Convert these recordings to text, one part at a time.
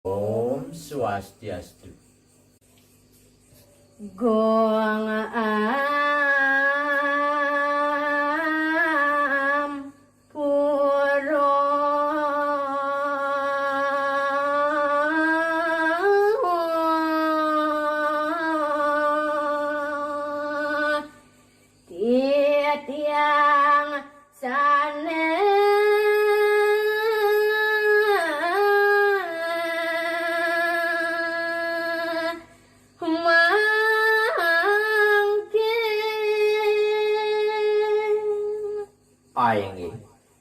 Om Swastiastu. Gong am puro tiang sana Aing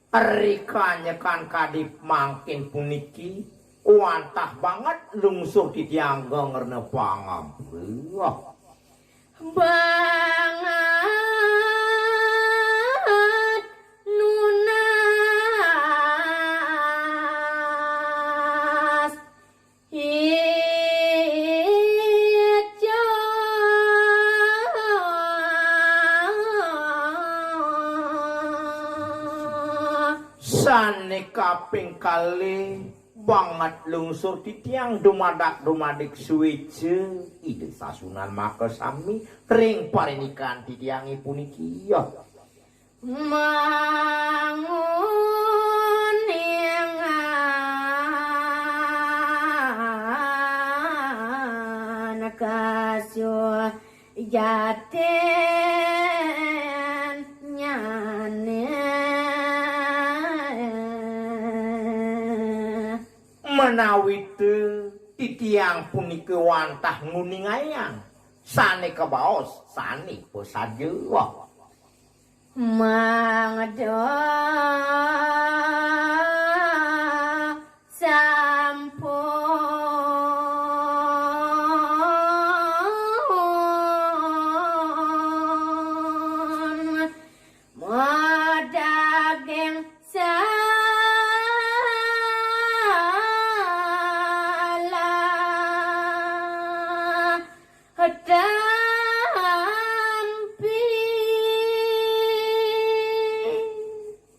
rikanya kan kadip mangkin puniki wantah banget lungsur di tiang ngerne pangam. banget nunas hijau Sane kaping kali banget lungsur di tiang dumadak suwece ide sasunan maka sami ring parinikan di tiangi puniki ya mangun yang kasih jaten nyane menawi di tiang puniki wantah nguningayang sane kebaos sane pesaja mangdo sampun modageng salah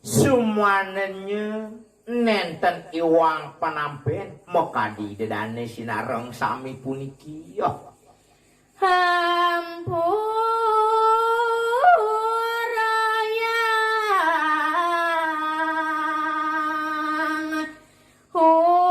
sumanenya nenten iwang panampen mekadi dedane sinareng sami puniki ya hampurayang ugi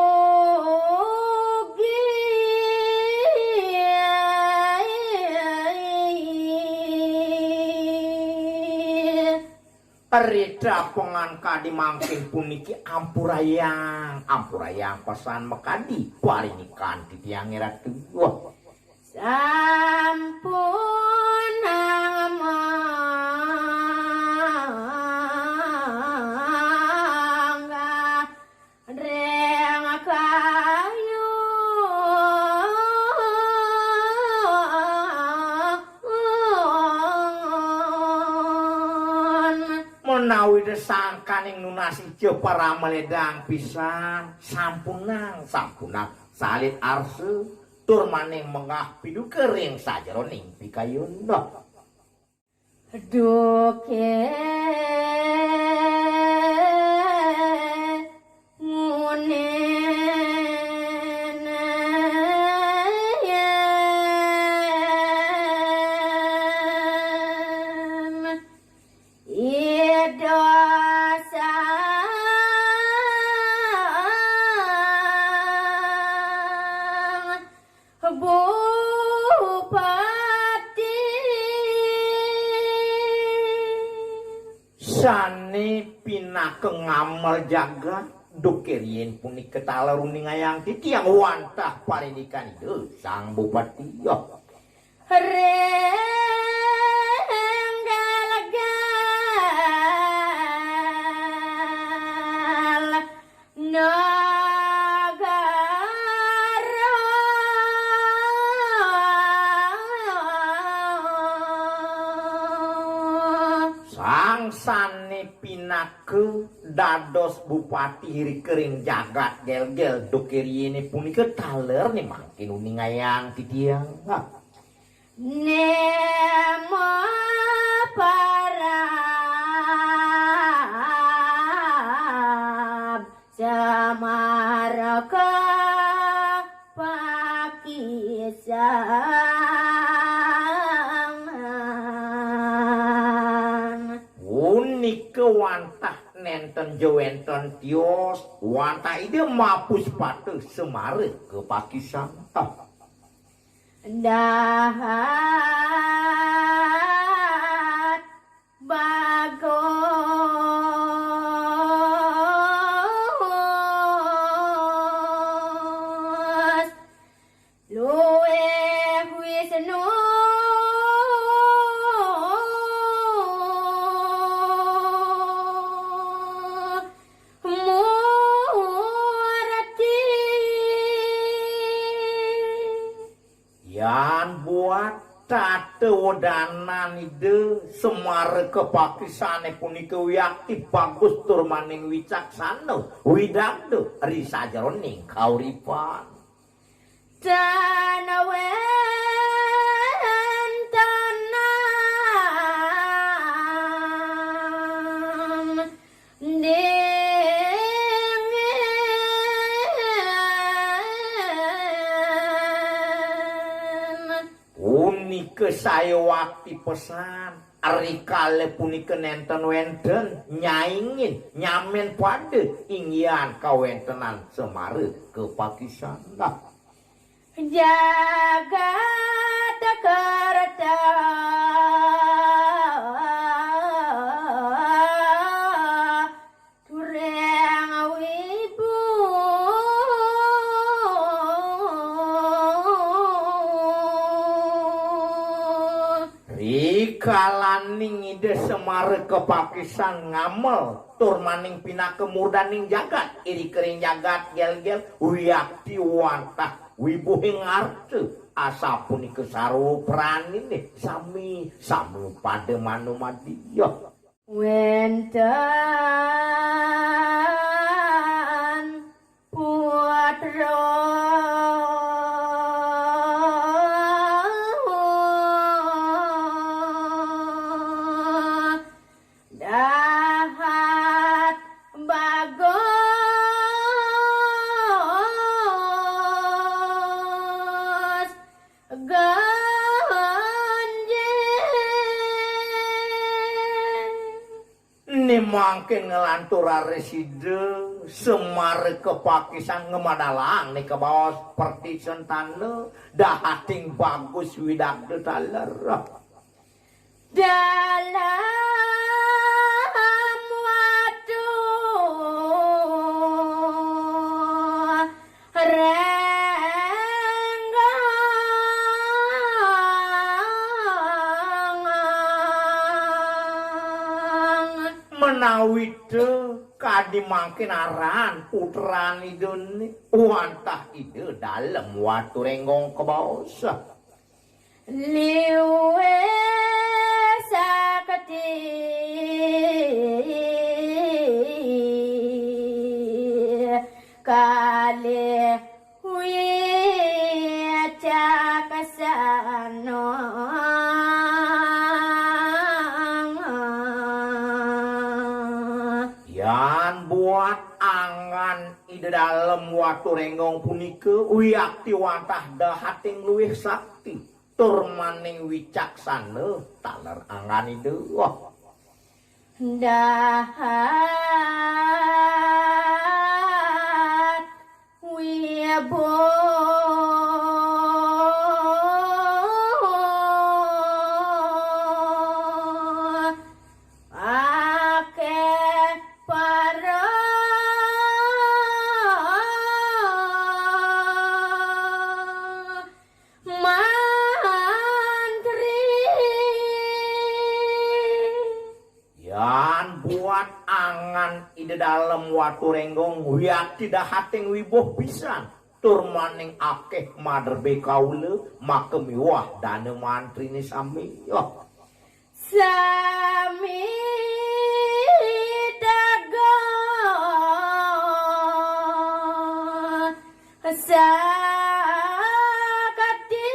Rida pengangka dimangkin puniki ampurayang pesan mekadi parinikan di tiang ratu sampun mangga reng kayu menawi desangkaning nunas ijo para meledang pisan sampunang salit arse tur maning mengah pidu kering sajeroning pikayunda duke ngunen idosa bupati sane pinakeng ngamal jaga dukerien punika talaruni ngayang ti tiang wantah parinikan itu sang bupati ya Renggal nagara sang sane pinake dados bupati rikering jagat gel-gel dukerien punika taler nih mangkin uningayang ti tiang nemo para Samaraka pisan unik wantah nenten jewenten tios wantah ide mapus patu semare ke Pakistan dahat bagos luweh wisnu murati yan buat tate wedanan ide semare ke Pakistan punika wiyakti bagus tur maning wicaksana widagdo risa jroning kauripan tanawen tanam dingin punika saya wakti pesan rikale punika nenten wenten nyaingin nyamen pada ingyan kawentenan semare ke Pakistan jaga takarta tureng wibu rikalaning ide semare ke Pakistan ngamel tur maning pinakemurdaning jagat iri kering jagat gel-gel wiyakti wantah wibuhing arte asa punika sarwa pranine sami pada manumadiya wenten putra dahat bagos ganjeng ini mangkin ngelantur reside semare ke Pakistan ngemadalang nih ke bawah seperti sentane dahating bagus widagdo taler dalam waktu renggang menawi de kadi mangkin aran putran idene wantah ide dalem watu renggong kebawah liwe sakti kali wica kasano yan buat angan ide dalem watu renggong punika wiyakti wantah dahating luwih sakti tur maning wicaksana taler angan ide dahat wibo ake para mantri yan buat angan ide dalem watu renggong wiyakti dahating wibuh pisan tur maning akeh maderbe kaula makemiwah dana mantrine sami sami dago sakati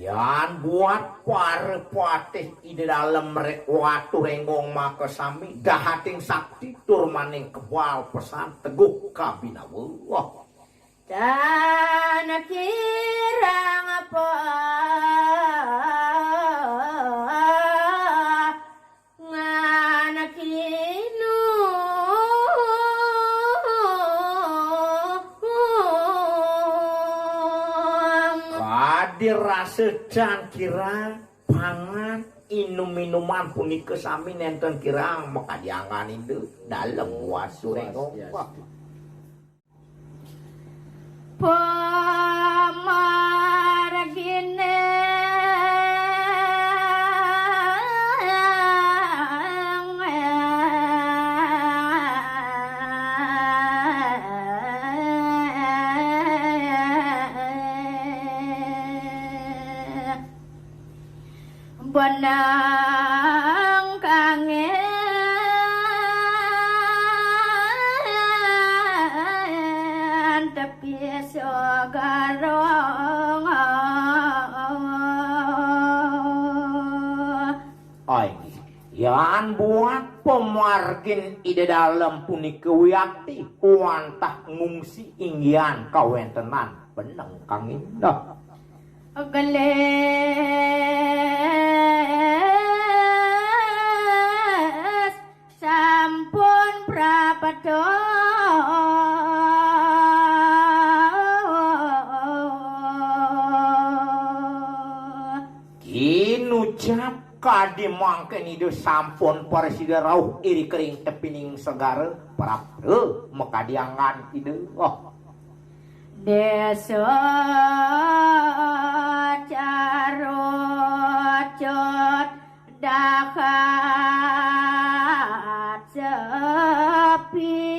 yan buat para patih ide dalam watu renggong maka sami dahating sakti turmaning kebal pesan teguh kabinawa dan kirang apa nganakinu dirasa dan kira pangan minum-minuman punika sami nenten kirang maka diangan itu dalam wasu renggong pamargine benang kangen tapi segarong ay yan buat pemargin ide dalam punika wiakti wantah ngungsi inggian kawentenan benang kang indah geles sampun prapada kinucap kadi mangken ide sampun presida rauh iri kering tepining segara prapre maka diangan ide desa carocot dakat sepi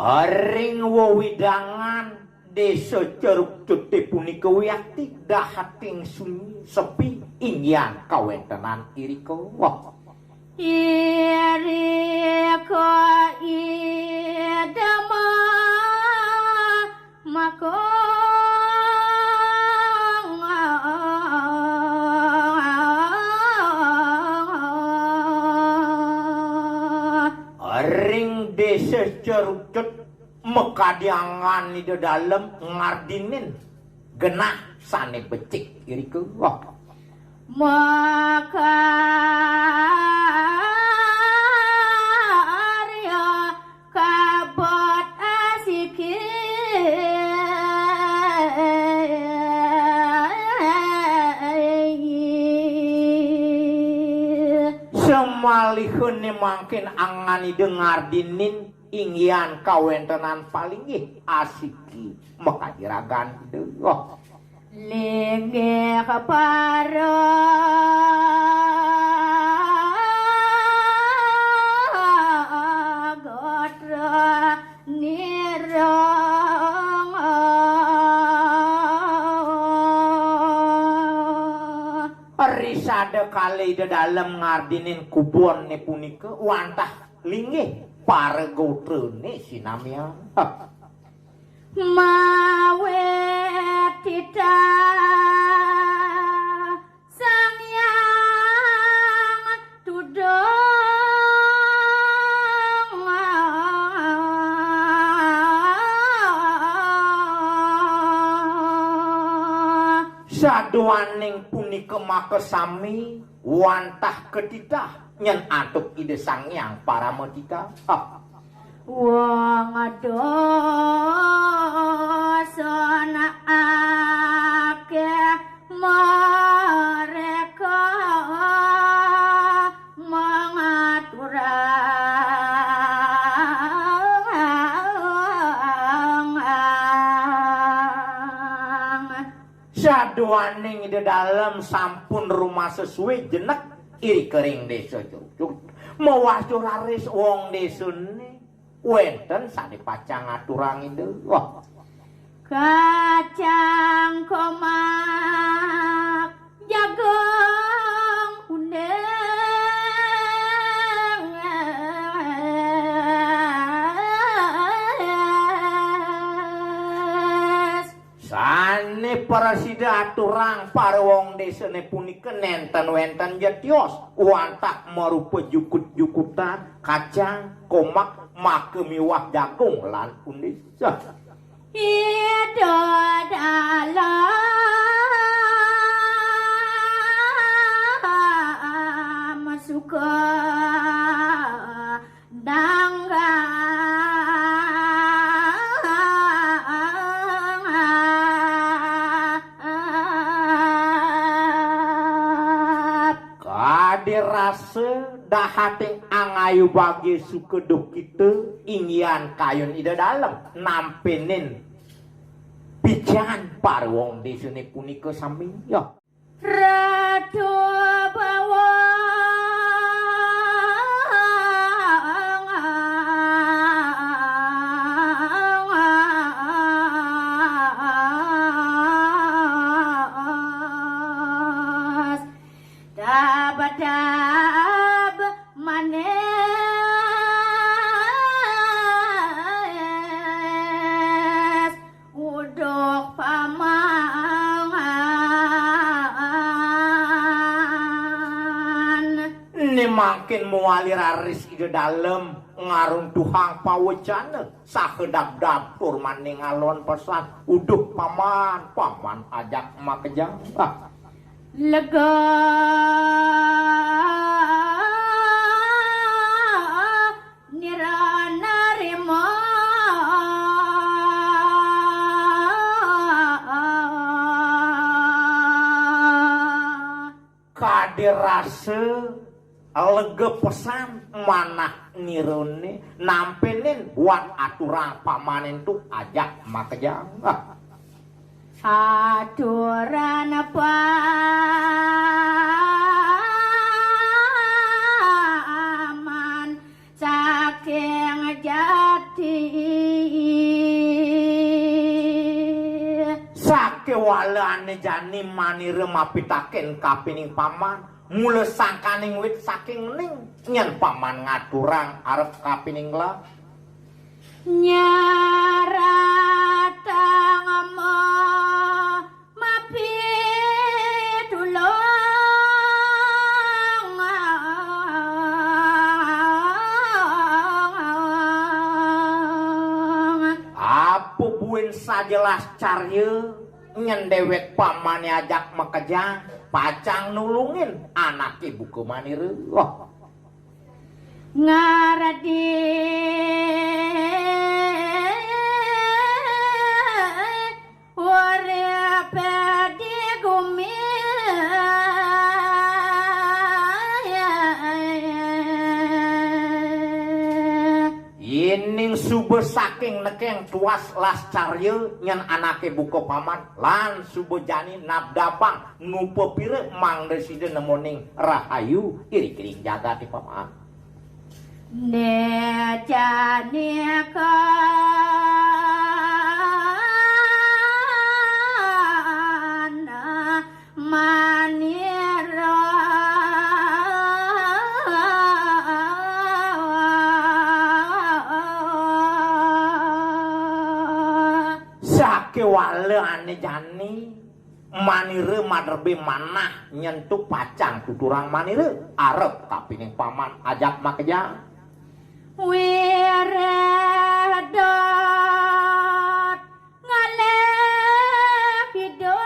aring wewidangan desa Ceruk Cuti punika wiakti dahating sunyi sepi inggian kawentenan irika irika idama makong aring desa Ceruk Cut mekadiangan di dalam ngardinin genah sane becik irika maka arya kabot asiki semalihun mangkin angani dengar dinin inggian kawentenan paling asiki mekadiragan dewa lege kapara gotra nirang risada kali di dalam ngardinin kubon ne punika wantah linggih para gotrene sinamya mawe tidak sang yang tudong saduaning punika maka sami wantah ketitah nyen atuk ide sang yang para metita wong dosana akeh mereka mengaturang saduaning ide dalam sampun rumah sesuai jenek iri kering desa Curug mewacur laris wong desane wenten sane pacang aturang ide kacang komak jagung undang baturang para wong desane punika nenten-wenten jetios wantak marupa jukut-jukutan kacang komak make miwah jagung lan undis Ida dalam suka dirasa dahating angayu bagi sukeduk kita ingyan kayun ida dalam nampenin pijan para wong desane punika sami ya ratu bawang dab manes udok pamangan ini makin muali raris ida dalem ngarung tuhang pawecana sakedap dapur maning alon pesan uduh paman ajak makejang lega nirana rima kadirase lega pesan manah nirone nampenin buat aturang pamanen tuh ajak makejang aturan paman saking jati sakewalane jani manire mapitaken kapining paman mule sangkaning wit saking ning nyen paman ngaturang arep kapining lah nyaratang mapi tulung apa buin sajelas carye nyendewek pamane ajak makejang pacang nulungin anak ibu kemanire ngaradi urip di gumi ining sube saking nekeng tuas las carye nyen anake buka paman lan sube jani nabdapang ngupe pire mang reside nemoning rahayu iri-iri jaga ti paman ne jani ka manira sakewale ane jani manire maderbe manah nyentuh pacang tuturang manire arep kapining paman ajak makejang wiredot ngaleh hidung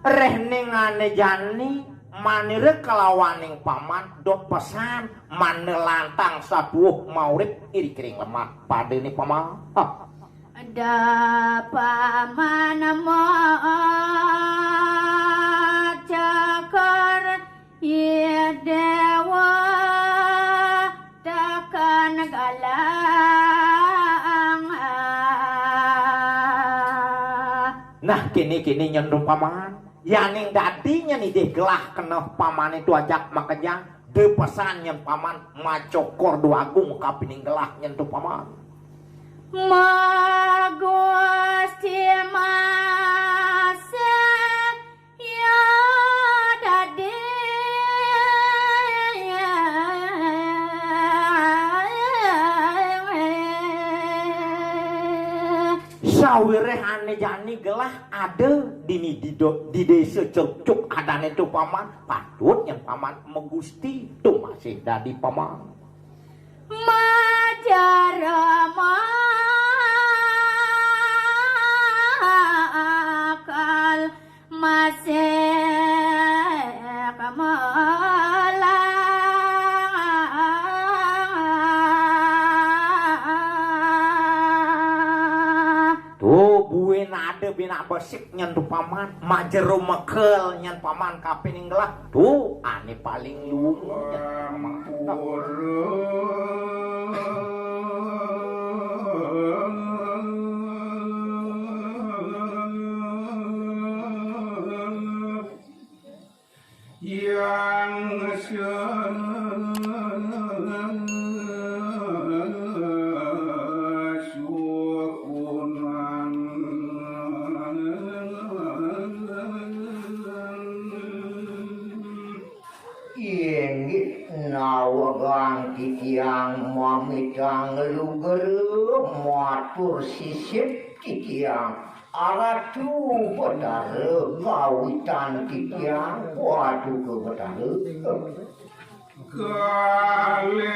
reh ningane jani manire kelawaning paman dot pesan mane lantang sabuh maurip iri kering lemah padene paman ada paman cakar ya dewa takkan galang nah kini nyendung paman yaning dadinya nih deh gelah kena paman itu ajak makejang de pesan nyen paman macokor dua agung kapining gelah nyentuh paman Magusti mase ya dadi sawirehane jani gelah ada di desa cuk adane tu paman patut yang paman megusti tu masih dadi paman majarama akal masih bina besik nyan tu paman majero mekel nyan paman kapining gelah tu ane paling luwung nyan yang mamitang lugeru matur sisit kitiang aratu betare kawitan kitiang wadu ke betare kale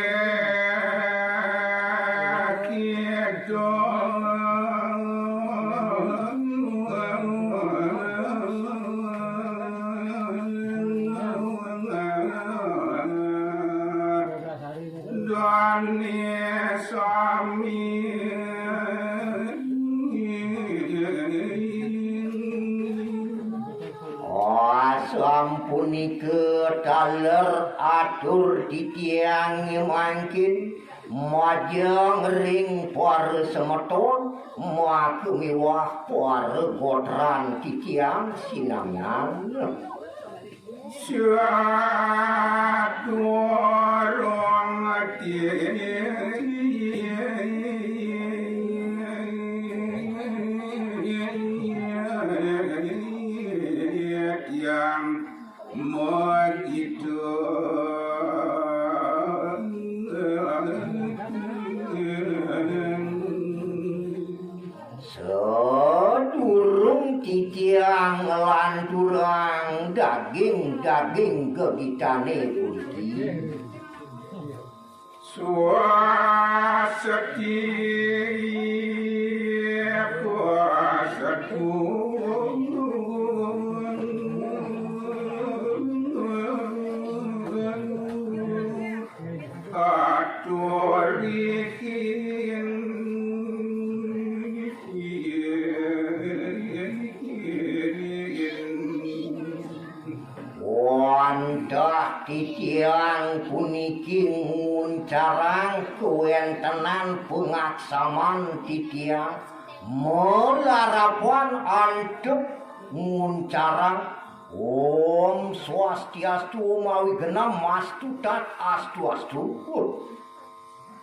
sampuni ke taler atur titiang mangkin majang ring par semeton mak miwah par gotran titiang sinangan syadorong yang begitu sedurung titiang lan durang daging kegitane putih setiap puasatu titiang puniki nguncarang kewentenan pengaksaman titiang melarapan antep nguncarang Om Swastiastu mawi genam mastu tat astu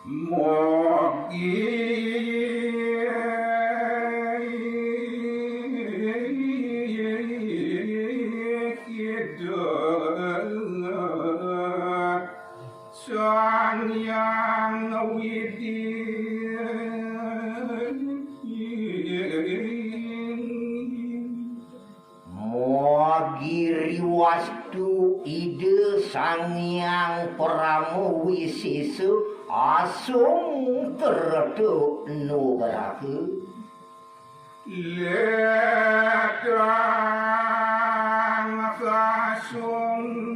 mogi yang Mogiri wastu ide sangyang pramu wisisu asung tertu nugraku lekang kasung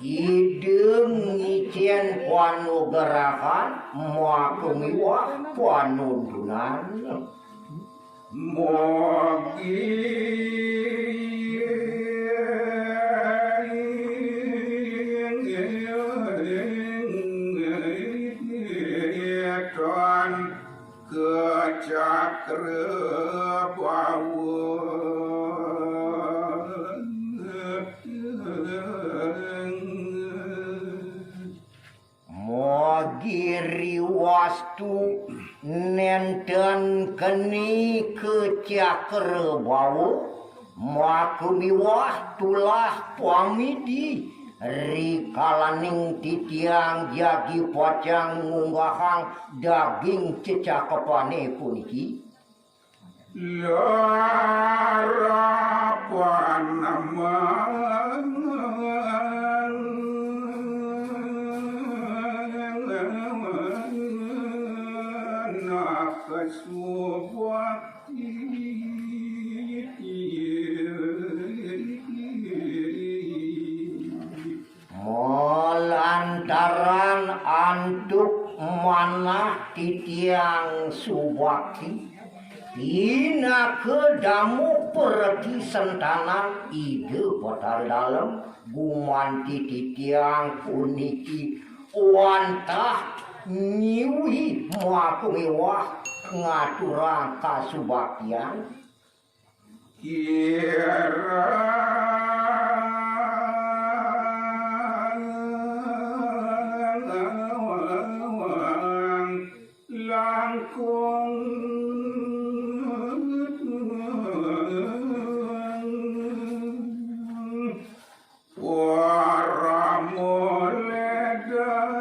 ideng ngicen panu gerakan muakumiwa panundunan mogi kecakra wastu nenten geni kecaker bau makumiwah tulah pamidi rikalaning titiang jagi pocang ngunggahang daging cecakepane puniki larapan aman lantaran antuk manah titiang subakti tina kedamu pergi sentanan ide batar dalam gumanti titiang puniki wantah nyiwi muakumiwah ngaturang kasubaktian kira langkung para moledan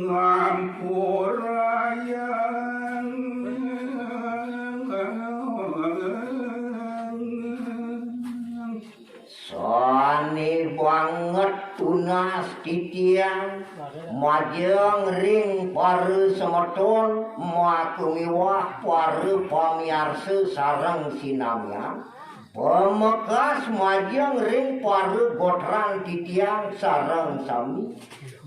ngampurayan sani banget tunas titiang majeng ring pare semeton makumiwah pare pamiarsa sareng sinamian pemekas majeng ring pare gotran titiang sareng sami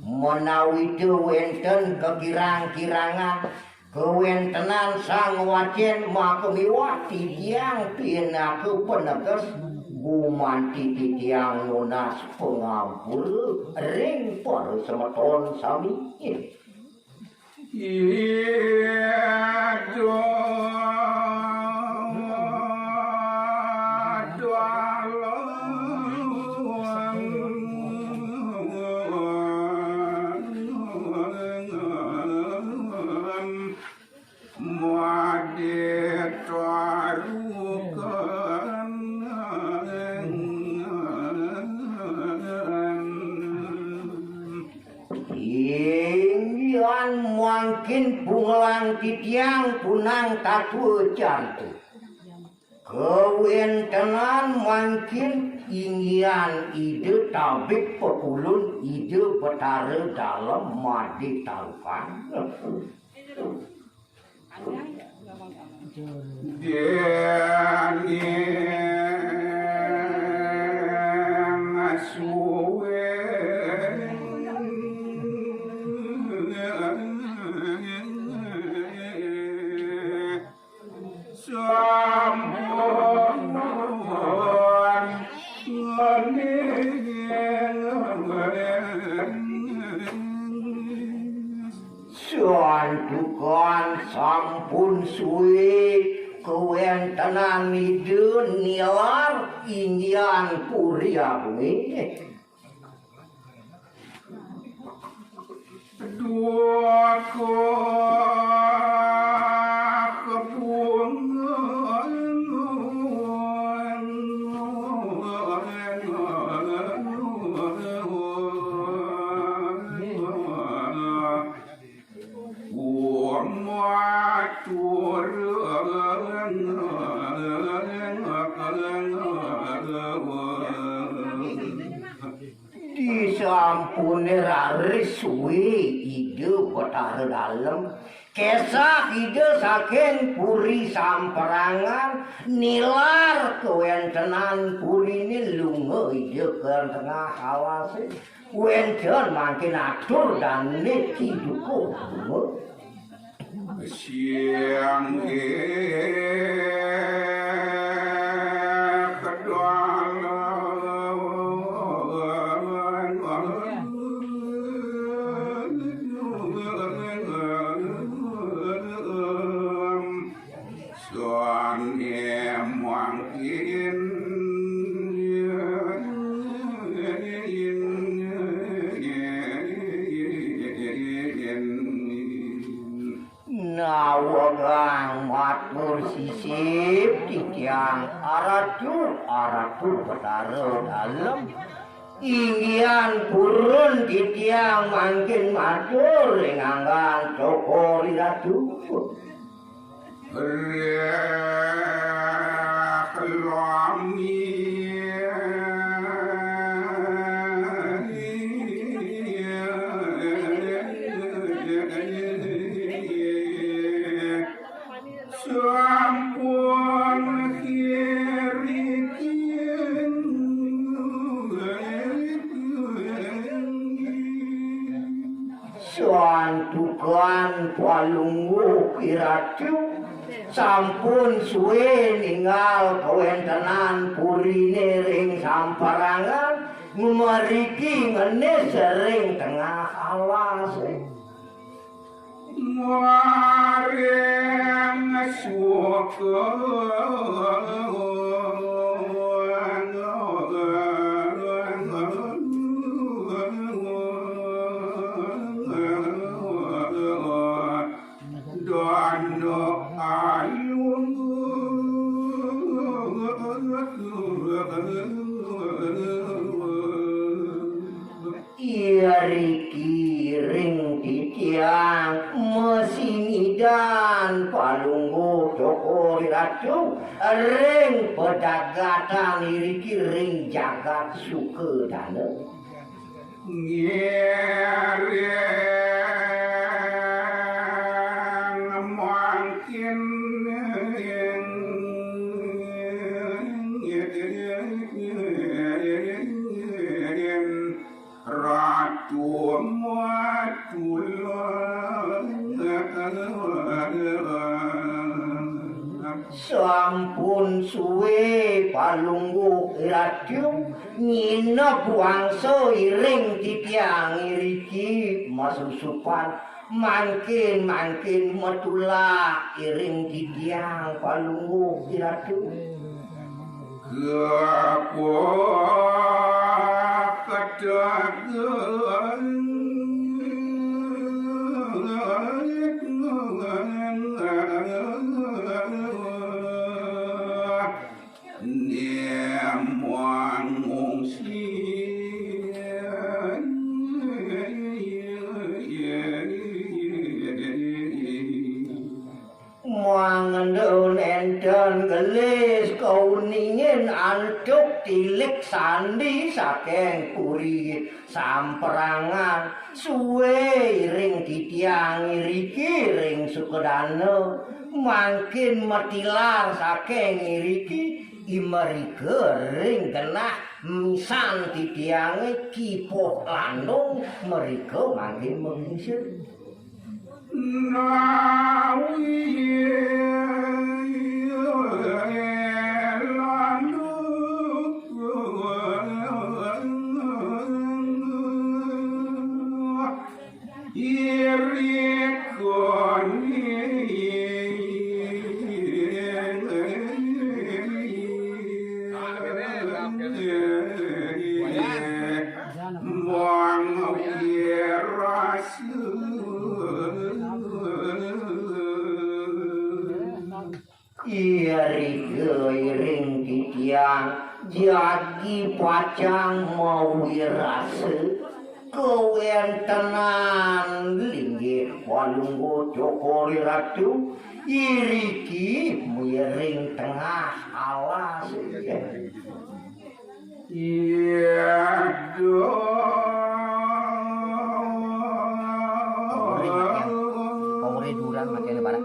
menawi teu wenten kekirang-kirangan kewentenan sang wacen makumiwah titiang pinaku peneges gumanti titiang nunas pengampur ring para semeton sami mungkin bungelang titiang punang tatu cantu kewentenan mungkin inggian ide tabik pepulun ide betare dalam madi talukan Deni ngasuwe sampun Suantukan sampun suwe kewentenan ide nilar inggian kuria bumi dua disampune raris suwe ide betare dalem kesah ide saking puri samperangan nilar kewentenan purine lunga ide ke tengah awase wenten makin atur dan niki duku siang ngawegang matur sisip titiang aratu petara dalem inggian purun titiang mangkin matur ing anggan cokori ratu Tukan palunggu kiratu sampun suwe ninggal kawentenan purine ring samparangan mariki ngene sering tengah alas mareng suka Riki ring titiang mesinidan palunggu cokori ratu ring pedagatan riki ring jagat suka dana mungkin ratu sampun suwe palunggu ratu nginep wangso iring titiang iriki masusupan mangkin metula iring titiang palunggu ratu Mangandun enten gelis kauningin antuk tilik sandi saking puri samperangan suwe ring titiang iriki ring sukedana mangkin metilar saking iriki imerike ring genah misan titiange kipok landung mereka mangkin mengisir Iring titiang jadi pacang mau wirase kewentenan linggih walunggu cokori ratu iriki miring tengah alas iya Pemuri durang macam lebaran.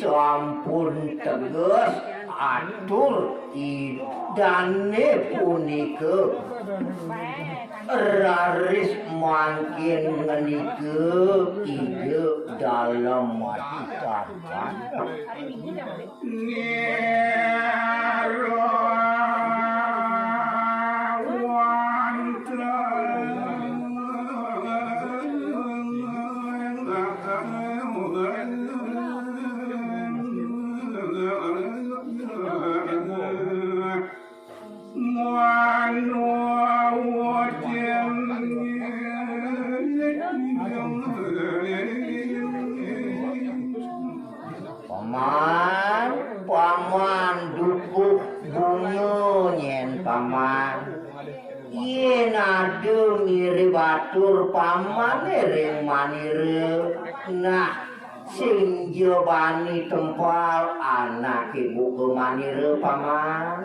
Sampun teges atur idane punika raris mangkin ngenike ide dalam mati kapan paman dukuk bunga nyen paman yen ade ngiri batur paman ring manire nah sing jebani tempal anak ibu ke manire paman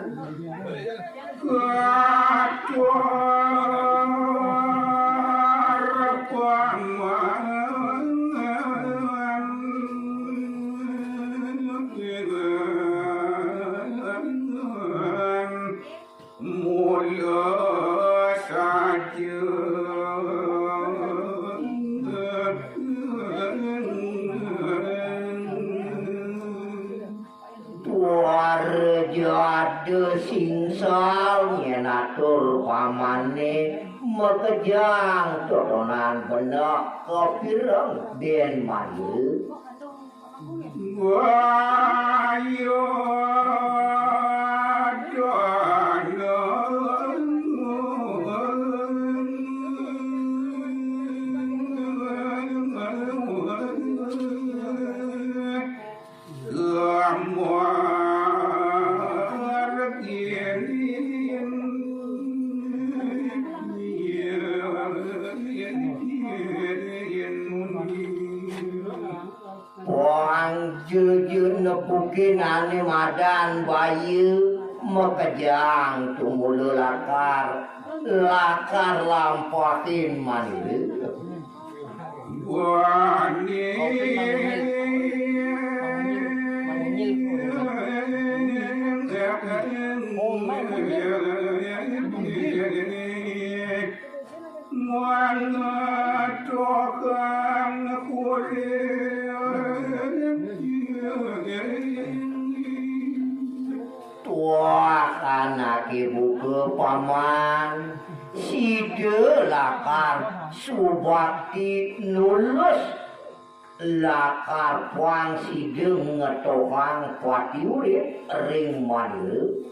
Jade singsal nyenatur pamane mekejang totonan benak kepireng den mayu wayo jujur nepukin ane madan bayu mekejang tumulu lakar lampahin maniru wani Wah anak ibu ke paman side lakar subakti nulus lakar puang side ngetohang kuati urip ring maniru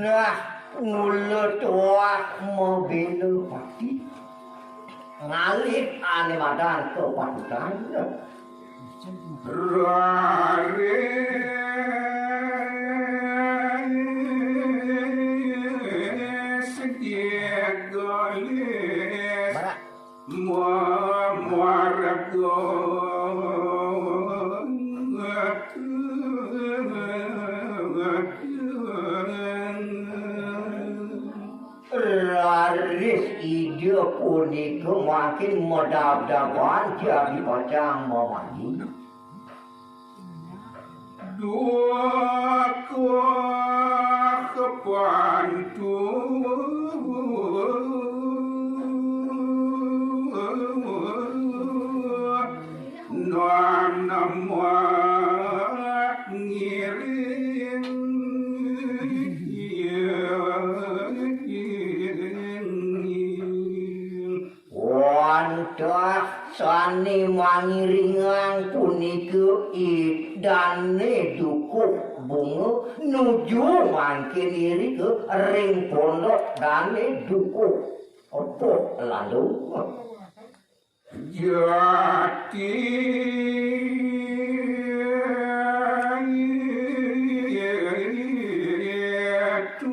nah ulet wak mobil pati ngalit ane madan ke patutan rare segigolis muarago raris ide punika makin medap-dapan jadi kacang mamani dua kepantu nama ngiring wantah sani mangiringan punika idane dukuk bunga nuju mangkin iri ke ring pondok dane dukuk opo lalu jati tu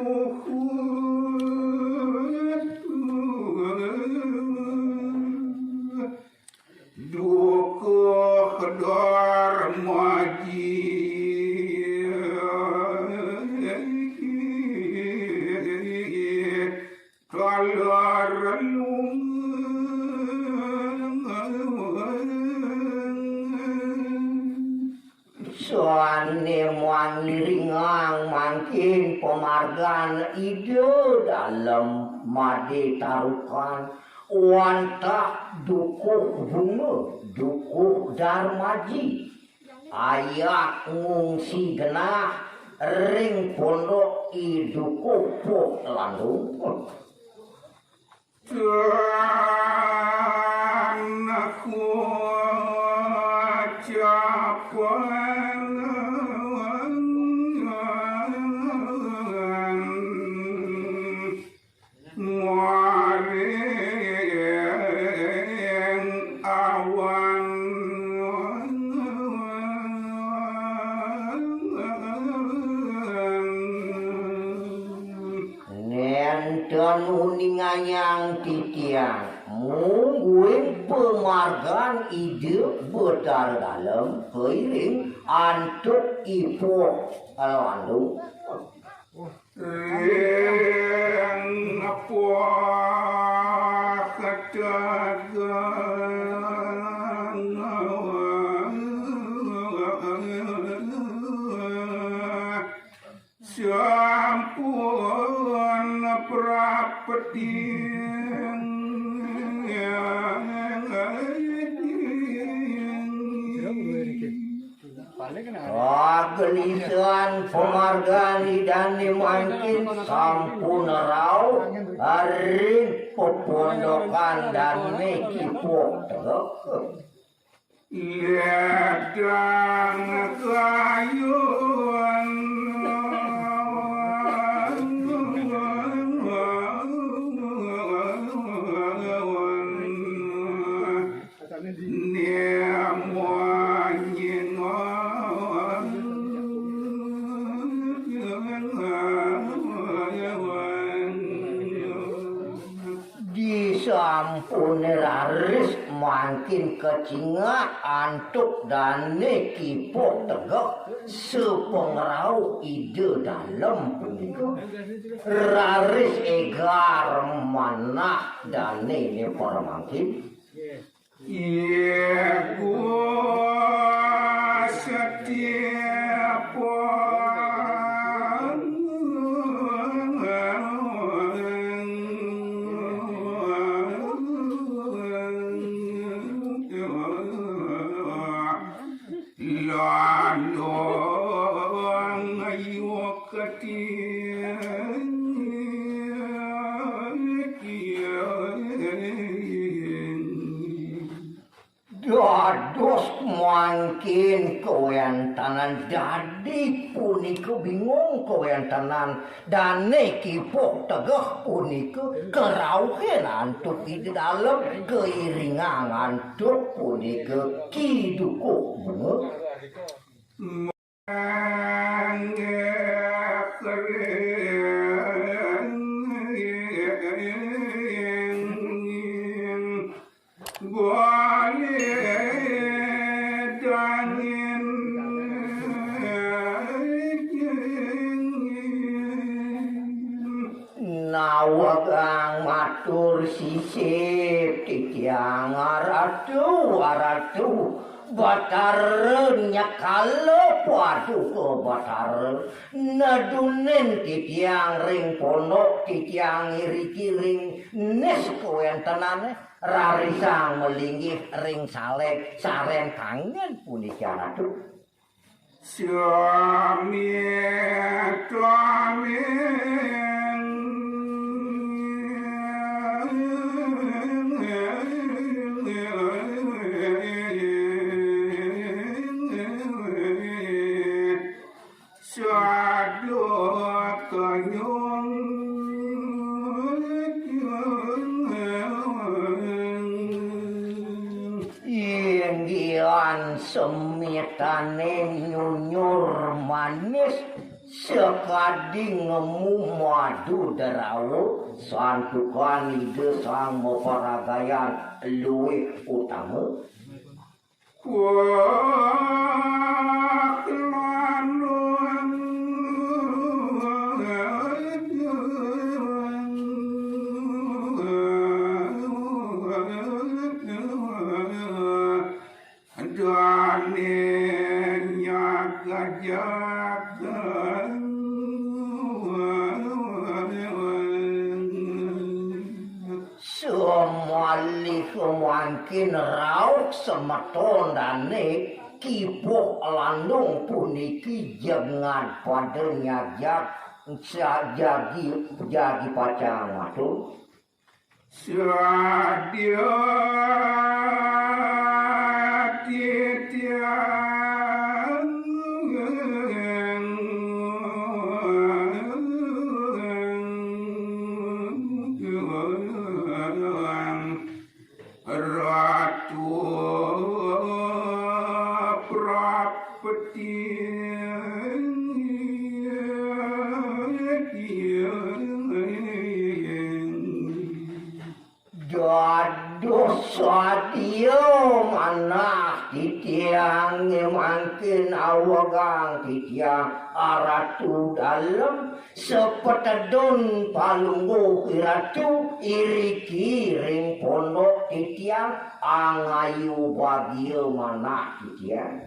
Soane mangiringang mangkin pemargan ide dalam made tarukan wanta dukuh bunga dukuh darmaji ayak ngungsi genah ring pondok idukuh pok landung anakku capan muaring awan nenten uninganyang titiang mungguing pemargan ide betar dalam keiring antuk ipo landung yang apa katakan sampun prapeting gelisan pemargani dan dimangkin sampun rau haring pepondokan dan mekipok ledang kayun sampun raris makin kecinga antuk dan nekipok tegak sepengrau ide dalam punika raris egar manah dan ini para makin iya gua setiap dados mangkin kowean tanan dadi punika bingung kowean tanan dan nekipok tegah punika kerauhen antuk di dalam keiringan antuk punika kidukuh bunga nawagang matur sisip titiang aratu batarnya kalau padu ke batar nadunen titiang ring pondok titiang iri-kiring nes kowen tenane rarisang melinggih ring saleh saren kangen punika ratu suami semitane nyunyur manis sekading ngemu madu derawu santukan ide sang moparagayan luwih utama kemangkin rauk semetondane kipuh landung puniki jangan padanya jadi pacang atuh Sadia titiang Ratu Prapeti Jodoh sadio manah titiang mangkin awagang titiang aratu dalem sepetedun palunggu iratu iriki ring pondok titiang angayu bagio manah titiang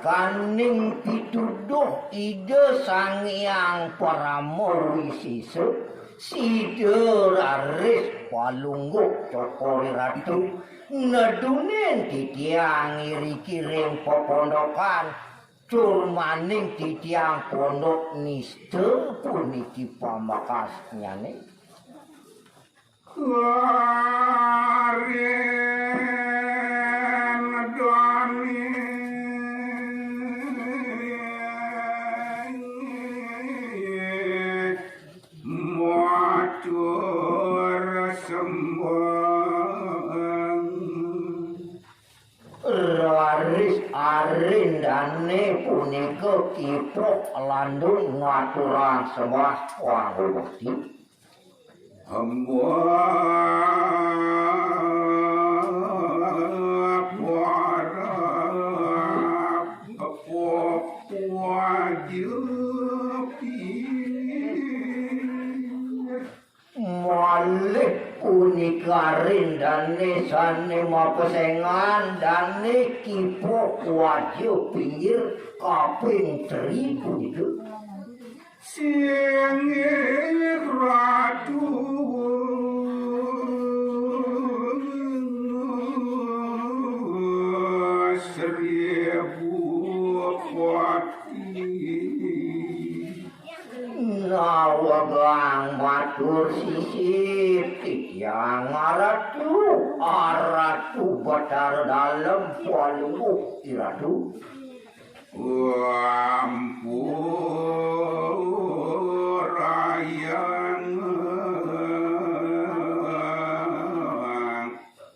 Kaning pituduh ide sangyang paramor wisisu side raris palungguk cokori ratu nedunin titiang iriki ring popondokan curmaning titiang pondok niste puniki pamakasnya nih Raris arindane punika kiprok landung ngaturan sembah wangulukti hamba para Malik punika rindane sane mapesengan dane kipok wajib pinggir kaping 1000 itu sing ratu seribu kuati nawagang matur sisip yang aratu batar dalam palunggu iratu Ampurayang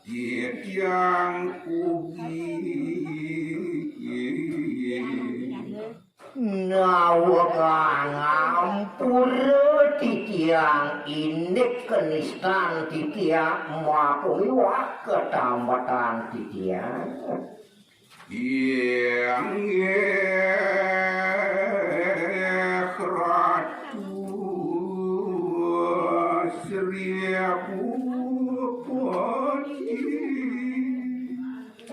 titiang nawagang ampura titiang indek kenistan titiang makuliwak ketambatan titiang yang ratu seribu poti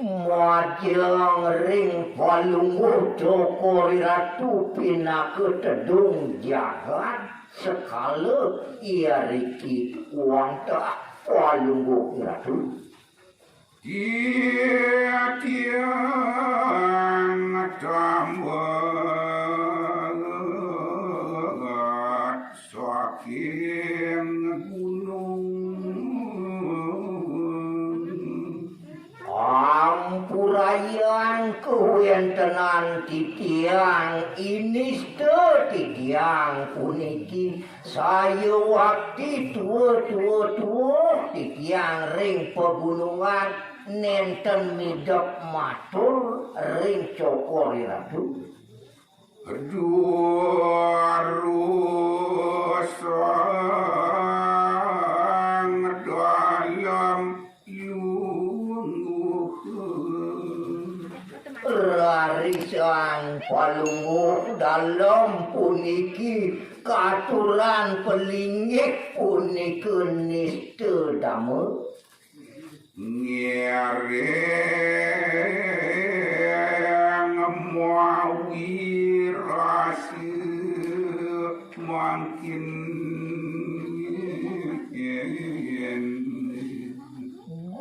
Majeng ring palunggu cokori ratu pinake tedung jagat sekala ia riki uang tak palunggu ratu tiang tambat saking gunung ampurayan ke Kuwentenan titiang ini titiang puniki saya waktu tua titiang ring pegunungan nenten midok matur ring cokori ratu Rusang dalam Rarisan palungguh dalam puniki katuran pelingik puniki nista dama ngereng mawi rasa makin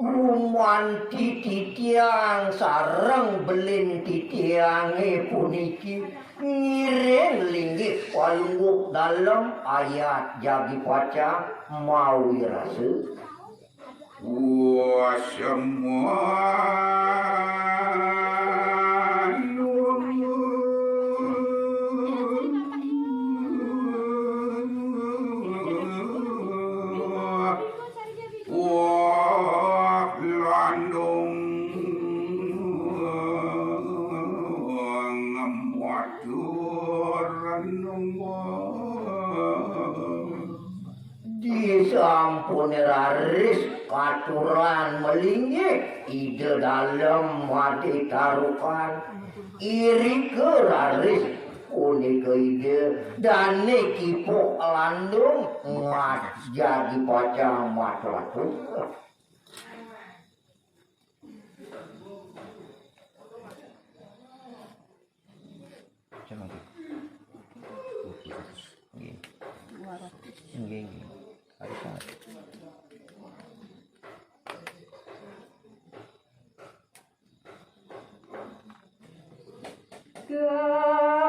Ruman titiang sarang belin titiange puniki ngiring linggih palungguh dalam ayat jagi paca mawi rasa semua landung disampun raris katuran melinggih ide dalam mati tarukan iri ke raris punika ide dan kipok landung ngat jadi paca matlatu Gong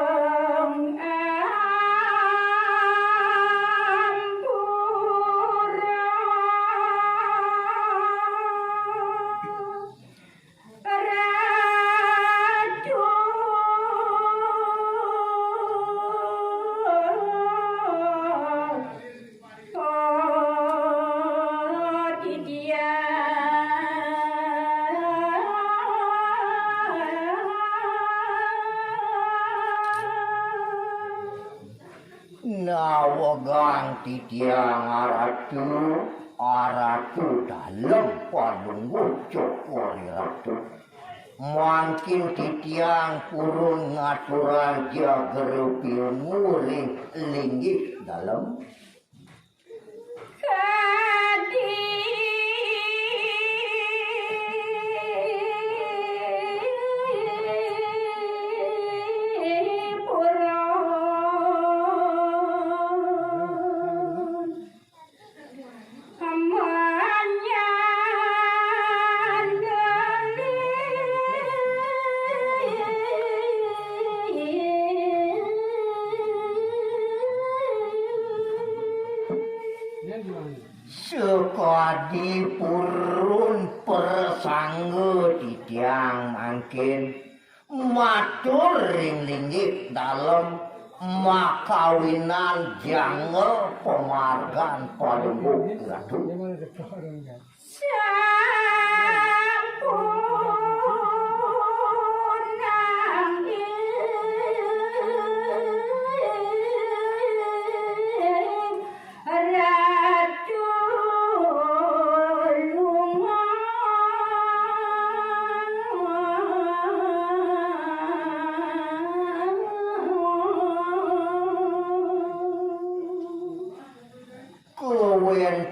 nawagang titiang aratu dalam palungguh cokori ratu mungkin titiang purun ngaturan jagerupi muring linggih dalam sekadi purun persangga titiang mangkin matur ring linggih dalam makawinan jange pemargan palungguh ratu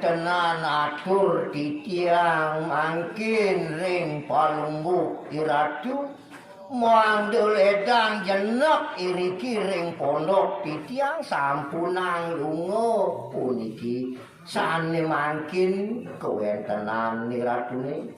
tenan atur titiang mangkin ring palungguh iratu mandul edang jenek iriki ring pondok titiang sampunang lunga puniki sane mangkin kewentenan iratune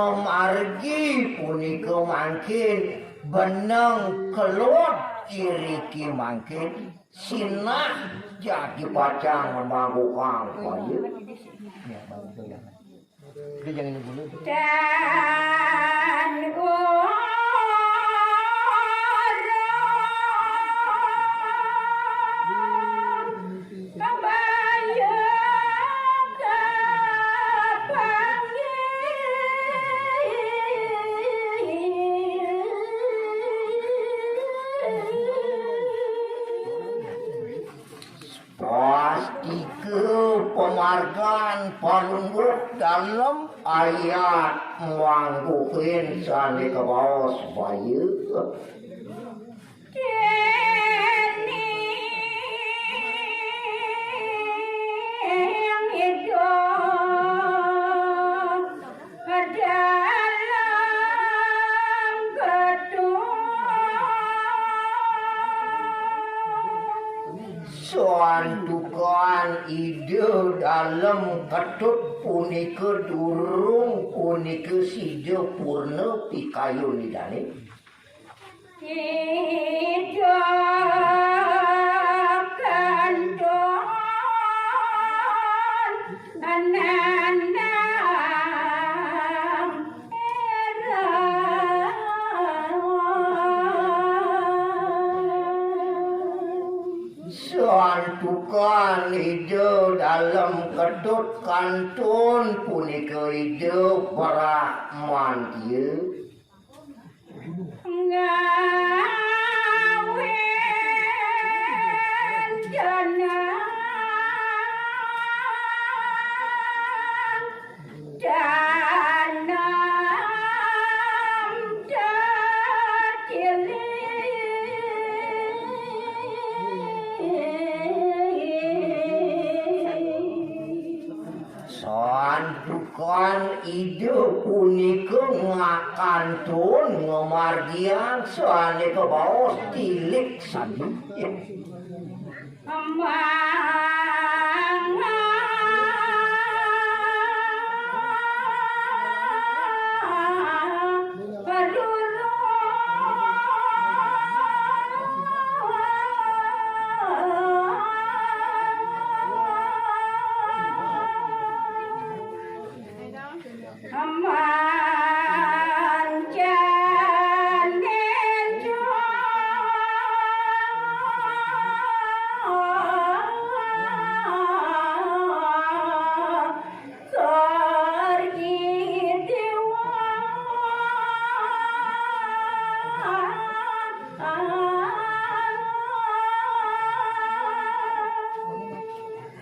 ngamargi punika mangkin beneng kelut iriki mangkin sinah jadi pacang mangukang payu. Dia jangan dulu. Dan Pasti ke penghargaan palungguk dalam ayat manggukin sani ke bawah supaya yang hidup dalam gedung suantukan ide dalam ketut punika durung punika sida purna pikayu nidane hidup kandung anak-anak suantukan ide dalam ketut kantun punika ide para mantia ngawin jenang danam tercilik santukan ide punika ngakantun ngamargian soane ke bawah tilik sadi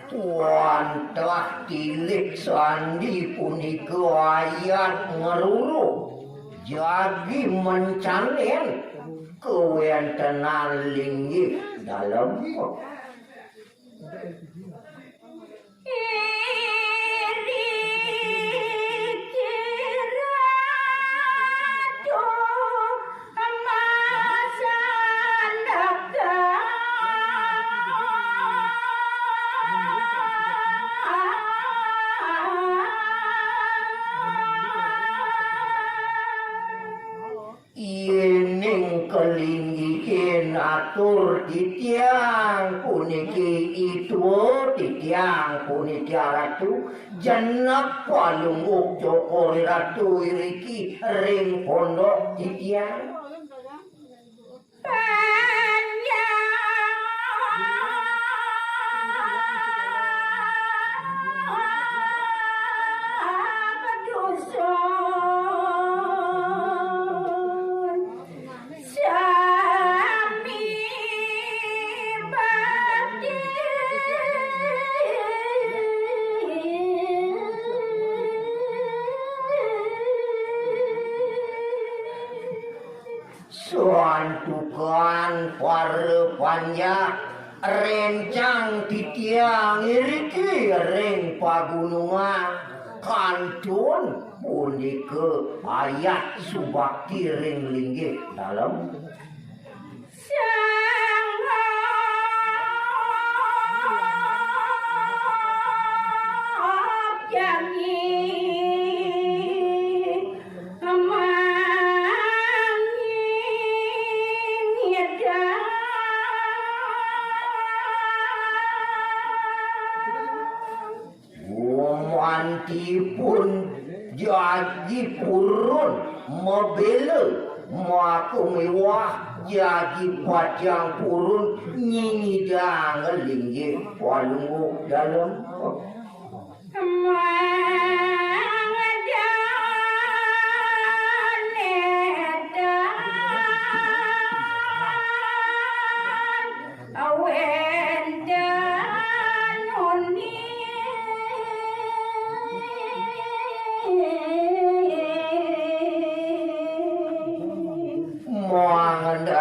Wantah tilik sandi punika ayat ngeruru jadi mencanen kewentenan linggih dalam ining kelinggihin atur titiang puniki itu titiang puniki ratu jenak palungguk jokori ratu iriki ring pondok titiang suantukan para panjang rencang titiang iriki ring pagunungan kantun punika ayat subakti ring linggih dalam purun mebele maku mewah jadi pajang purun nyinyi jangan linggih walungu dalam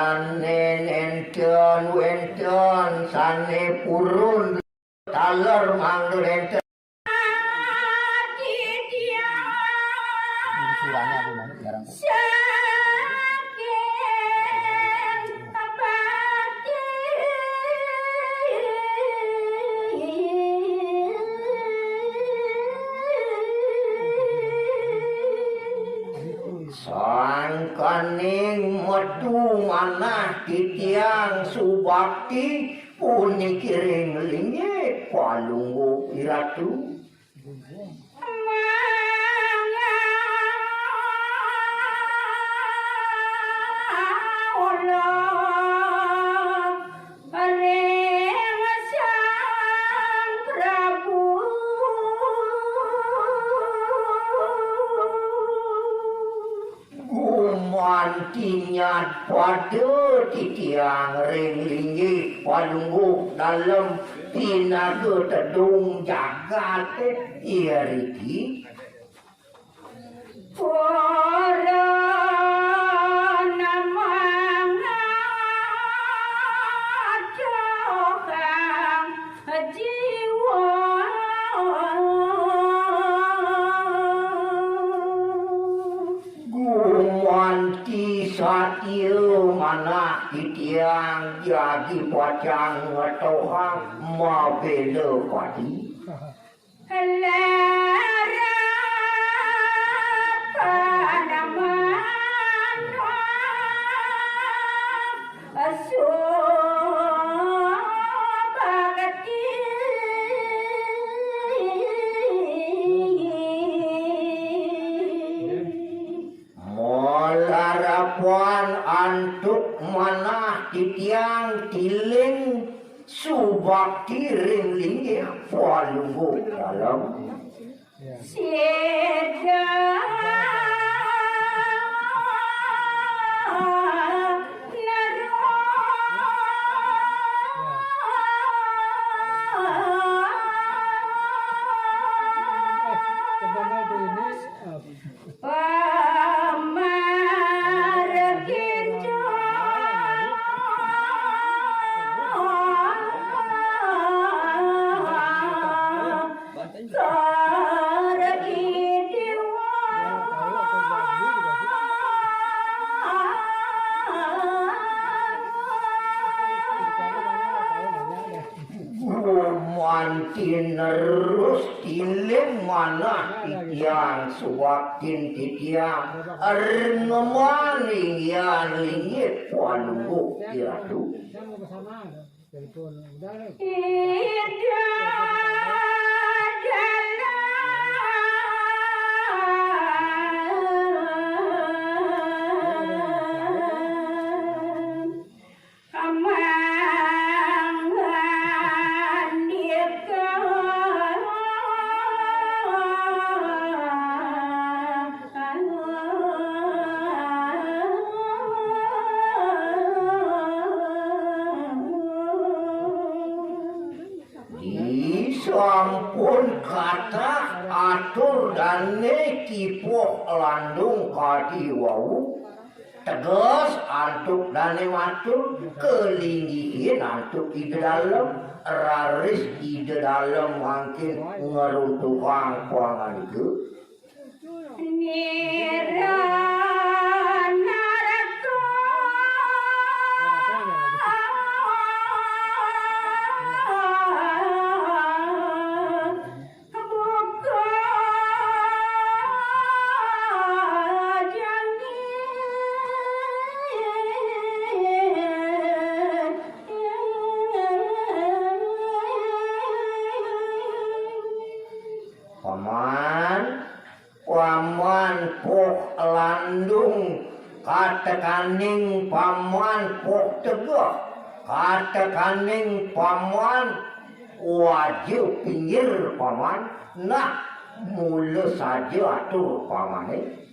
mangan enten wenten sane purun taler mangkel enten sangkaning metu manah titiang subakti puniki ringlinge palunggu iratu mantinya pada titiang ringlingi palunggu dalam pinaga tedung jagat iriki satyo mana titiang jadi pacang ngetohang mabele padi Puan antuk manah titiang tiling subakti ringlingi palunggu dalam tinerus tiling mana titiang suwakin titiang ngemaning yang lingit palunggu iratu sampun kata atur dane kipo landung kadi wau tegas antuk dane matur kelinggihin antuk ide dalam raris ide dalam mungkin ngeruntuhang kuangan itu paman Landung katekaning paman pok tegak katekaning paman wajib pinggir paman nah mula saja atuh pamane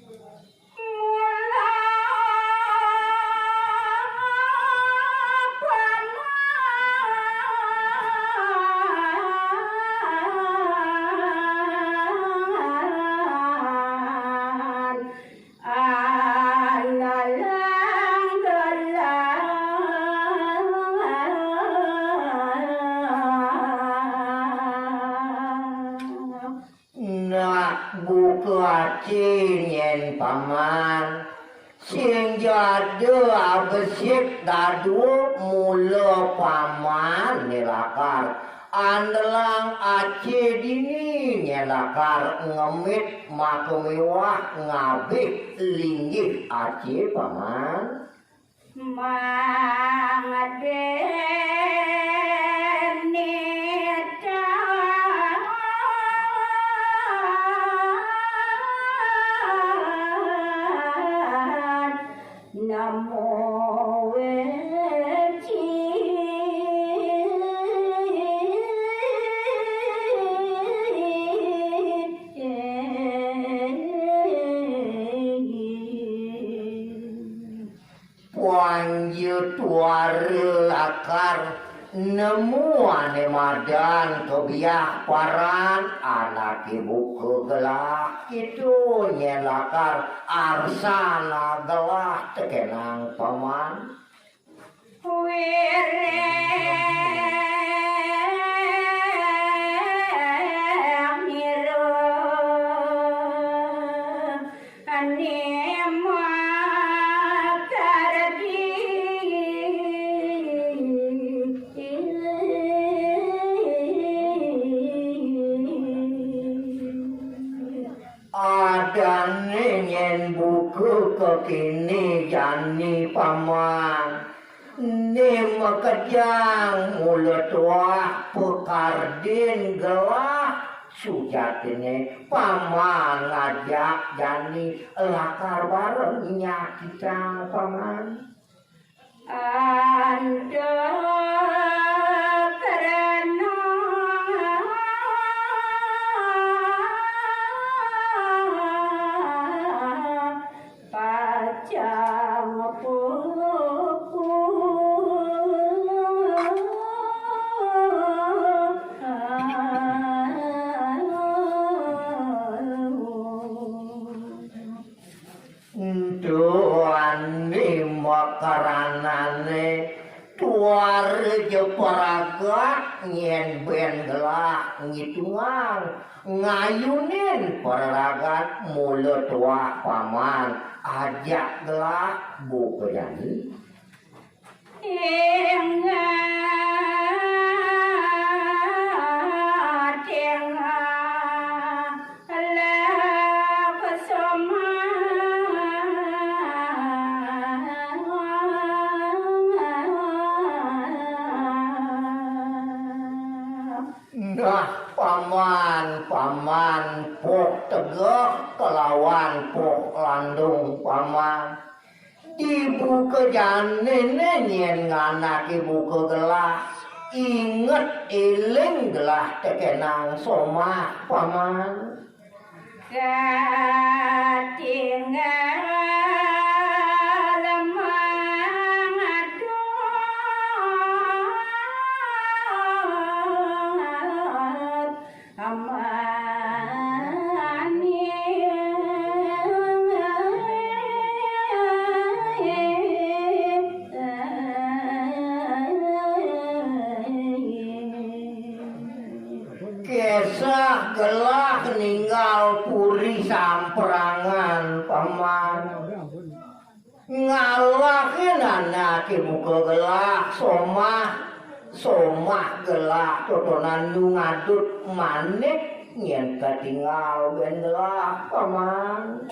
buka cinyen paman sing jade abesik dadu mula paman nilakar andelang aci dini nyelakar ngemit makemewah ngabik linggih aci paman Namo Wanjut ware akar nemu ane madan kebiak paran anak ibu kegelak itu nyelakar arsana gelah tekenang paman dan nyen buku kekini jani paman nim kejang mulut wah pekardin gelah sujatine paman ngajak jani lakar barengnya kita paman Anda karanane tuar jeparaga nyen ben gelah ngitungan ngayunin paragat mulut wa paman ajak gelah bu kejani paman pok tegak kelawan pok landung paman ibu kejane nyen nganak ibu kegelah inget eling gelah tekenang somah paman Kesah gelah ninggal puri samperangan paman ngalahin anak ibu kegelah somah gelah totonan ngadut manik nyen ketinggal ben gelah paman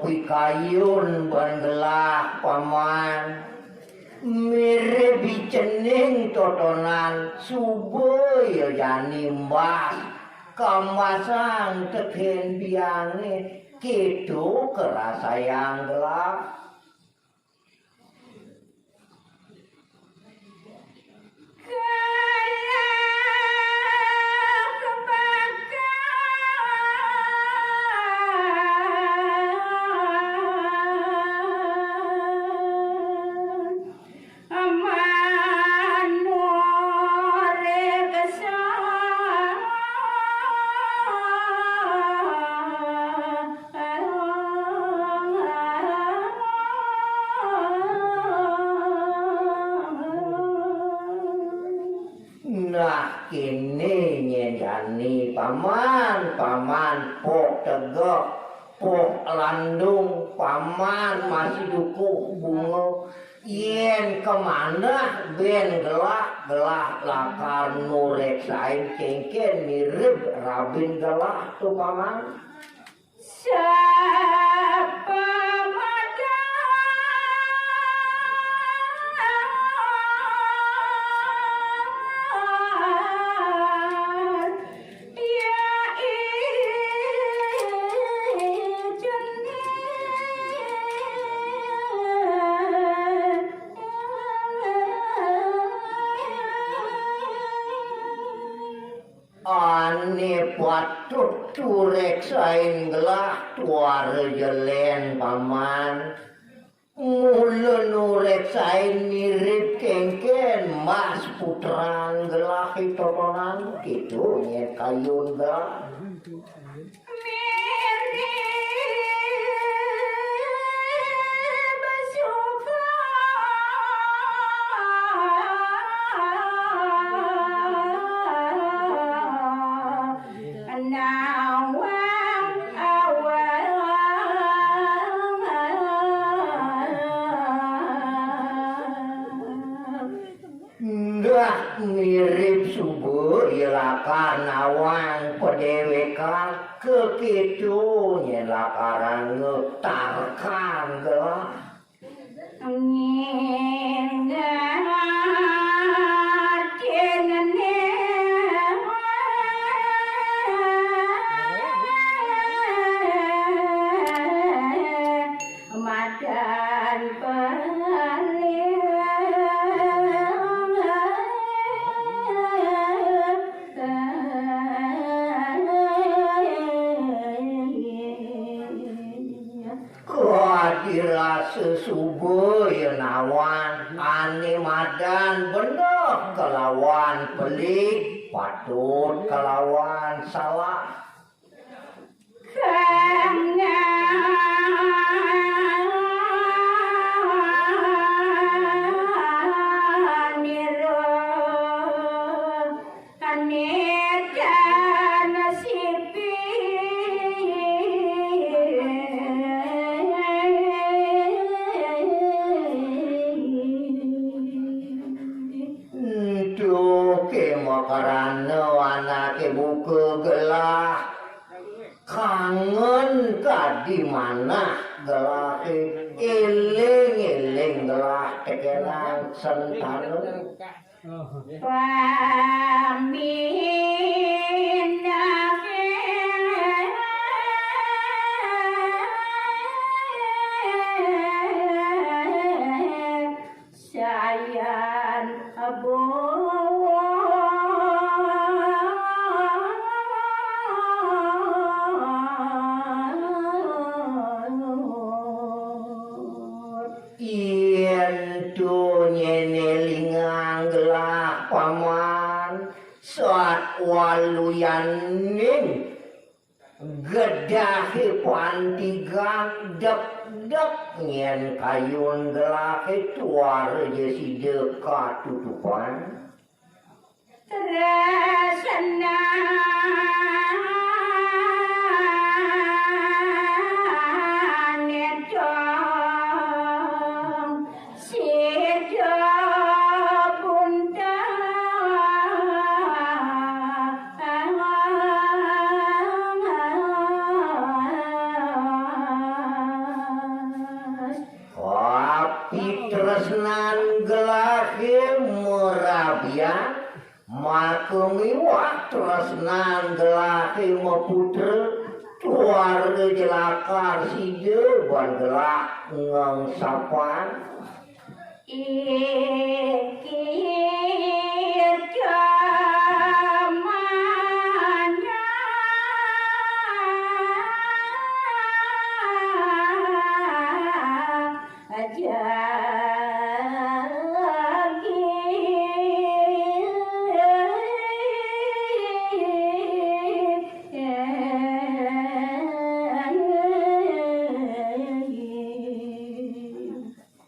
pikayun bengelak paman mirip bicening totonan subuh ya janimbas kamasan teken biange kitu kerasa yang gelap nah kini nyedani paman pok tegok pok landung paman masih dukuh bunga yen kemana ben gelak lakar nurek sain kengken mirip rabin gelak tuh paman siapa ane patut turek sain gelak tuare jelen paman mula nurek sain mirip kengken mas putran gelak itotonan gitu nyet kayun gelak mirip subuh ilakan awang pedewekan kekitu nyelakaran ngetarkan gelak sesubuh ya nawan ane madan bener kelawan pelik patut kelawan salah karena anak ibu kegelah kangen di mana gelah eling gelah tekenan sentanu sayang abu waluyaning gedahi pantigang dek nyen kayun gelahi tuar jesi dekat tutupan terasana laki mau putra keluarga jelakar si dewan gelak ngangsapan ikir jamanya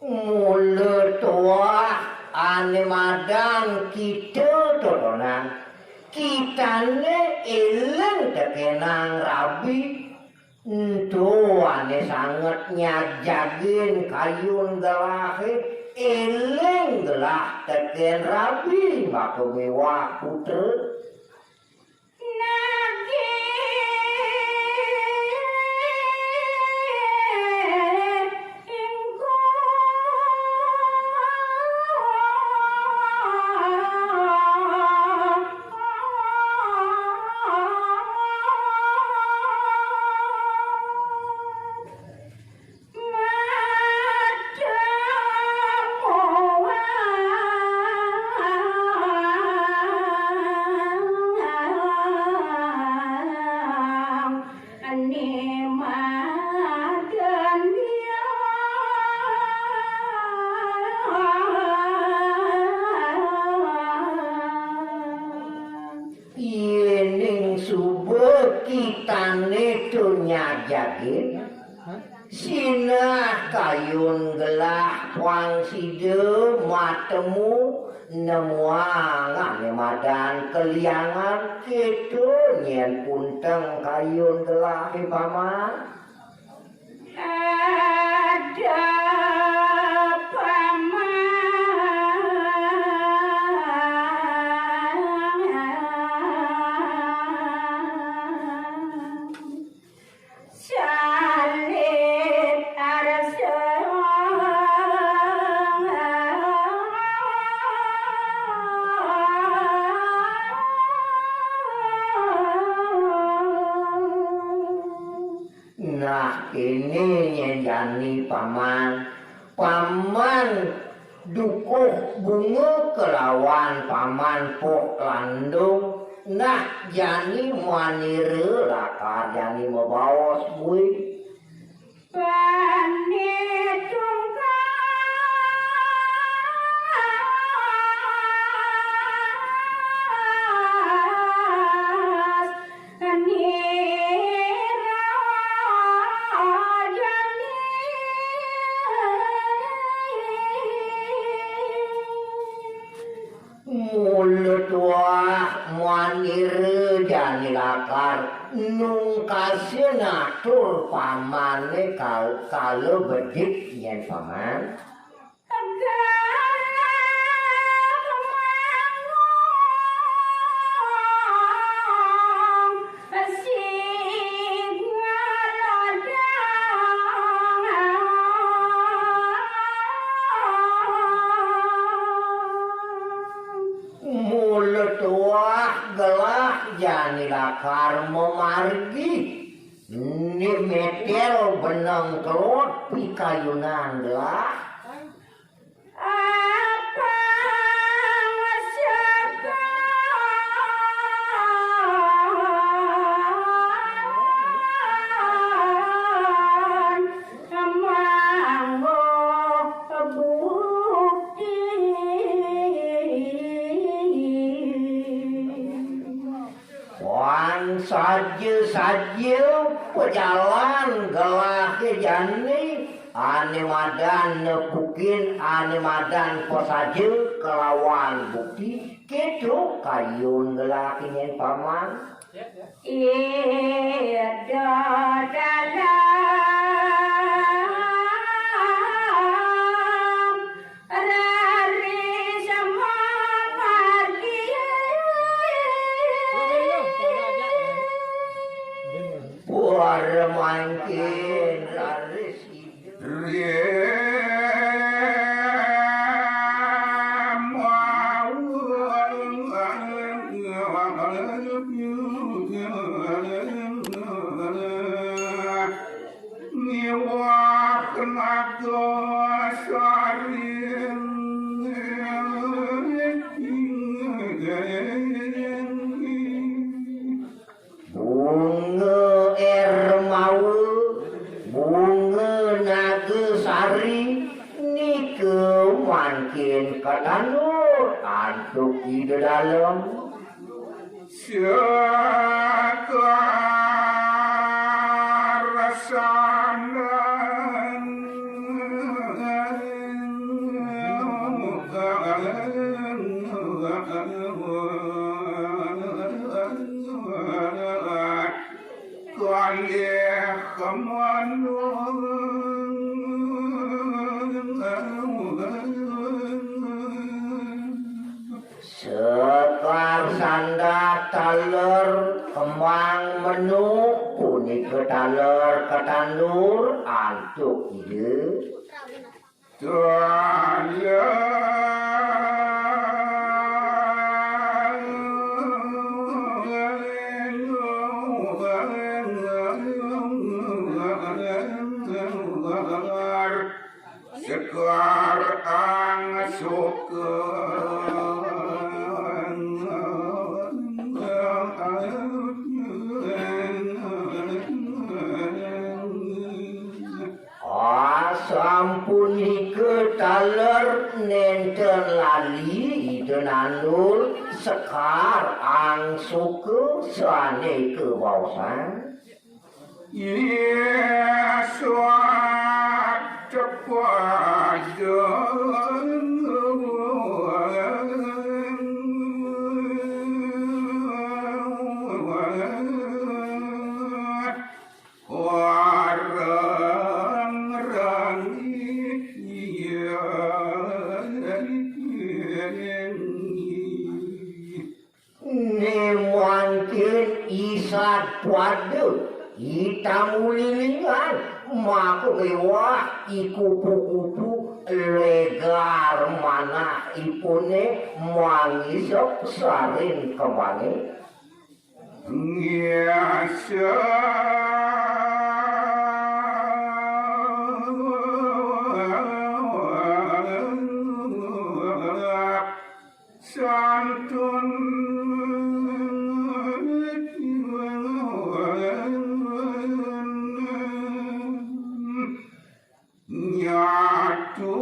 mulut tua ane madan kita totonan kitane eleng tekenang rabi itu ane sangat nyajagin kayun gelahe eleng gelah teken rabi maka mewah putra kitane tuh nyajagin sinah kayun gelah wang side matemu nemuang ane madan keliangan gitu nyen punteng kayun gelah paman ada nah ini nyendani paman dukuh bunga kelawan paman pok landung nah jani manire lakar jani membawa bui mulut wah manire jani lakar nung kasih natur pamane kalau bedik yen paman mulut wah gelah jani lakar memargi ini metel benang kelot pikayunan gelah saja pejalan gelah ke jani ane madan nepukin ane madan posaje kelawan bukti gitu kayun gelah ingin paman iya dalam mangkin laris bunga ermawe bunga nagesari nike makin katanur antuk di dalam sekarasanan kalih sekar sanda taler kembang menu punika taler ketandur antuk ide sekar ang suka sampun ike taler nenten lali ide nandur sekar ang suka sane ke bawsan Yesuat cepat mungkin isat padu hitam lilingan maka lewat ikupu-kupu legar mana ipune mangisok sarin kemangi santun nyatu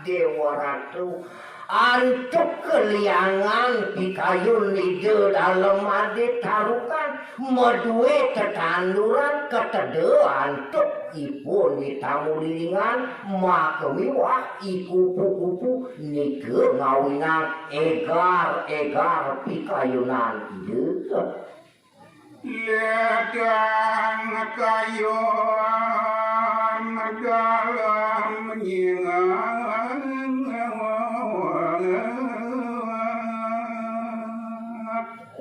Dewa Ratu antuk keliangan pikayun ide dalam ade tarukan medue tetanduran ketede antuk ipun ditamu lilingan makemiwah ikupu-kupu nike ngawinan egar pikayunan ide ledang kayuan dalam nyingan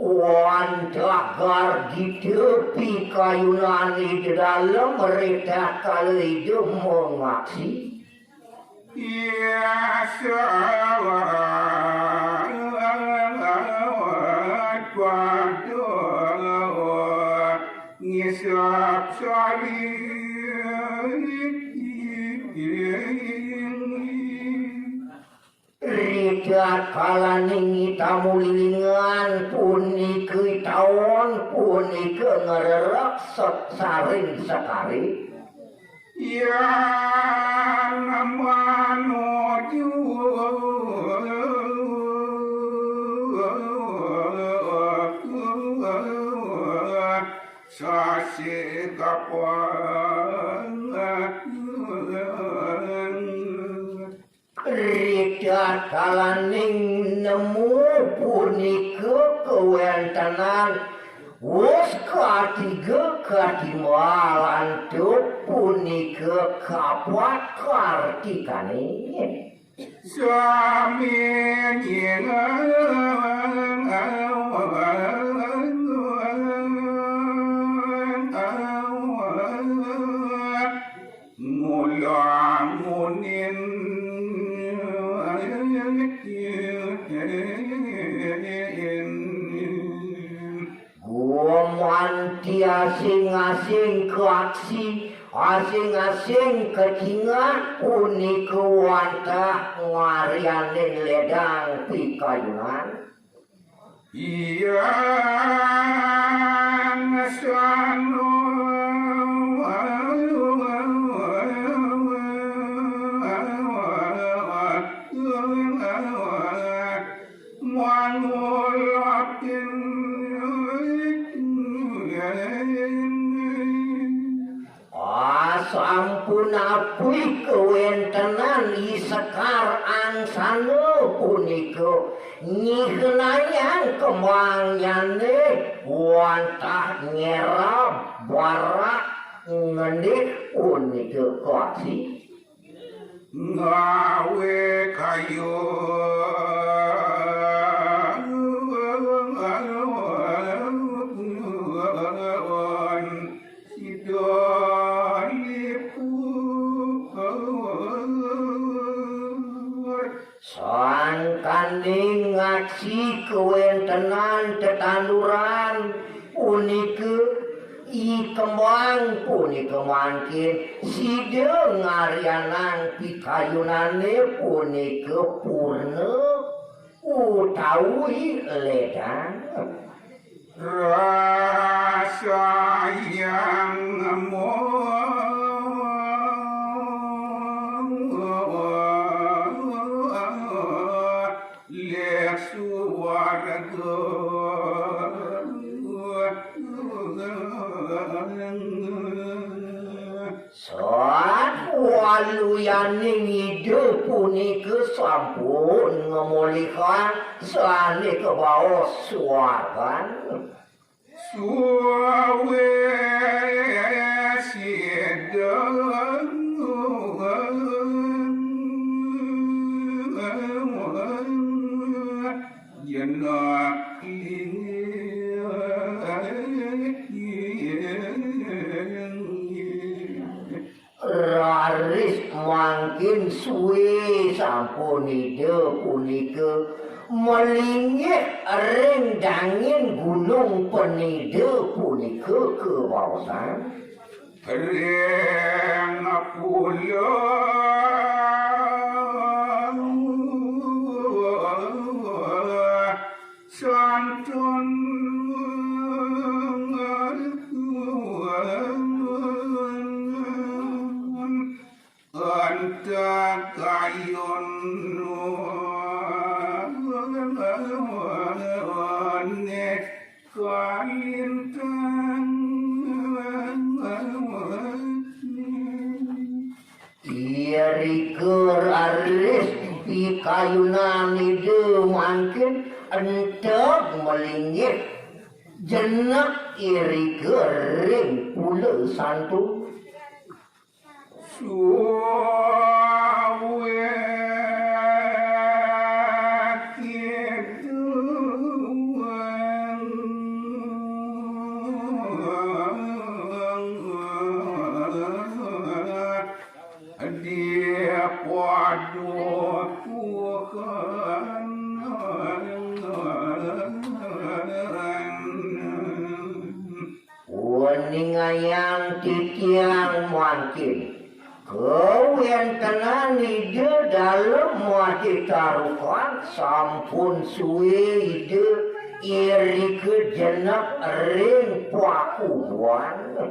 wandagar di tepi kayunan di dalam mereka kali itu mengaksi ya salah padu ngisap sali Rida kalaning tamu lilingan puni ke tawon puni ke ngererak saring sekali yang menuju sasi kapan Rida kalaning nemu puni ke kewentanan wes ketiga ketimalan tu puni ke kapat kartikane suami ngulamunin Gumanti asing-asing ke aksi, asing-asing kecingan punika wantah ngarianin ledang pikayunan. iya ngasano Sampun apui kewentenan isekar angsana punika nyihnayang kemangyane wantah nyerap barak ngendih punika koaksi ngawe kayu Sangkanding ngaksi kewentenan tetanduran punika I kembang punika mangkin sida ngarianan pikayunane punika purna utawi ledang rasa yang Soat waluyaning hidup punika sampun ngemulikan sane kebawa suargan suwe sidang jenak raris mangkin suwe sampun ide punika melinggih ring dangin gunung penide punika kewawasan ring pulau santun anta kayun kalintang Iriker aris pikayunan ide mangkin entek melinggih jenak iriker ring pula santu suwe kidung dia waduh Tuhan Waningayang titiang mangkin kewentenan ide dalam mati taruhan sampun suwe ide iri ke jenak ring pakubuan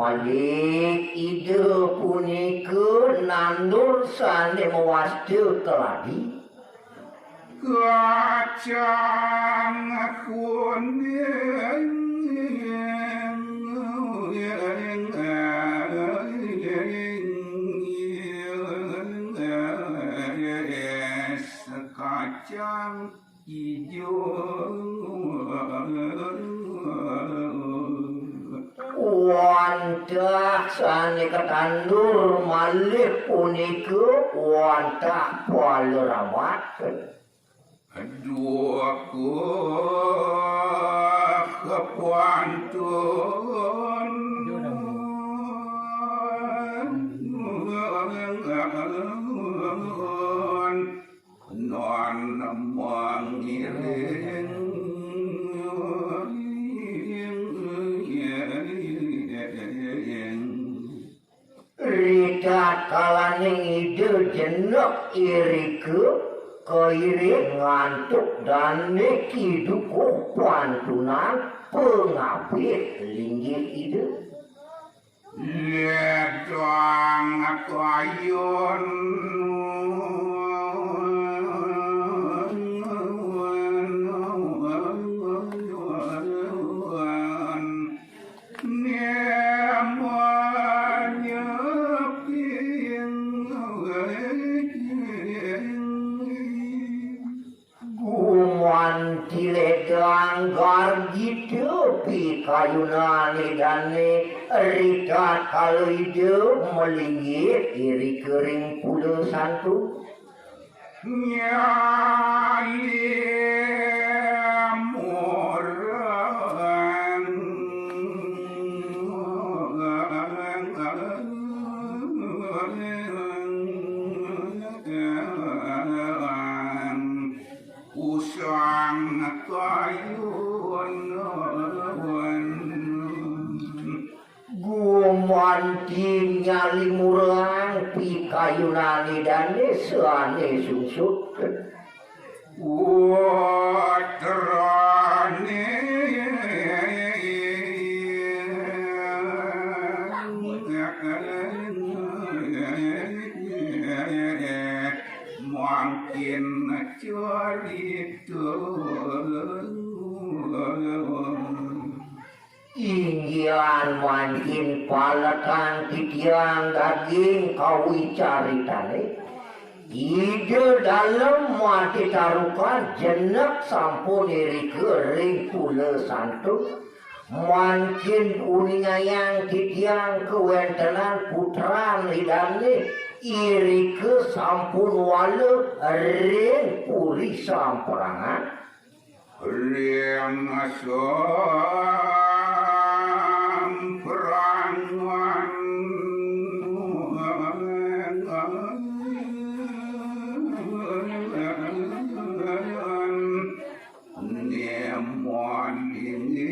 Malik ide punika nandur sane mewastil keladi kacang Kacang hijau wantah sane ketandur malih punika wantah palerawat aduh aku kepantun non mangiring Rita kalaning ide jenek iriku keiring ngantuk dan niki dukuh pantunan pengabit linggih ide ledang kayun Tiledang gargitu pi kayunane dane rita kalau ide melinggir iri kering pulau santu nyali murang usang kayun gumanti nyali murang pi kayunane dane seane susut watrane mungkin inggian mancin palakan titiang daging kawi caritane ide dalam mati tarukan jenek sampun iri kering pula santu mancin uningayang titiang kewentenan putran lidane iri ke sampun wale ring puri samperangan ring samperangan nemon ini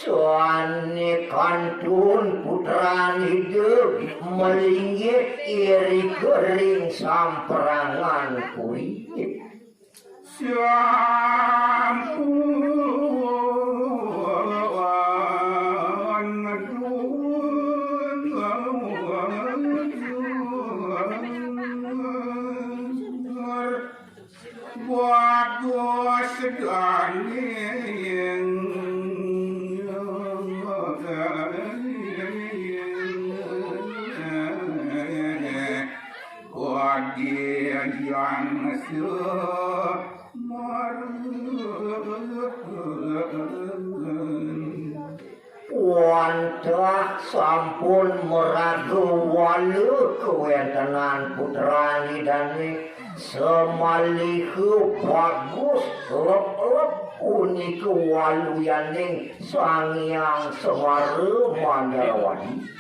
soane kantun putran hidup melinggir iri kering samperangan kuih bagus sekali yang wantah sampun meragu walu kewentenan putrani dane semalihu bagus lep-lep uniku walu yaning sangyang semaru mandarawadi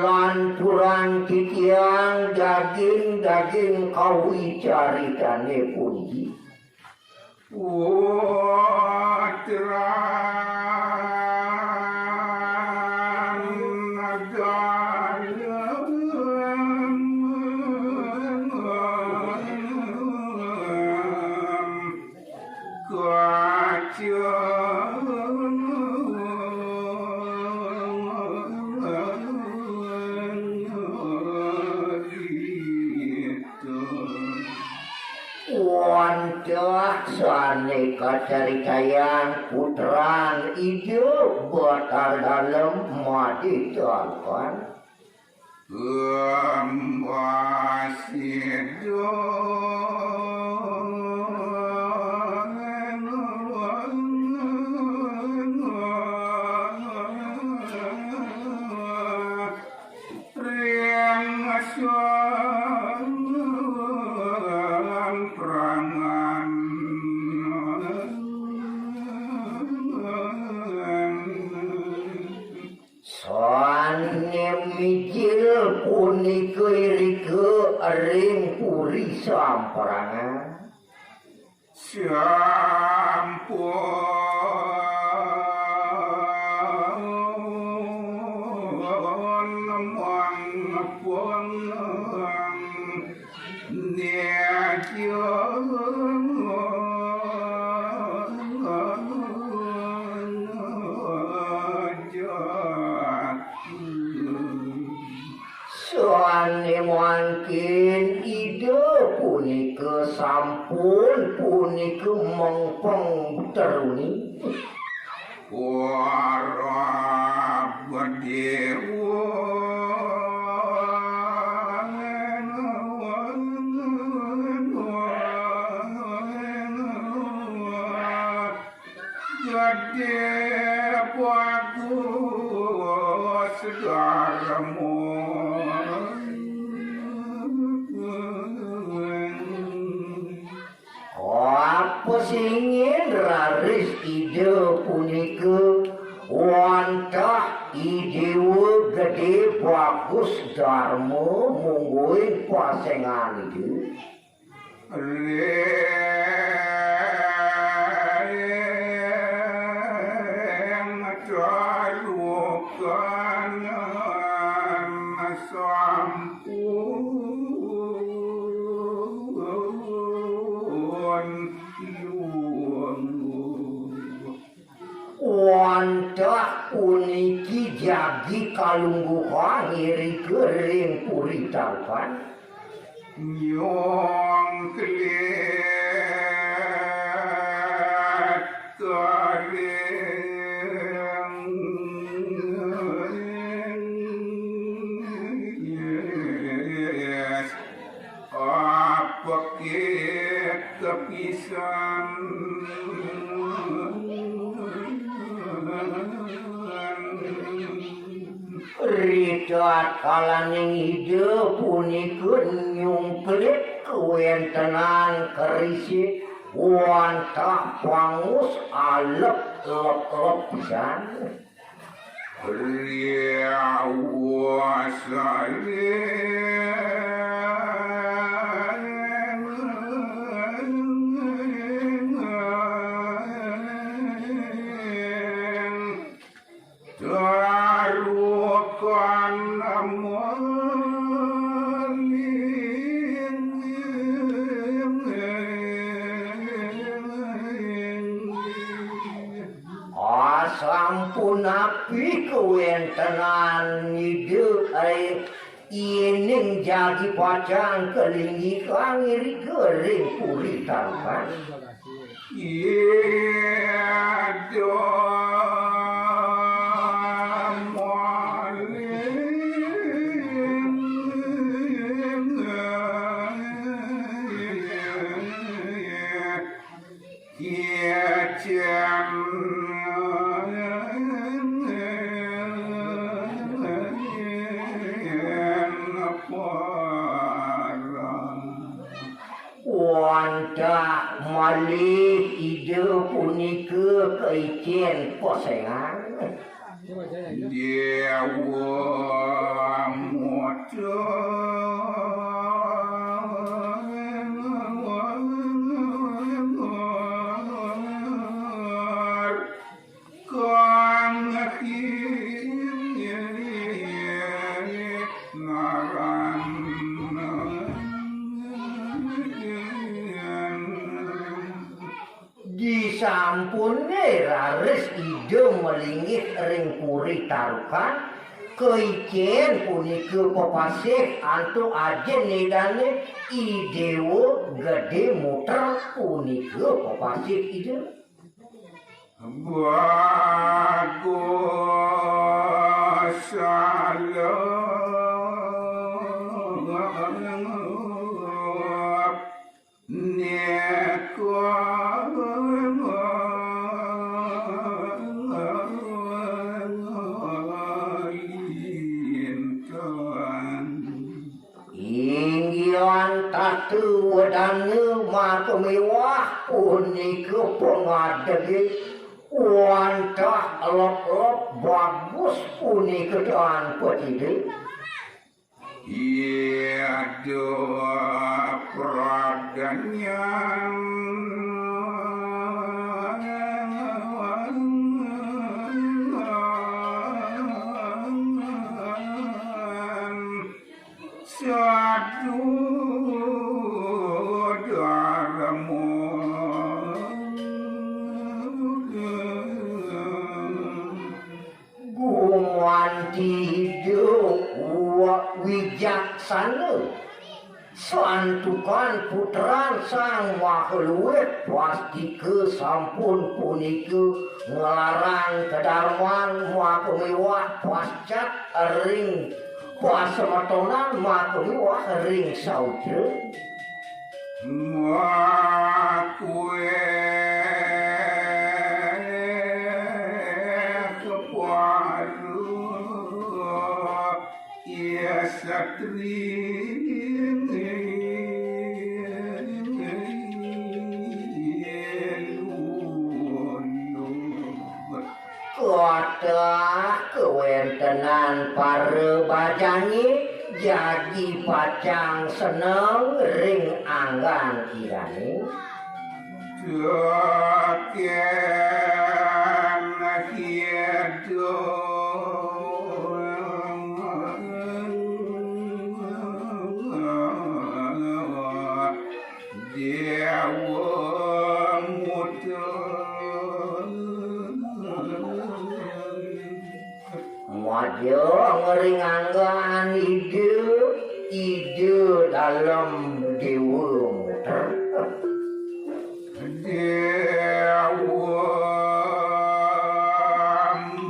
lanturan titiang daging kawi caritane punji sane kacaritayang putran ijo batar dalem mati tuan mijil punike irike ring puri samperangan mungkin ide punika sampun punika mengpeng teruni para dewa gede bagus segaramu singin raris ide punika wantah ide gede bagus dharma mungguin pasengan ide wantah puniki jagi kalungguhan iri kering puri tarpan nyong keliat kering yes apa kita pisang Rita kalaning ide punika nyumplit kewentenan kerisi wantah pangus alep lep pisan sampun api kewentenan ide ining jadi pacang kelinggi kangiri kering puri tarpan wanda malih ide punika keicen posengan dewa Disampune raris ide melinggih ring puri tarukan keiken punika pepasih antuk ajen nedane idewo gede muter punika pepasih ide bagus inggian tatu wedane maka mewah punika pengadege wantah lop-lop bagus punika dan petide Yado pradanya satu daramu gumanti hidup wijaksana santukan putran sang makhluk pasti ke sampun punika ngelarang kedarman maka mewah pascat ring puasa matonan maka mewah ring saudara makue Satri Kuatah kewentenan para bajani jadi pacang seneng ring anggan kirane Tuhan hidup Maju ngeringangan ide dalam dewa muter Dewa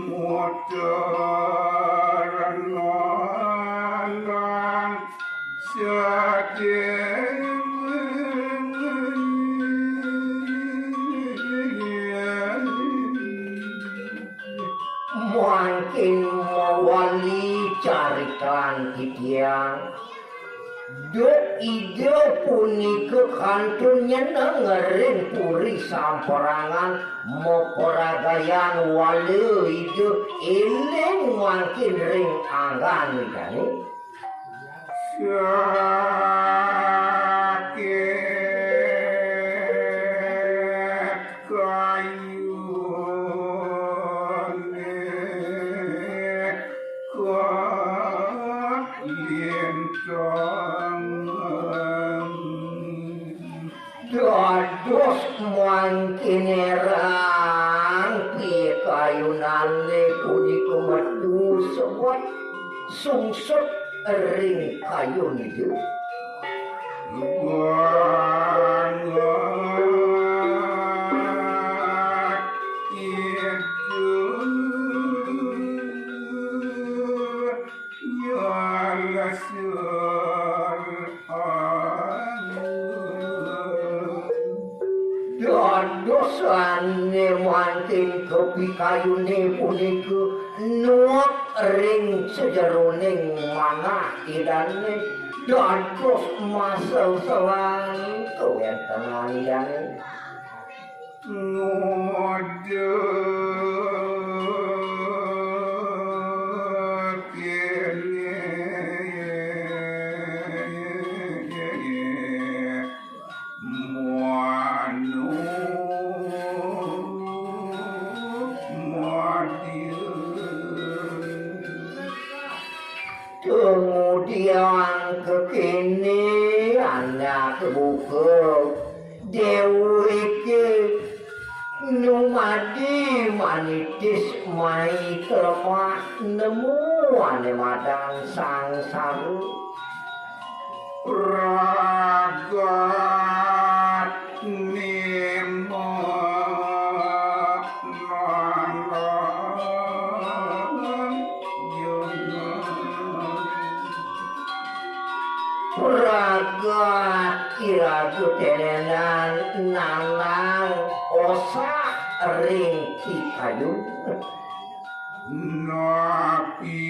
muter nolong mungkin mewali carikan kitiang ide punika kantunnya ngering puri samperangan moporagayan wale ide eling mungkin ring anggan kane sakit kayu dados mungkin erang piye kayunane punika metu sobat sungsut ring kayu niku dosane mungkin kopi kayune punika nuwak ring sejeroning manah idane dados masel selang kewentenan idane kemudian kekini anak buka dewi ke numadi manitis mai kelemah nemu ane madang sang saru ragat nemo ragat iragu tenenan nanang osak ring kayu napi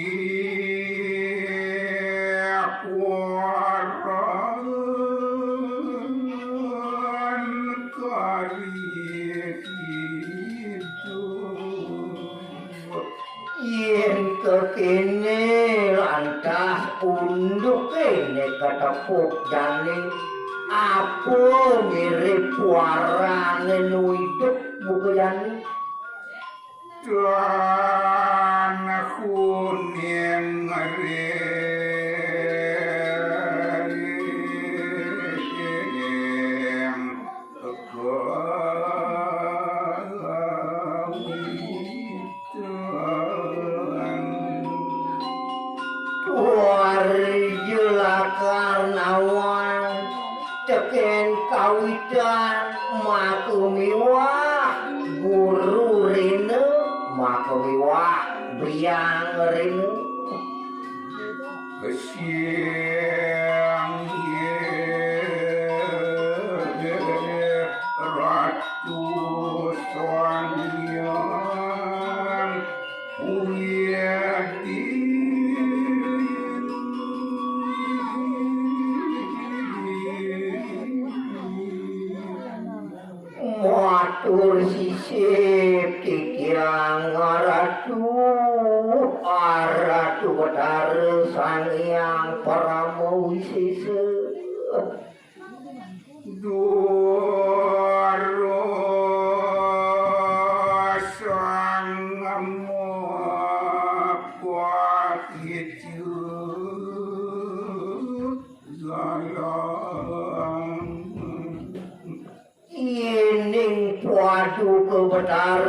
waran kari itu yen kekini lantas unduk ini ketepuk janing apa mirip warane nu hidup buku janing dan kuning karnawan teken kawitan makumiwa guru rene makumiwa biang rene siang ratu soangian uyadi matur sisip kikirang aratu betara sang yang paramo wisesa Doro sang kuat itu zalang ining puadu kebetar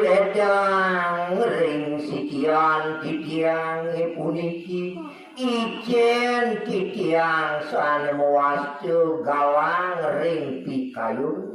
ledang ring sikian titiang puniki ijen titiang san muastu galang ring pikayun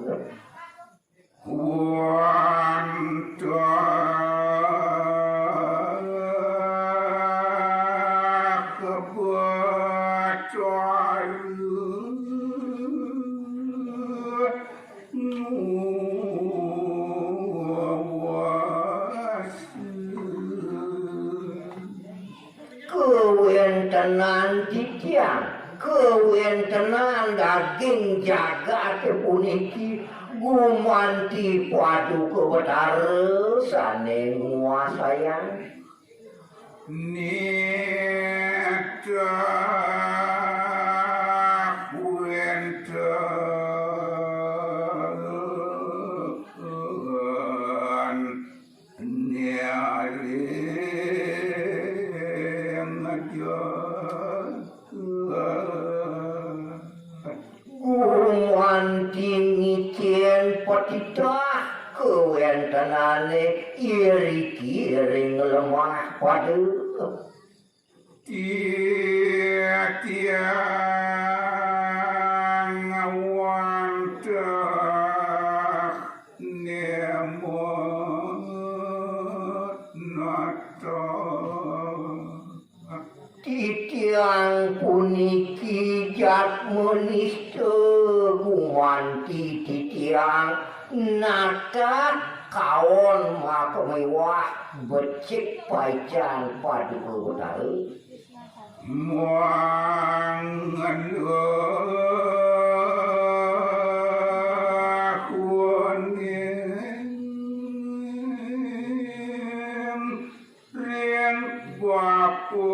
kewentenan titiang kewentenan daging jagat puniki gumanti padu kewetara sane nguasayan neta kuentan nyalin gumanti ngicien petitah kewentenane iri-iring lemah padu tiang wantah nemot nata titiang puniki jat menista gumanti titiang nakat kaon makamewah becik pajan padu kewetara mangan kuning ren bapo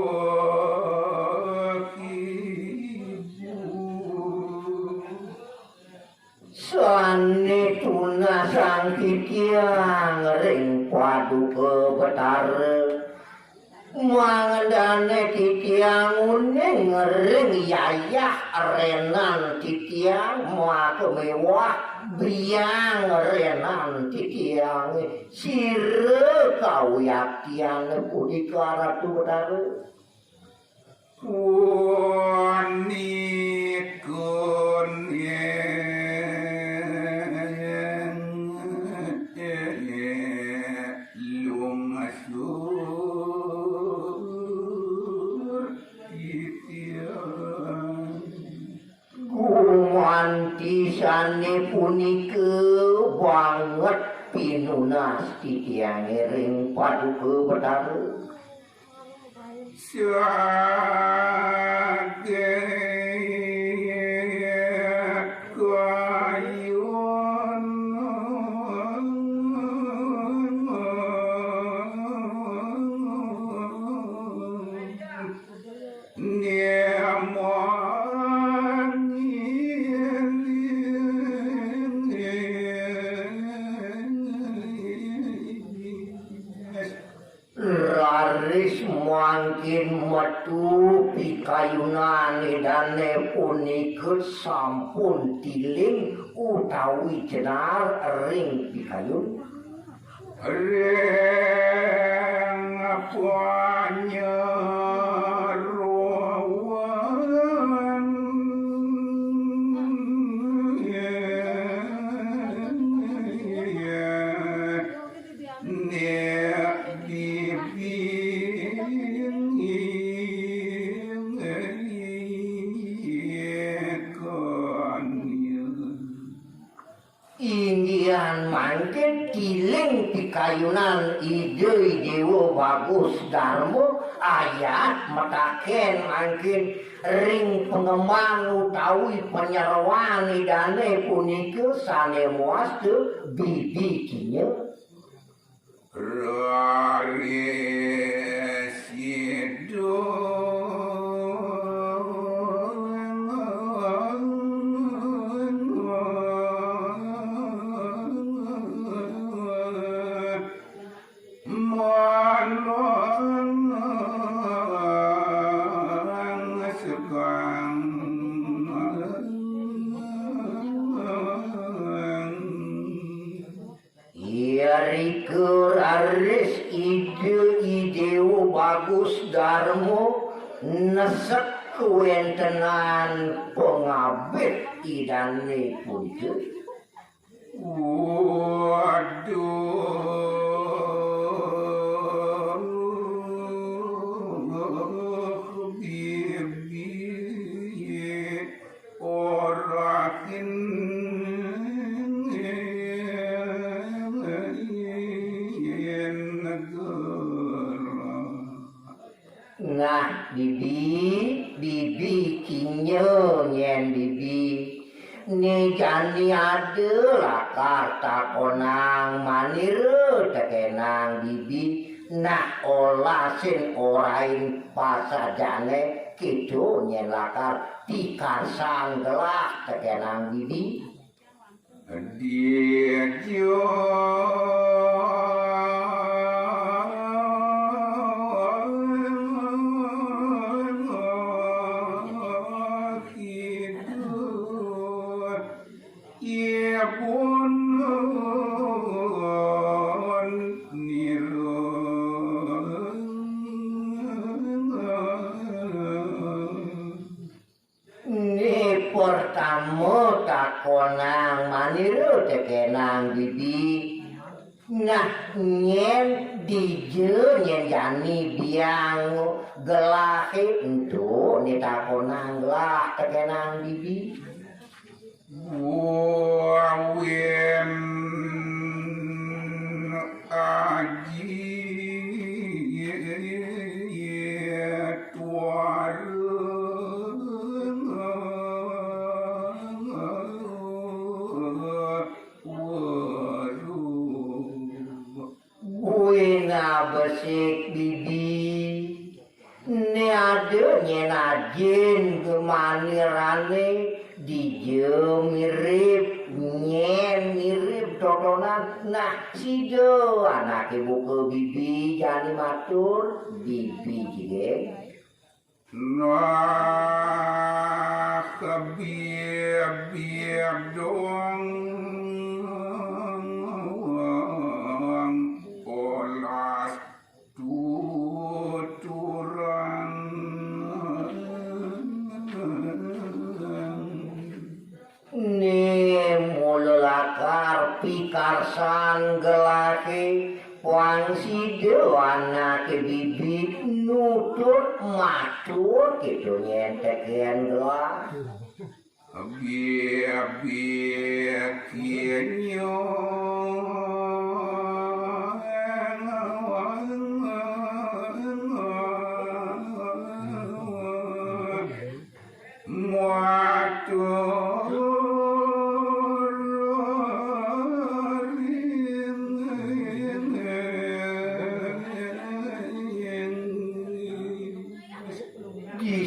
sane tuna sang titiang ring padu kewetara Mangandane titiang uning ngering yayah renan titiang muaka mewah biang renan titiang sire kau yaktiang pudi kara tudare Antisane punike banget pinunas titiang ring paduka betara mangkin metu pikayunan edane punika sampun tiling utawi jenar ring pikayun ring apanya mangkin tiling pikayunan ide dewa bagus darmo ayat metaken mangkin ring pengembang utawi penyerwan idane punika sane muas te bibi kinya Aris ide bagus darmo nesek kuentenan pengabit idane puja waduh bibi orakin nah bibi kinyo nyen bibi ni jani ade lakar takonang manire tekenang bibi nah olasin orain pasajane kido nyen lakar tikarsang gelah tekenang bibi dia pertama takonang maniru tekenang bibi nah nyen dije nyen jani biang gelahe entu ni takonang gelah tekenang bibi wawin aji besik bibi ne ade nyen ajen kemanirane dije mirip nyen mirip totonan nak sido anak ibu ke bibi jani matur bibi jige nah kebiar dong olas tuturan ni mulakar pikarsan gelake wangsi anak bibi nutut matur gitu nyentekin gelah biar kienyo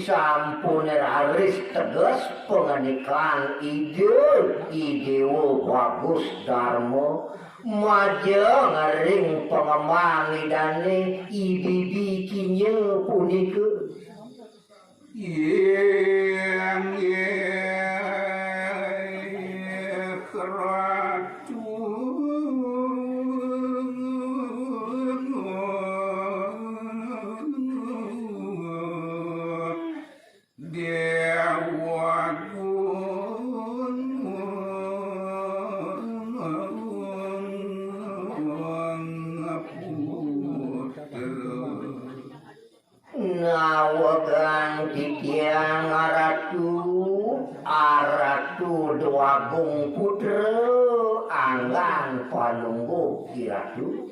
disampun raris tegas penganikan ide bagus Darmo maja ngering pengemang idane ibibi kinya punika yang nawagan titiang aratu doagung putra anggan palunggu kiratu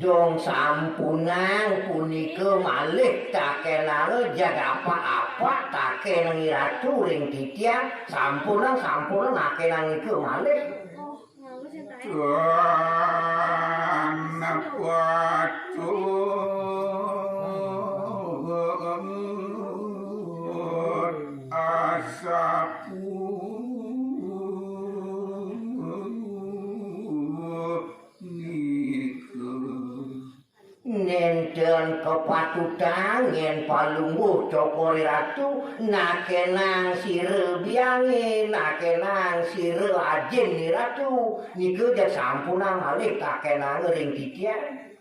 dong sampunang punika malih takenane jaga apa-apa takenang iratu ring titiang sampunang nakenang iku malih anak watu asapu nenten kepatutan yen palungguh cokori ratu nakenang sire biange nakenang sire ajen ni ratu niku jak sampunang malih takenang ring titiang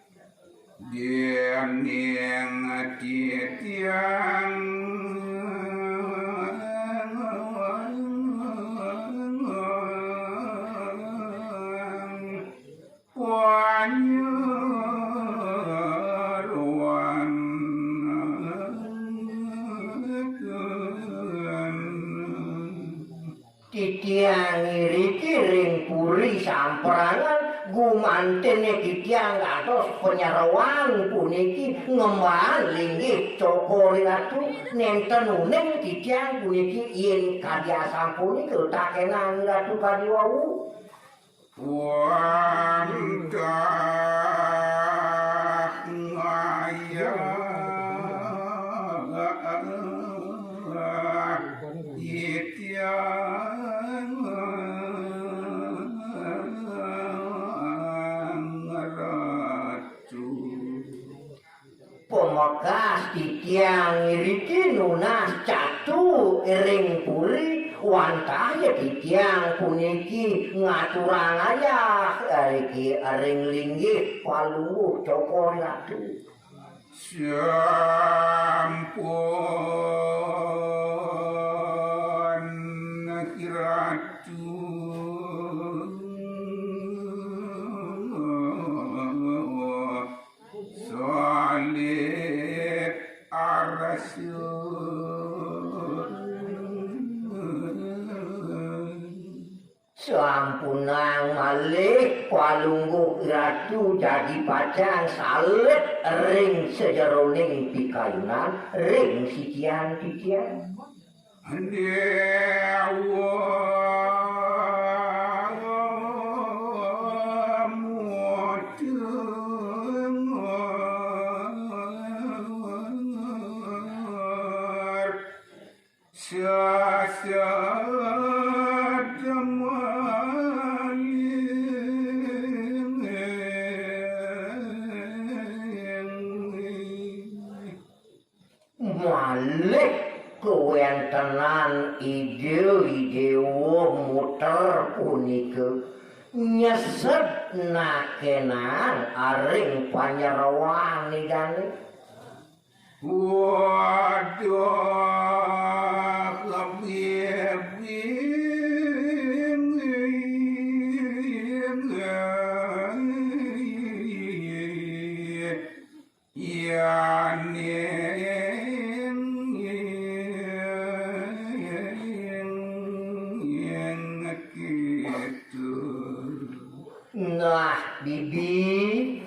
yen titiang titiang ngiriki ring puri samperangan gumantene titiang kados penyerawan puniki ngemban linggih cokori ratu nenten uning titiang puniki yen kadya sampuni takenang ratu kadiwau wantah ngaya pemekas titiang iriki nunas catu ring puri wantah ya titiang puniki ngaturang ayah iki ring linggih palungguh cokor ratu sampun kiratu salib sampunang Yang malih palungguh ratu jadi pacang salet ring sejeroning pikayunan ring sitian-sitian. Malih kewentenan ide-ide muter punika nyeset nakenan aring panyerowan idane. Waduh Nah, bibi,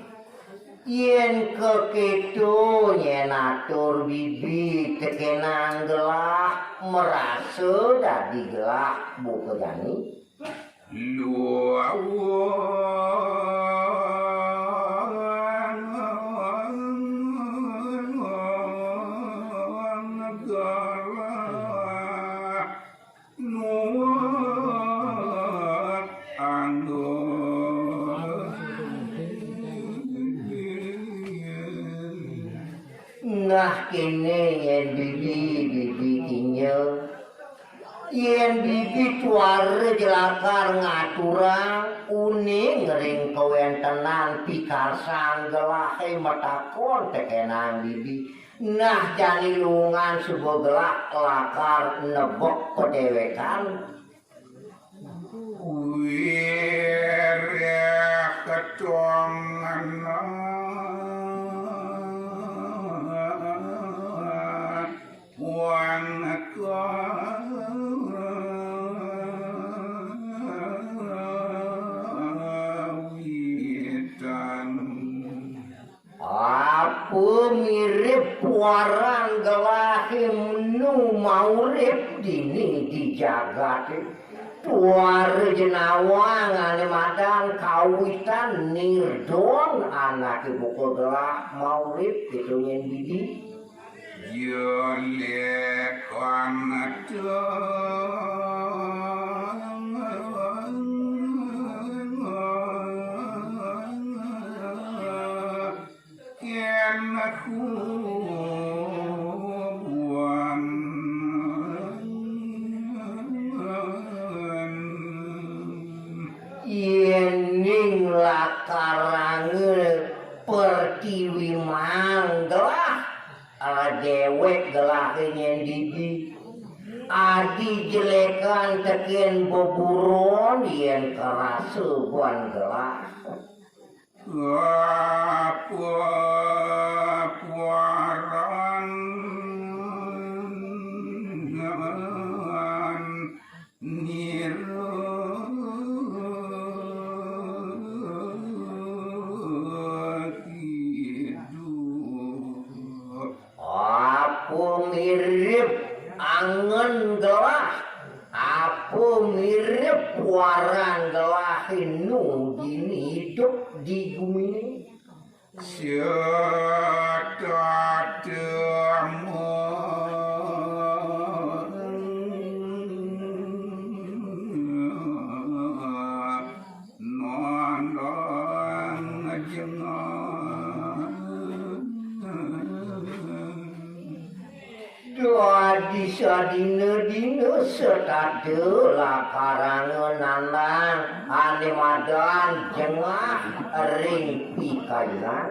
yen kekitu nyenatur bibi tekenan gelah merasa dadi gelah buka jani. Nah kene yen bibi kinyel yen bibi tuare jelakar ngaturang uning ring kewentenan pikarsan gelahe metakon tekenang bibi. Nah jani lungan sebuah gelak lakar nebok pedewekan. Wireh ketongan apa mirip warang gelahim nu maurip dini di jagat tuar jenawang ane madan kawitan nirdon anak ibu gelah maurip itu yang bibi. Yolekan ning lakarange pertiwi manggelah dewek gelah yen dibi adi jelekan teken boburon yen kerasa buan gelah puaran niru mirip angen gelah apa mirip warang gelah nu dini hidup di bumi ini syatatamu nandang jengan doa sadina-dina setade lakarangan nandang ane madan jengah ring pikayunan.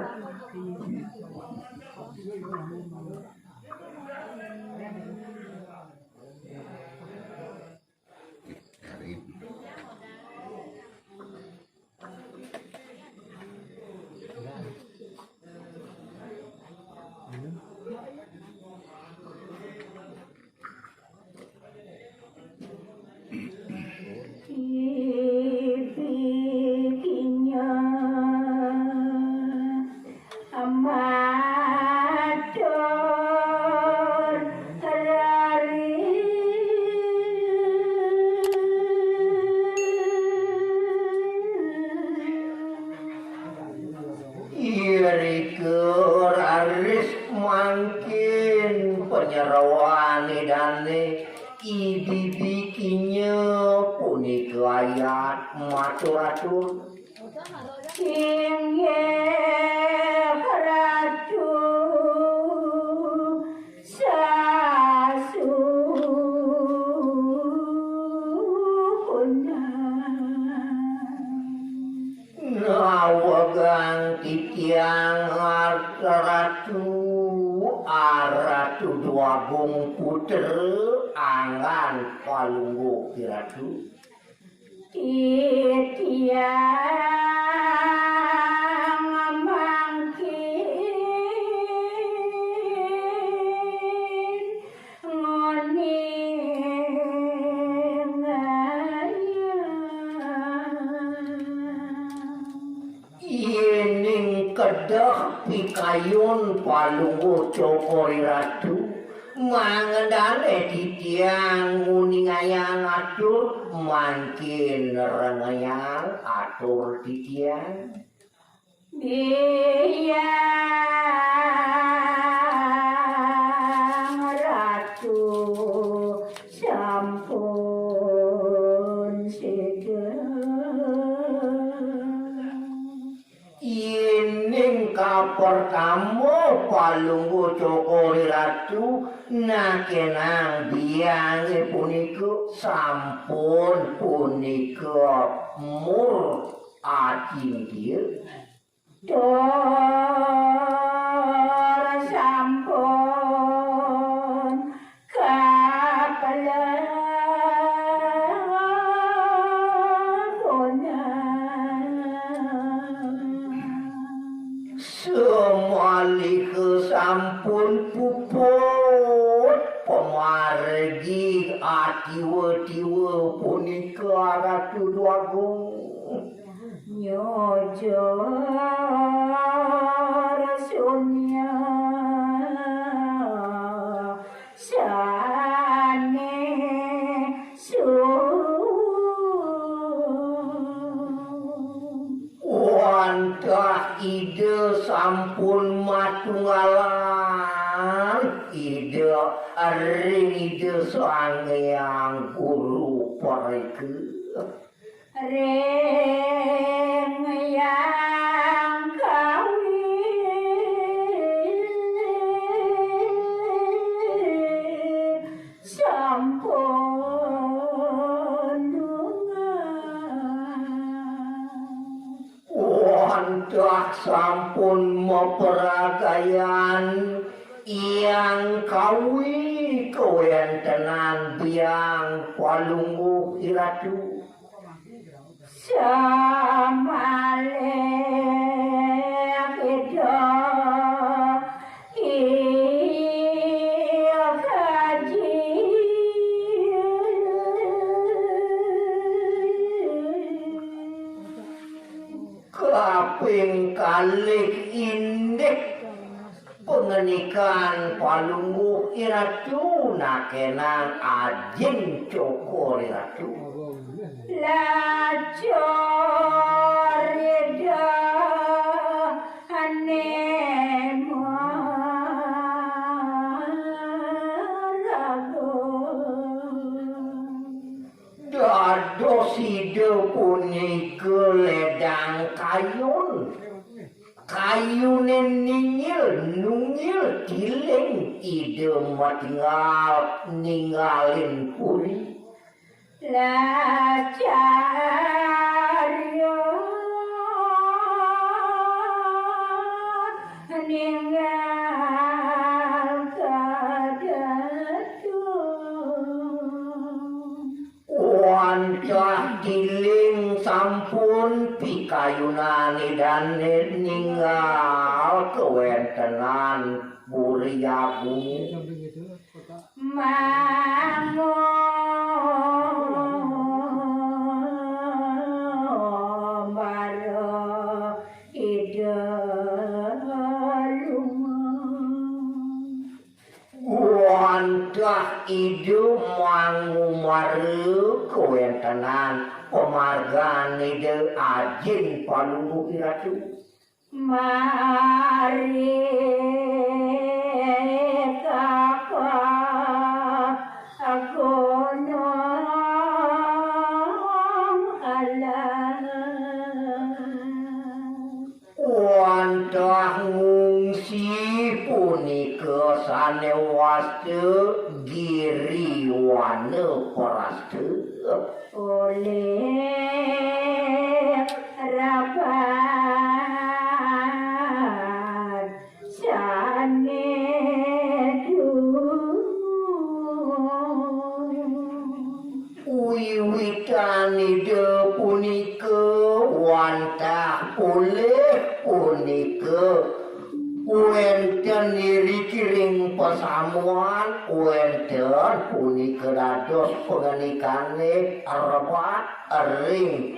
penyeroan dane ibibikinya punika ayat matur-atur Inggih ratu nawagang titiang ratu aratu duagung puter angan palunggu kiratu Titiang mangkin ngoning Yening kedah pikayun palunggu cokori ratu mangendane titiang nguningayang atur mangkin rengayang atur titiang Biang ratu sampun Yening kapertamo palunggu cokori ratu nakenang biang punika sampun punika mur ating dia Dor sampun kapelakonan semali kesampun puput pemargi atiwa-tiwa punika ratu duagung Nyojo rasunya sane wantah ide sampun matunggalan ide ring ide sangeang guru pareke Reng yang kawin sampun wantah sampun meperagayan yang kawi kewentenan biang palunggu iratu samale kita iya kaji kaping kalih indek pengenikan palunggu iratu nakenang ajeng cokor iratu lacor rida dados ide punika ledang kayune nungil tiling ide matinggal ninggalin puri lacaryo ninggal kadadung wantah tiling sampun pikayunane dan ninggal kewentenan puri agung mangun baro ide wantah idu mangumaru kewentenan pemargan ide ajin palunggu iratu mari gunung alam wantah ngungsi punika sanewaste giri wana paraste oleh rapat sanedu wiwitanide punika wantah oleh punika wenten irikiring pasamuan wenten punika dados pengenikane rapat ring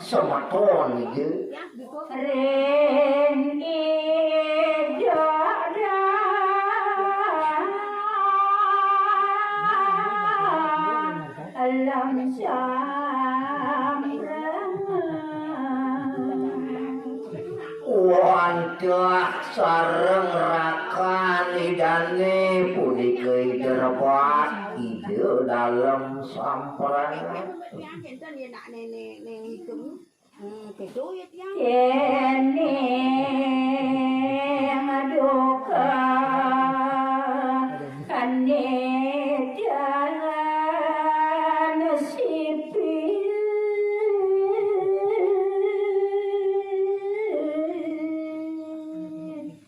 semeton iki ring idara alam wantah sareng rakanidane punika ide rapat ide dalem samprangan Kene duka kane jalan sipil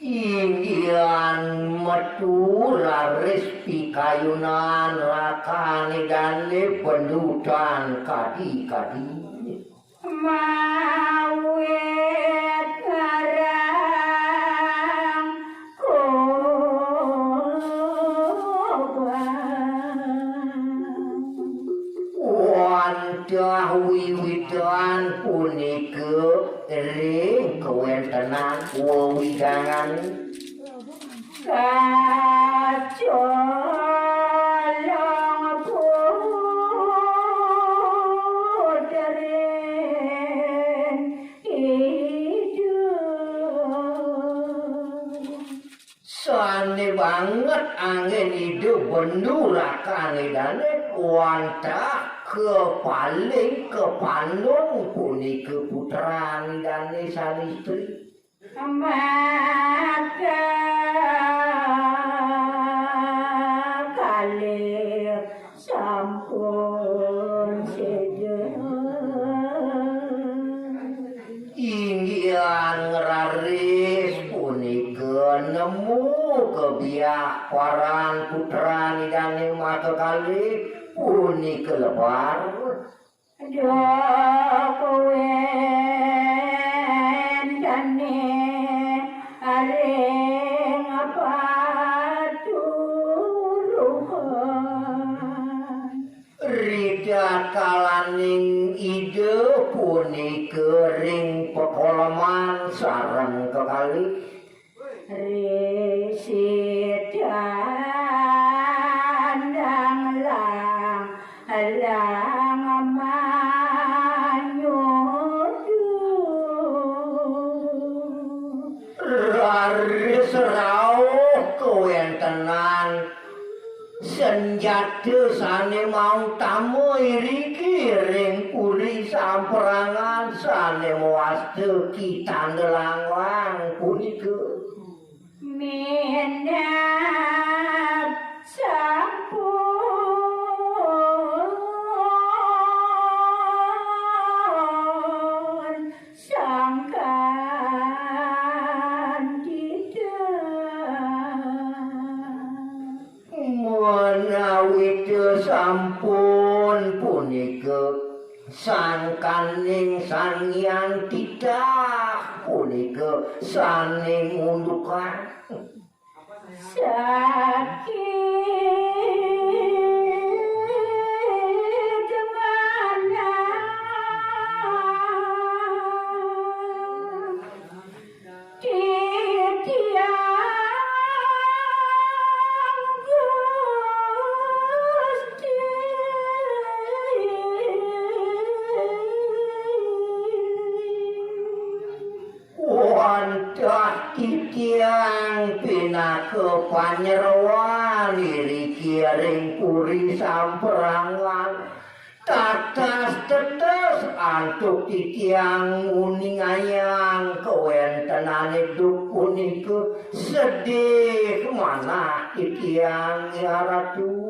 inggian metu laris pikayunan rakanidane pendutan kadi-kadi mawet karang wantah wiwitan punika ring kewentenan wewidangan kacolong puteren hidup sane banget angin hidup benurakanidane wantah kepandung punika putranidane sanistri maka kali sampun sedeng inggian ngeraris punika nemu kebiak paran putranidane maka kali punika lebar dokuendane areng paturuhan rida kalaning ide punika ring pekoloman sareng kekali residandang lang manyudu raris rauh kewentenan senjata sane mau tamu iriki ring puri samprangan sane muaste kita ndelanglang punika minat sampun sangkan menawi sampun punika sangkaning sangyan tidak punika saning ngundukan sakit mana Ontah titiang pinake panyeroan iri kiring puri samperangan tatas tetes antuk titiang uning ayang kewentenane duk punike sedih mana titiang ya ratu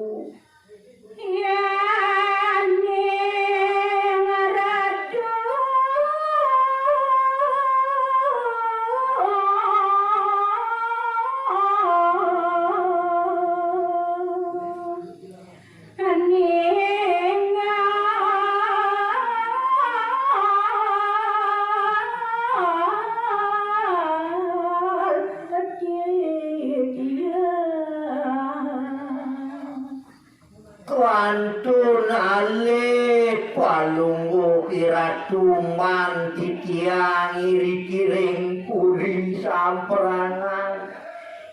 Kuantun alit palunggu kiratuman titiang iri kiring puri samperangan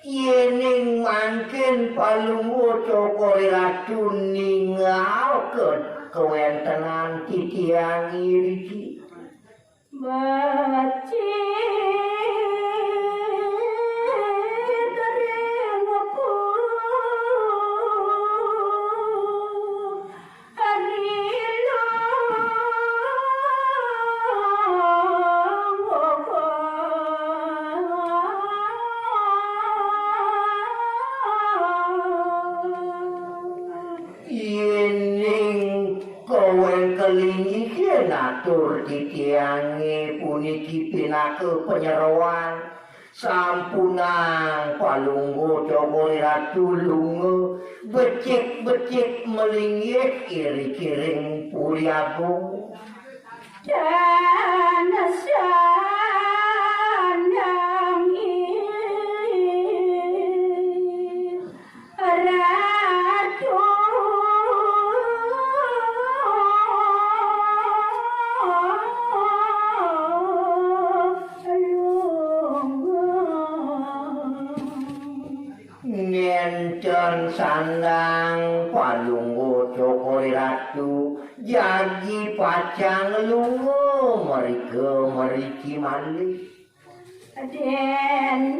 yening mangkin palunggu cokori ratun ningau kewentenan titiang iri ki natur titiange puniki pinake penyeroan sampunang palunggu cokori ratu lunga becik-becik melinggih iri kiring puri agung dan sandang ratu ngenten sandang palunggu cokori ratu jagi pacang lungo merike meriki malih dan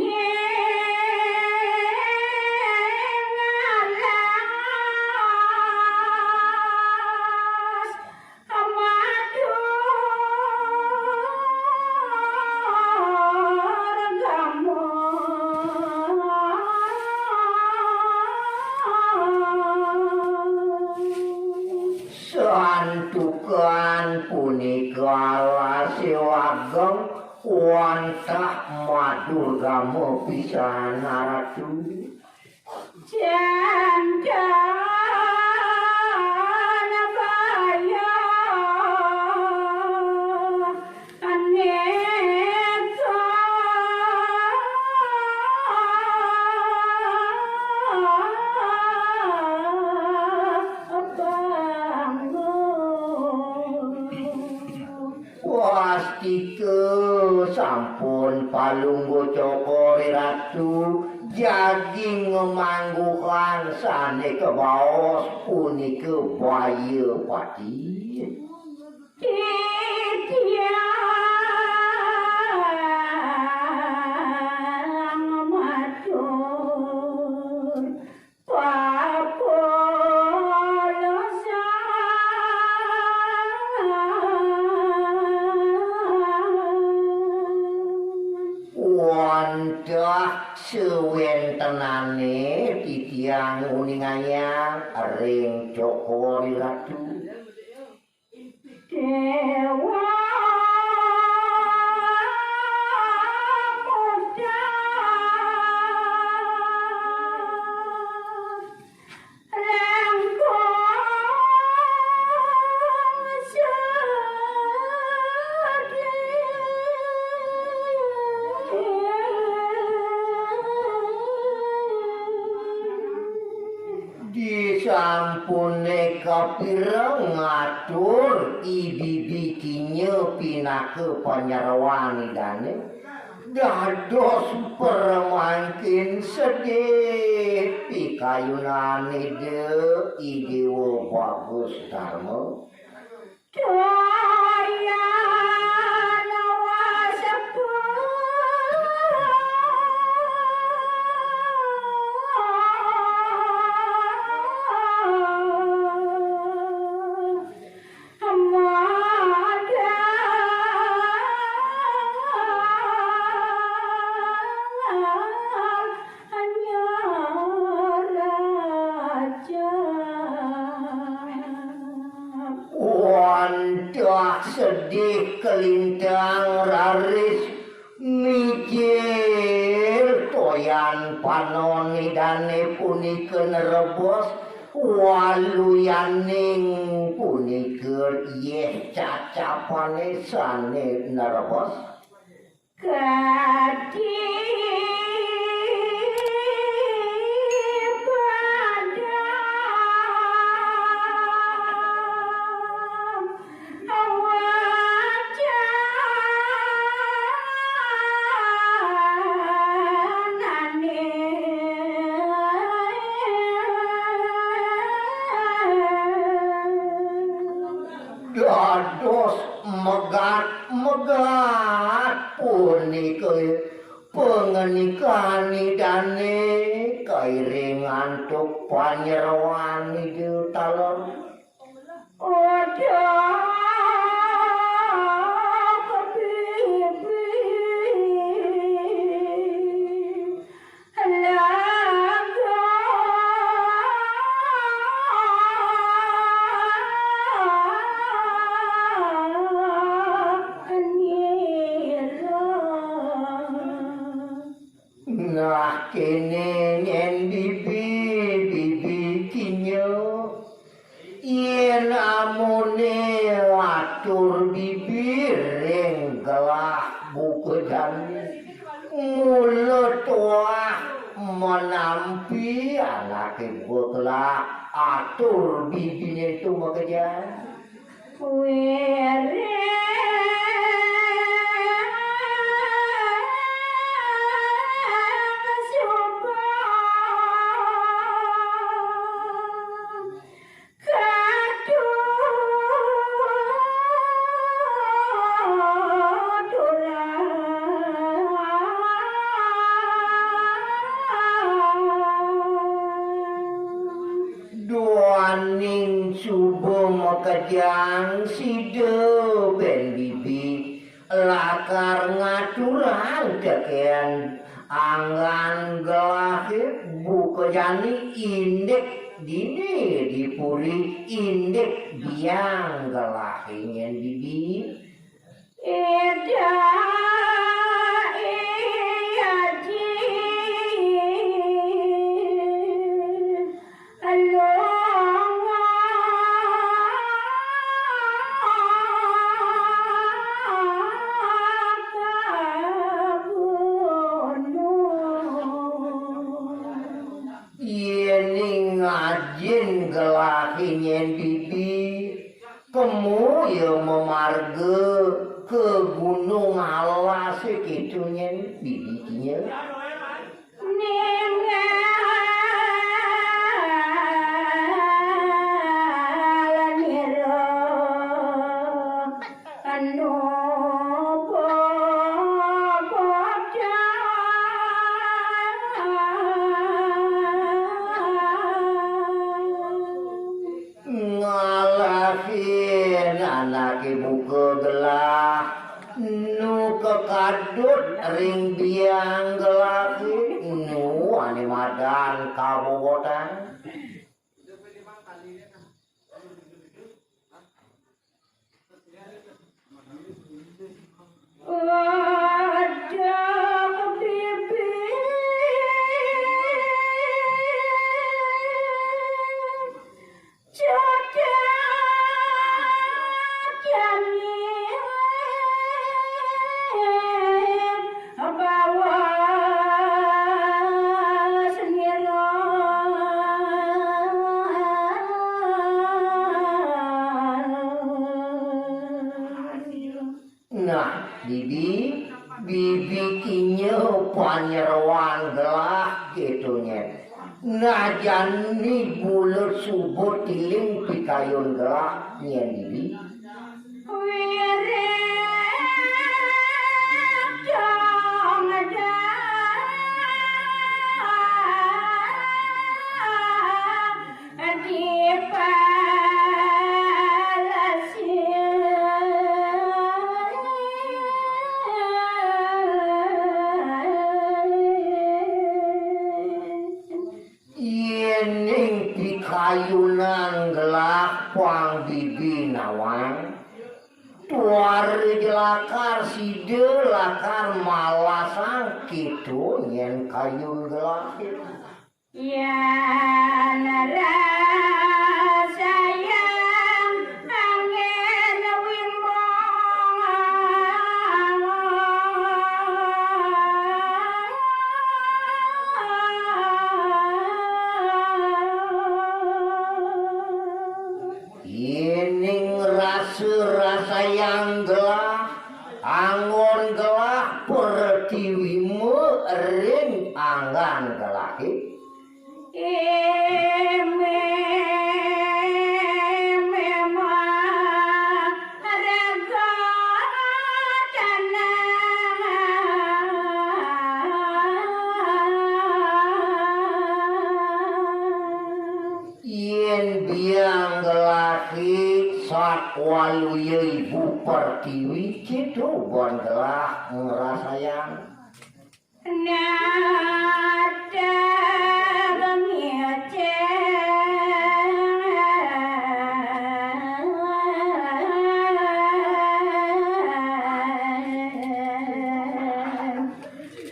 santukan punika alase wagem wantah madur gamo pisan ratu Wastike sampun palunggu cokori ratu jagi ngemanggukan sane kebaos punike baya pati wantah sewentenane titiang uninganya ring cokori ratu dewa muda disampune kapireng ngatur ibibi kinye pinake panyeroan idane dados permangkin sedih pikayunane de idewo bagus dharma daya nawa sepuluh Sang raris mikir toyan panonidane punikeun rebos waluyaning punikeun yeh cacapane sane nerebos dados megat punikeun pengenikahane kairing antuk panyerwani di talon nah kene nyen bibi kinyo yen amune atur bibi renggelah buku jani mulut wah menampi anak ibu telah atur bibinya itu bekerja duaning subuh mekejang sido ben bibi lakar ngaturan kekean angan gelahir buka jani indek dini dipuri indek biang gelahingin bibi ngajin gelahingin bibi kemu ya memarga ke gunung alas kitunya bibinya anak ibu kegelah nu kekadut ring biang gelah nu ane madan kabogotan nah bibi kinyo panyerwan gelah gitunya nah jani bulut subuh tiling pikayun gelah nyen bibi ayunan gelah pang bibi nawang tuar jelakar si side lakar malasang kitu nyen kayun gelah. Ya nara sayang angin wimbong Ining rasa yang gelah angon gelah pertiwimu ring anggan gelah. Yen biang gelaki sak waluye ibu pertiwi kitu bon gelah ngerasayang. Nada bengece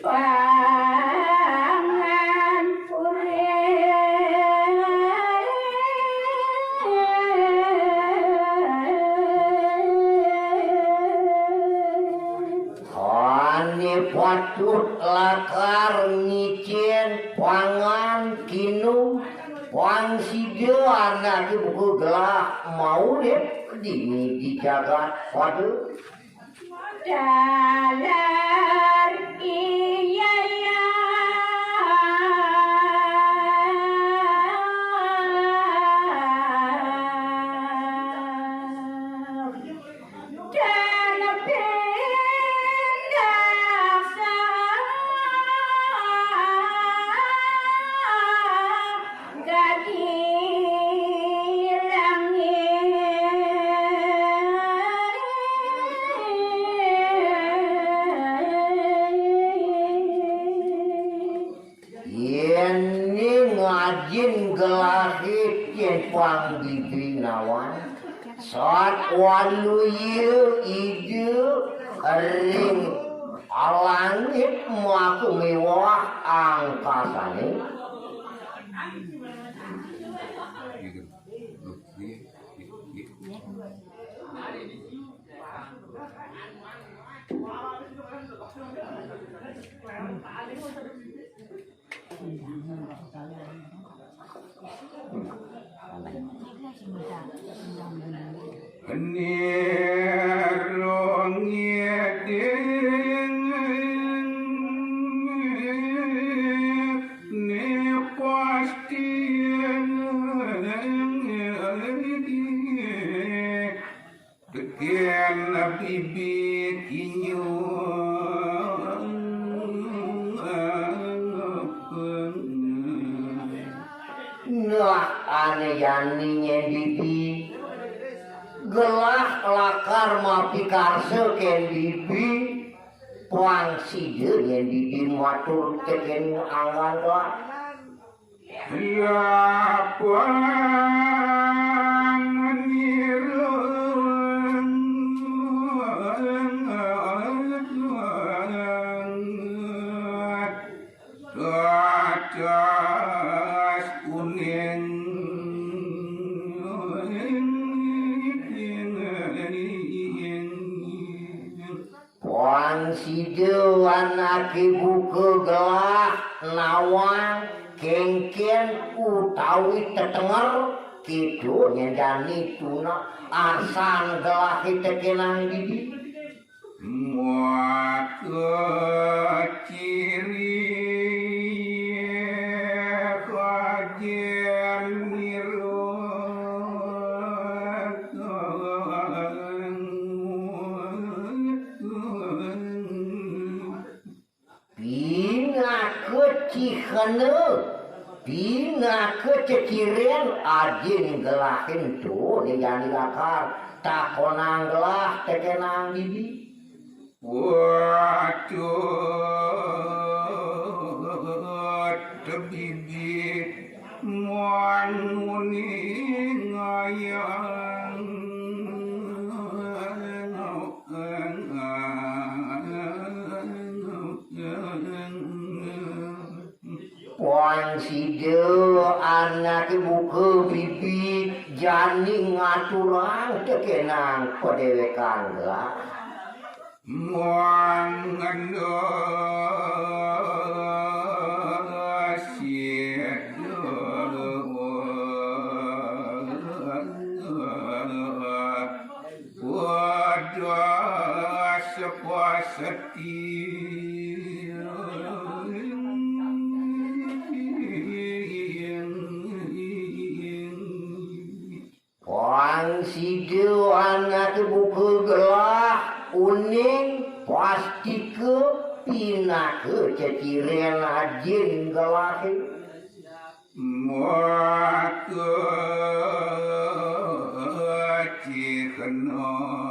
pangan Ane patut lakar ngicen pangan kinu pang side anak buku gelah mau deh dijaga waduh. dalar iya ya dan pindah gadi Yen ngajin gelahit yen pang bibinawan saat waluye ide ring alangit maku mewah angkasane. Nah ane yani bibi gelah lakar mapi karse ken bibi puang side yen bibi matur teken angan lah. Ya Puang side anak ibu kegelah nawang kengken utawi tetenger kitu nyendani tuna asan gelah kita kenang bibi. Muaka ciri kajian Bina kececiren ajin gelahin tuh di jani lakar tak konang gelah tekenang bibi. Waduh tebibit muan muning ayang Wangsido anak buka bibi jani ngaturang tekenang padewekan gelah. Muangendo wadah sepuasati Wangsido anak buka gelah uning pasti ke pina ke ceciren ajin gelahi maka cikena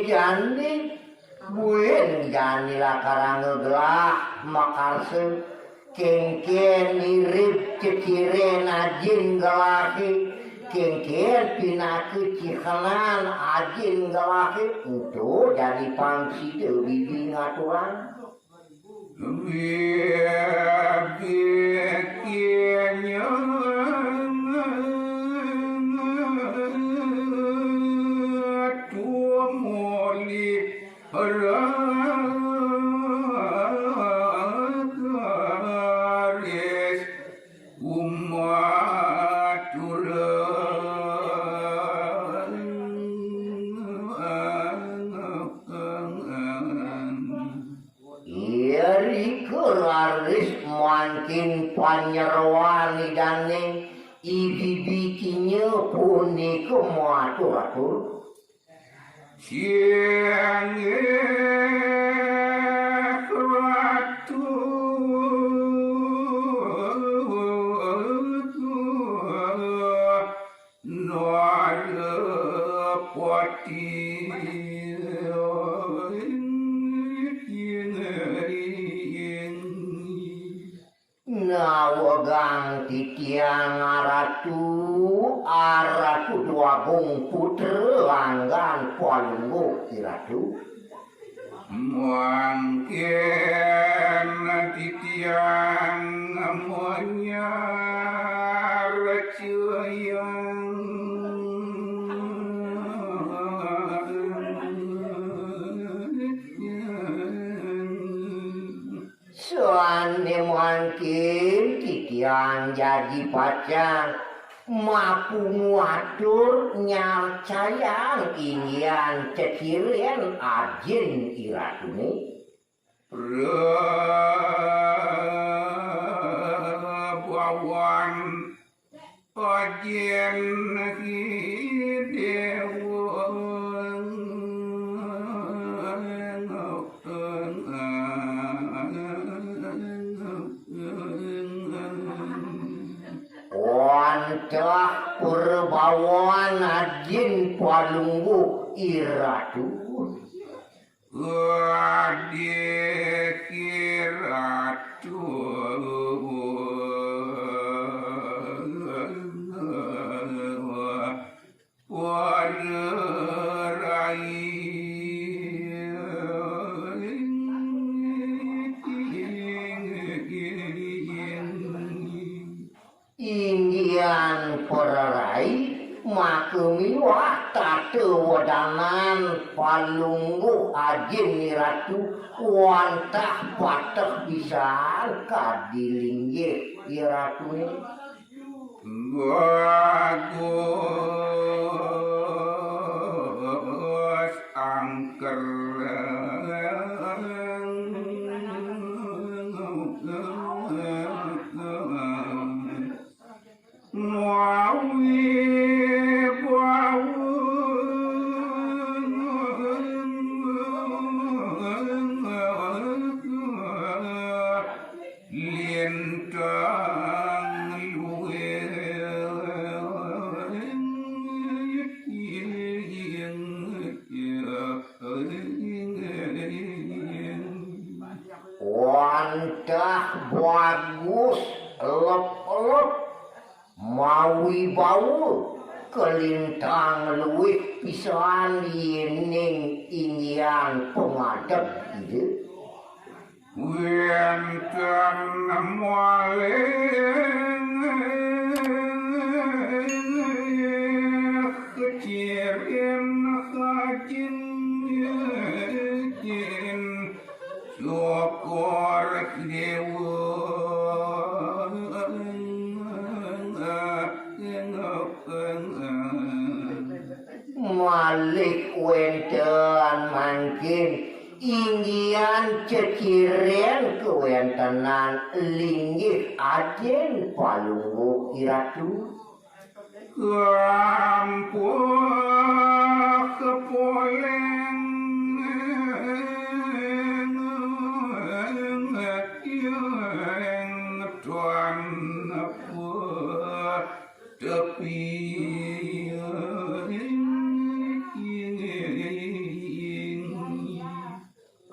jani buen jani lakarang gelah makarse kengken mirip ceciren ajin gelahi kengken pinaku cikanan ajin gelahi itu jadi pangsi bibi ngaturan makin panyeruan idane ibibikinya puni ke muatur-atur siang ratu nara pati nawagang titiang aratu dua gong putra langgan palunggu iratu mangken titiang amonya racuyang soane mungkin titiang jadi pacar mapu muatur nyarcayang ingyan ceciren ajin iratune Prabawan ajin Wancah Purbawan ajin palunggu iratu adik iratu inggian pererai makemiwah tate wadanan palunggu ajin iratu wantah patah pisan kadilinggih iratune bagus angker lintang luwih pisan yening ingyan pemadep ieu wenten malih kecirin hajin jin syukur dewa Malik wenten mangkin inggian ceciren kewentenan linggih ajen palungguh iratu Lampuh kepoleng yang tuan apa tepi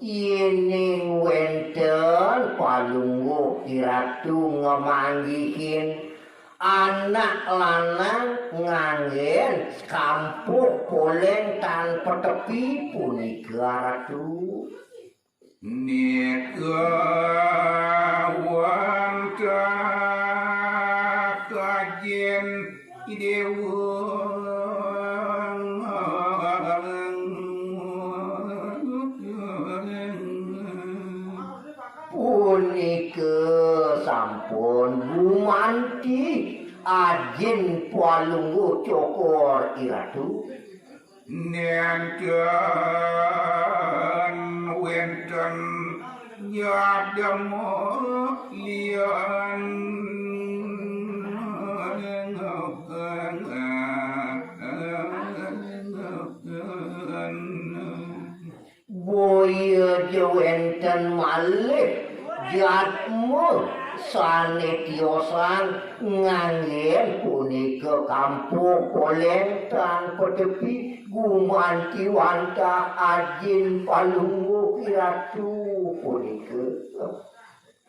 yening wenten palungguh iratu ngemanggihin anak lanang nganggen kampuh poleng tanpa tepi punika ratu nika wanta kajen punika sampun gumanti ajin palungguh cokor iratu Nenten wenten nyademo lian boya jawenten malih jatmu sanetiosan nganggen punika kampung poleng tanpa tepi gumanti wanta ajin palungguh iratu punika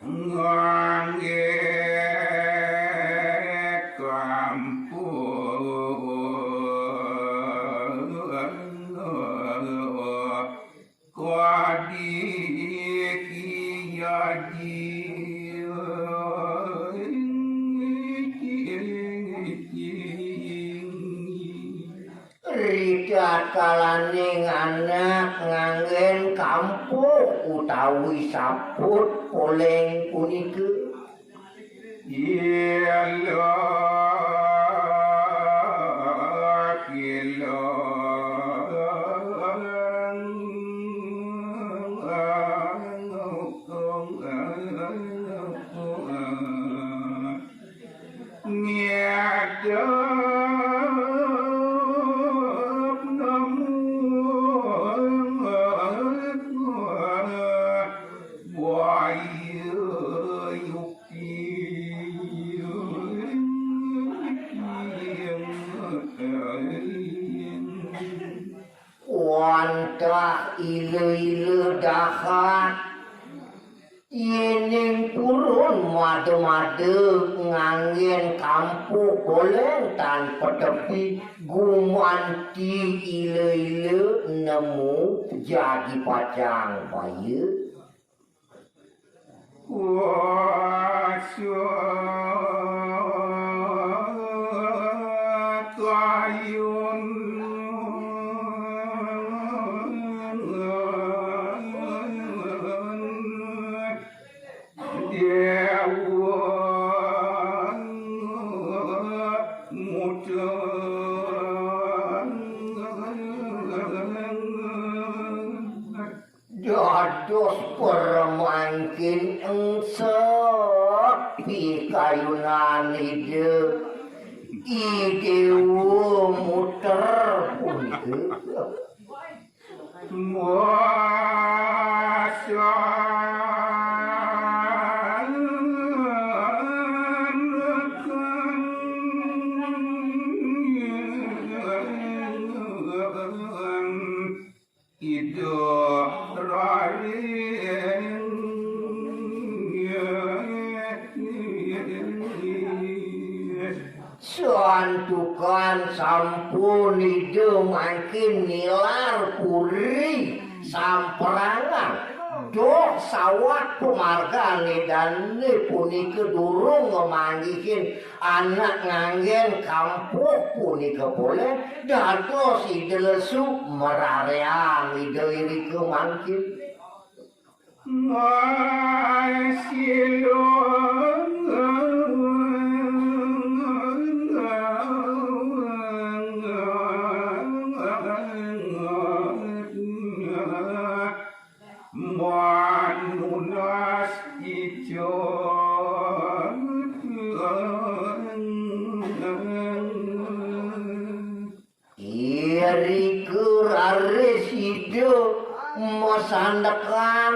ngangge kampung kwadi kiyaji Rida kalaning anak nganggen kampung utawi saput poleng punika Yelo kilo ngadep namun buaya yuki wanta ile-ile dahat yening purun made-made nganggen kampung poleng tanpa tepi gumanti ile-ile nemu jadi pacang bayi kayun dados permangkin sepi kayunan ide muter punika santukan sampun ide makin nilar puri samperangan doh sawat pemargane dan punika durung ngemanggihin anak nganggen kampung punika boleh dados ide lesu merareang ide irike mangkin Manunas ijo irike raresido masandakan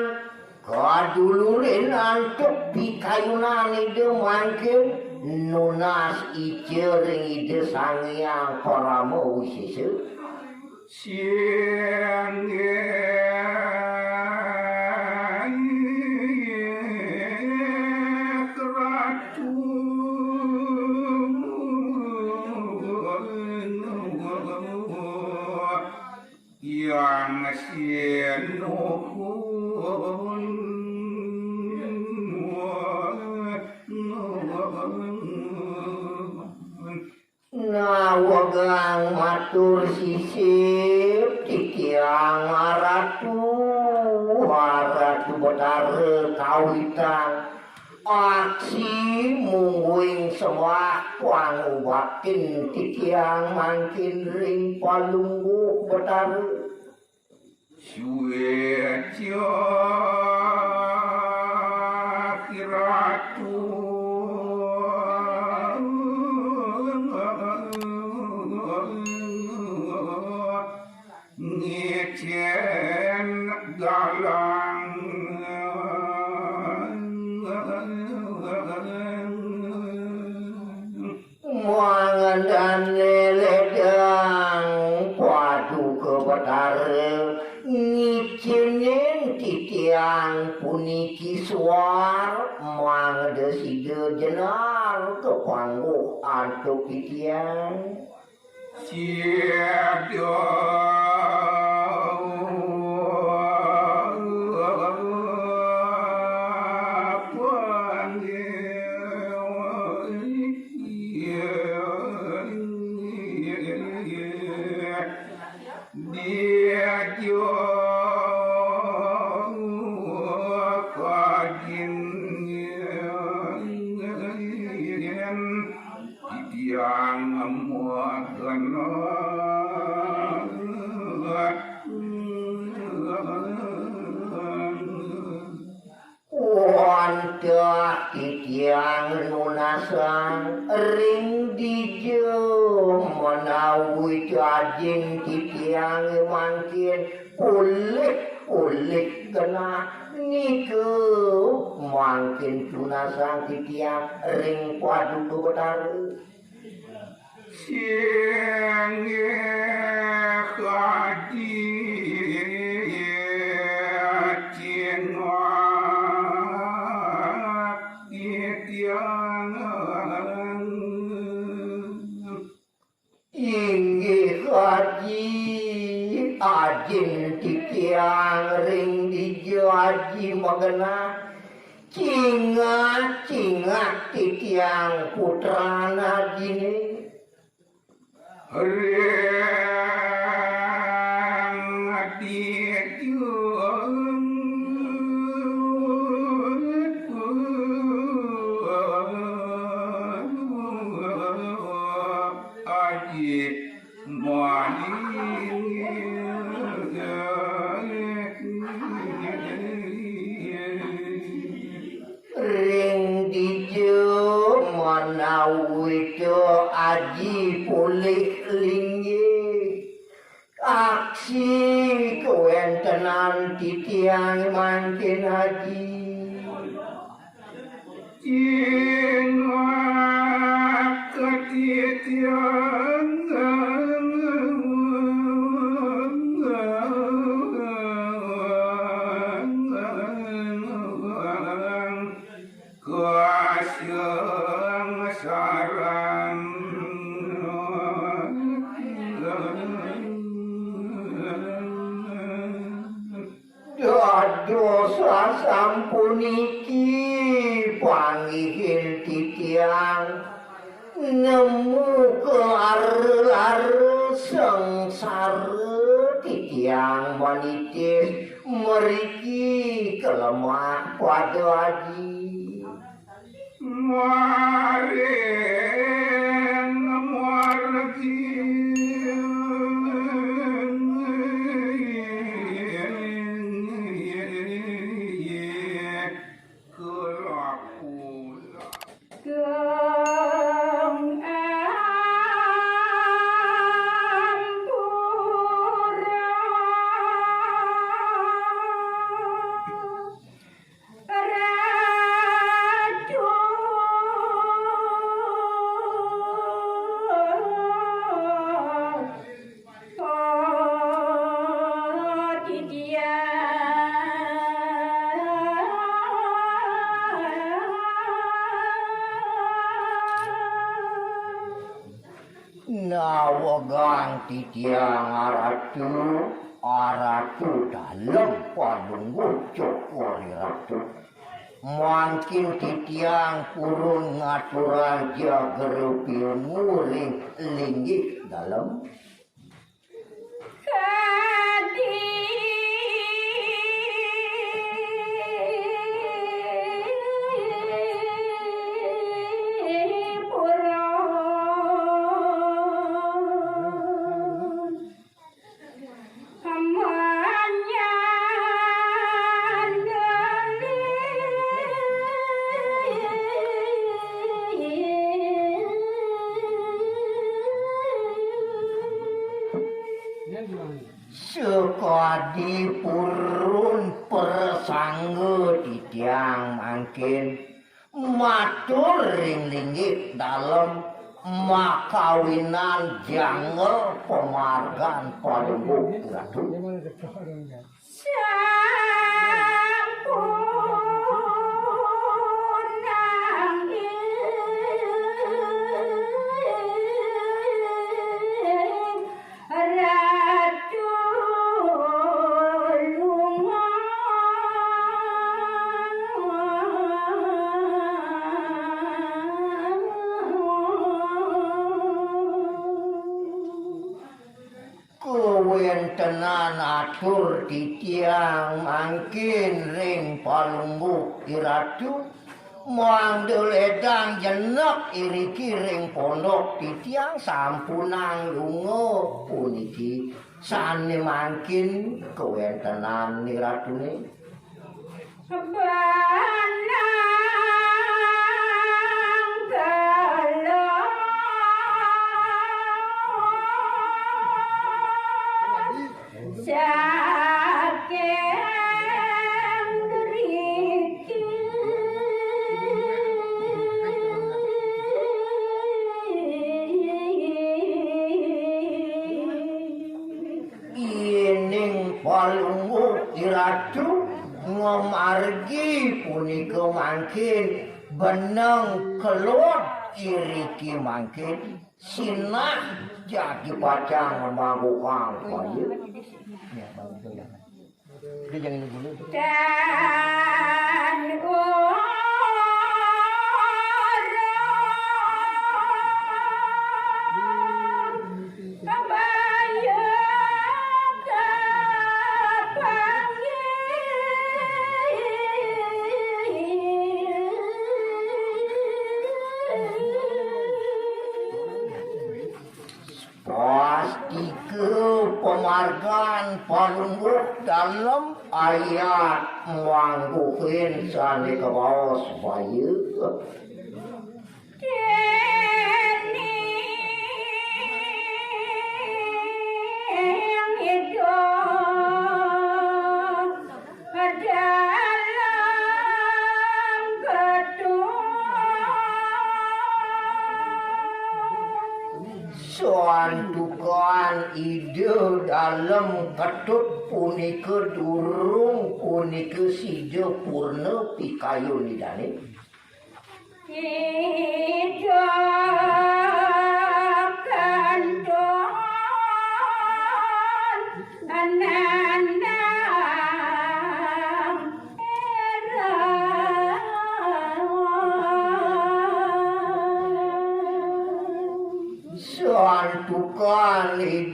kadulurin antuk pikayunan ide mangkin nunas ijo ring ide sangyang parama wisesa yang sinuhun nawagang matur sisip titiang maratu haratu betare kawitan aksi mungguing sembah pangubatin titiang mangkin ring palungguh betare suejo kiratu ngecen galang mangandane ledang padu ke betare ngicinin titiang puniki suar mangdeside jenar ke pangguh antuk titiang siado Wantah titiang nunasan ring dijem menawi cajing titiang mangkin ulik kena niku mangkin tunasan titiang ring padu betare siang kadi inggih haji ajin titiang ring dijo haji magena cingat titiang putrana jine reng ring dijo menawi aji pulih linggih aksi kewentenan titiang mangkin haji cingat ketitiang kuasang sarang dosa sampuniki panggihing titiang nemu kelar sengsara titiang wanitis meriki kelemah pada haji Maring margi kelakula Geng ampura nawagang titiang aratu dalam palung cokori ratu mungkin titiang purun ngaturan jagerupi muring linggih dalam sekadi purun persangga titiang mangkin matur ring linggih dalam makawinan janggel pemargan palembuk ratu tenan atur titiang mangkin ring palembuk iratu muang edang jenek iriki ring pondok titiang sampunang lunga puniki sane mangkin kewentenan iratune palungguh iratu ngomargi punika mangkin beneng kelut iriki mangkin sinah jadi pacang mabukang kaya dan pemargan palungguh dalam ayat mangguhin sani ke bawah supaya soantukan ide dalam ketut punika durung punika sija purna pikayon idane hidup kandung ananang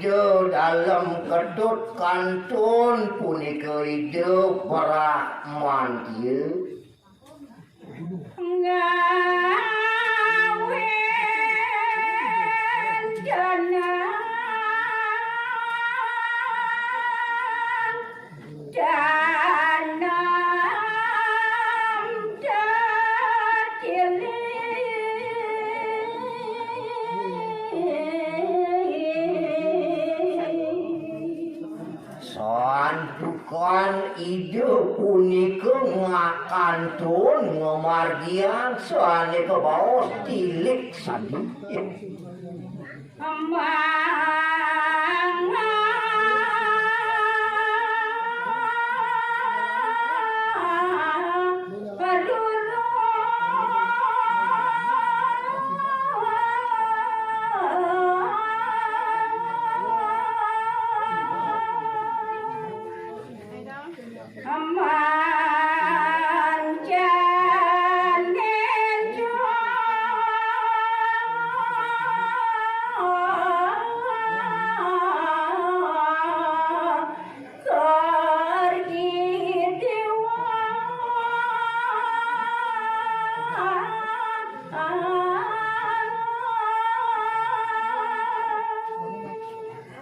ide dalam kedut kantun punika ide para mantiu ngawen janang santukan ide punika ngakantun ngamargian soane kebaos tilik sadikit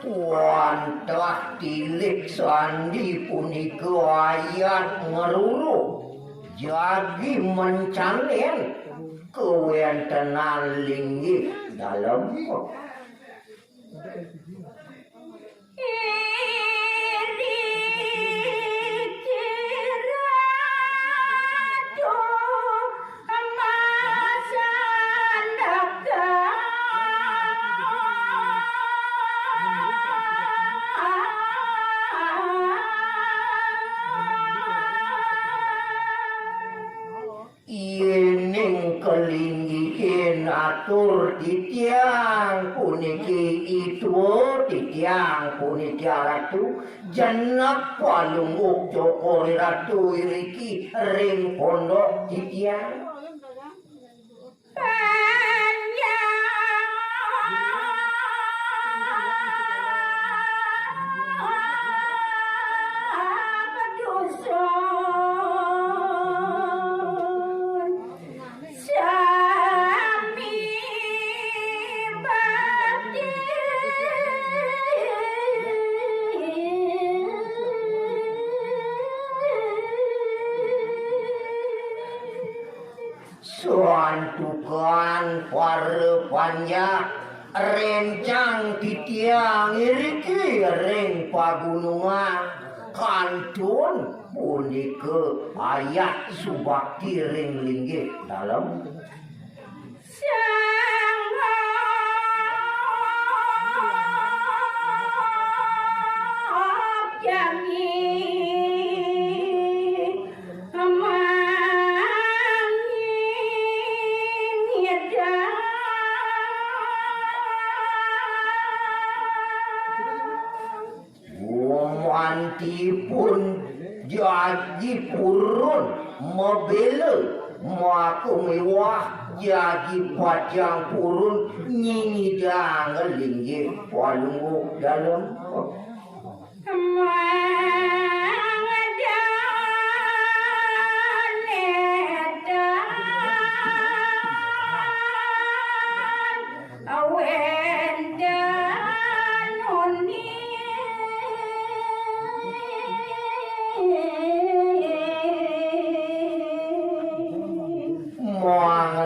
wantah tilik sandi punika ayat ngeruru jagi mencanen kewentenan linggih dalam iening kelinggihin atur titiang puniki itu titiang puniki ratu jenak palunguk jokori ratu iriki ring pondok titiang santukan para panjang rencang titiang iriki ring pagunungan kantun punika ayat subakti ring linggih dalam pun jadi purun mobile maku mewah jadi pajang purun nyingi jangan linggih walungu dalam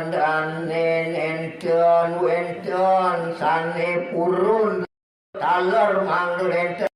dan nenten wenten sane purun taler manggel enten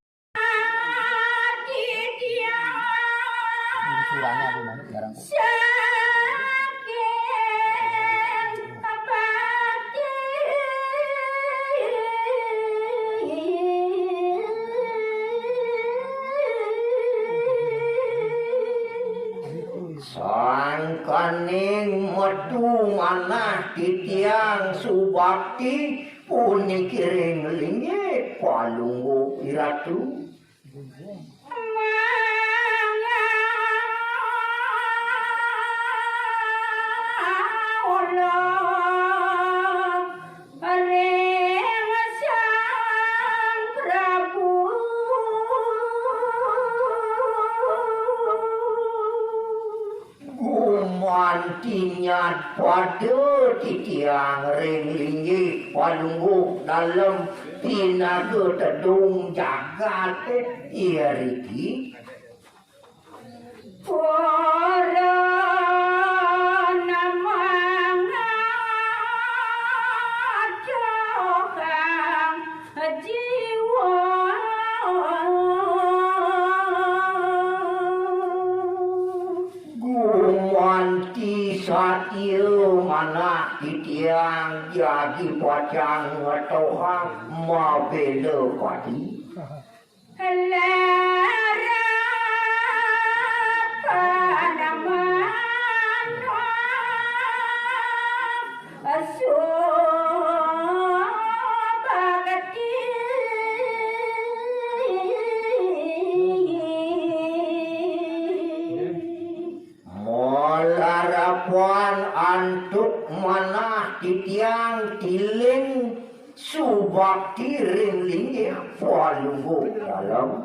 sangkaning metu manah titiang subakti puniki ring linggih palunggu iratu sang mantinya pada titiang ringlingi palungguh dalam tina ketedung jagat iriki para namang ajohang jiwa gumanti satya mana titiang jadi pacang ngetohang mabela padi Molarapuan antuk mana titiang tiling subakti ringlingi palungguh dalam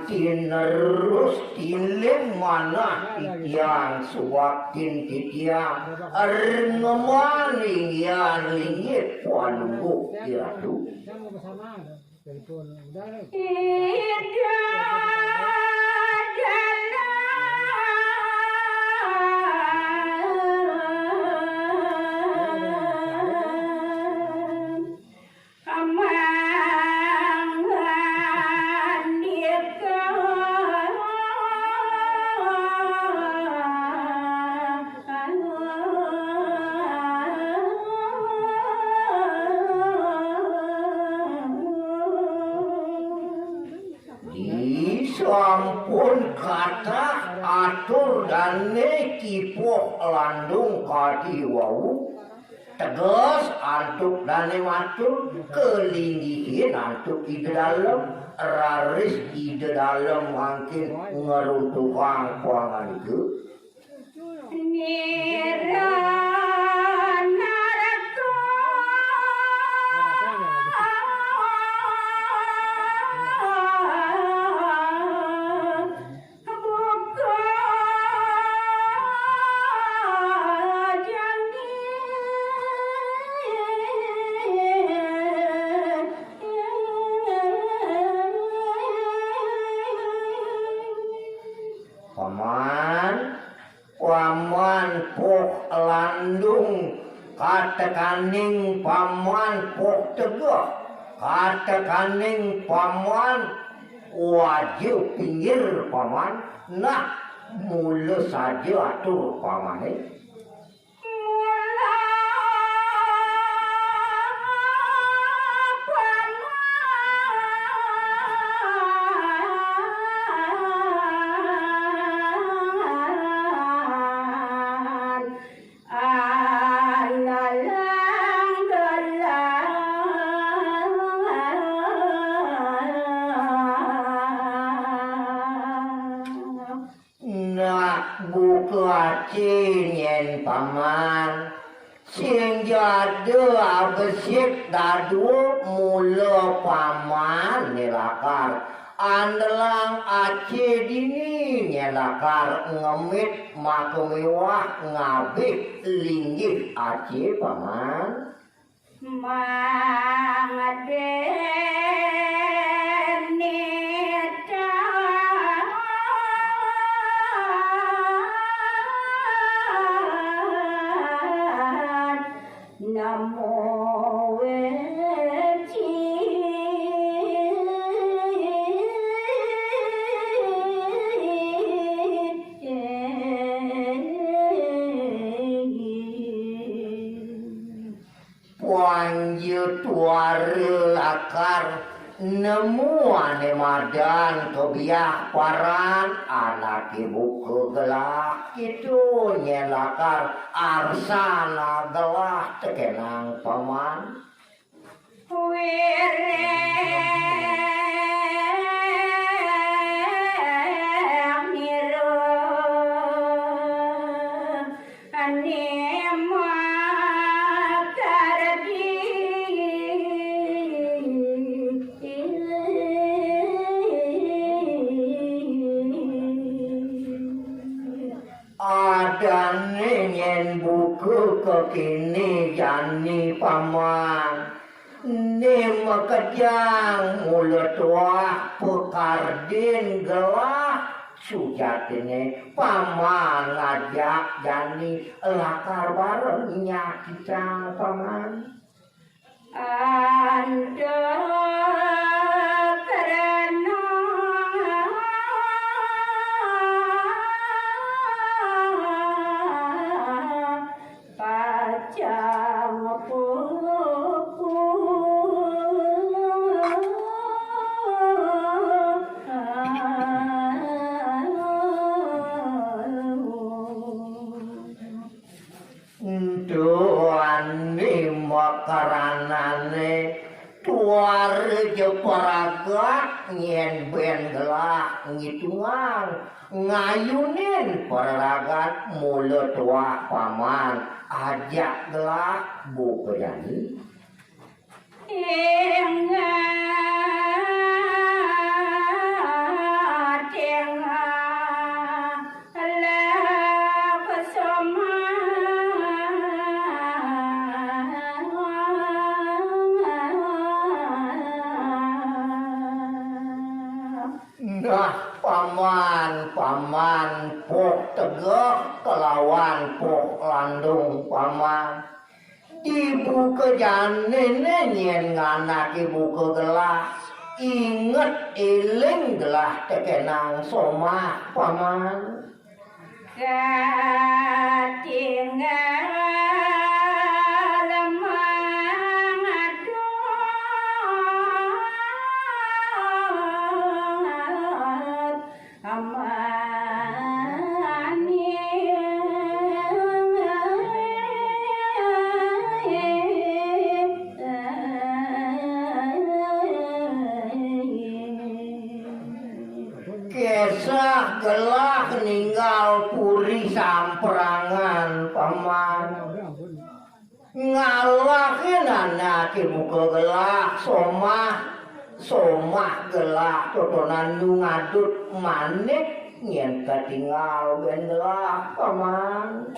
tinerus tiling mana titiang suwakin titiang ngemani yang lingit palungguh iratu sampun kata atur dane kipo landung kadi wau tegas antuk dane matur kelinggihin antuk ide dalam raris ide dalam mungkin ngeruntuhang kuangan itu paman pok landung katekaning paman pok tegak katekaning paman wajib pinggir paman nah mula saja atur paman Yen paman sing jade abesik dadu mula paman nelakar andelang ace dini nelakar ngemit makemewah ngabik linggih ace paman ye tuare akar nemu ane madan kebiak paran anak ibu kegelak itu nyelakar arsana gelah tekenang paman ada nyen buku kekini jani paman ni makajang mulut wah pekardin gelah sujatine paman ngajak jani lakar barengnya kita paman anda karena pacang Tuani makaranane tuar jeparaga nyen ben gelah ngitungan ngayunin peragat mulut wa paman ajak gelah bu kejani Nah, paman pok tegak kelawan pok landung paman. Ibu kejane nyen nganak ibu kegelah. Inget eling gelah tekenang somah paman. Kesah gelah ninggal puri samperangan paman ngalahin anak ibu kegelah somah gelah totonan nu ngadut manik nyen ketinggal ben gelah paman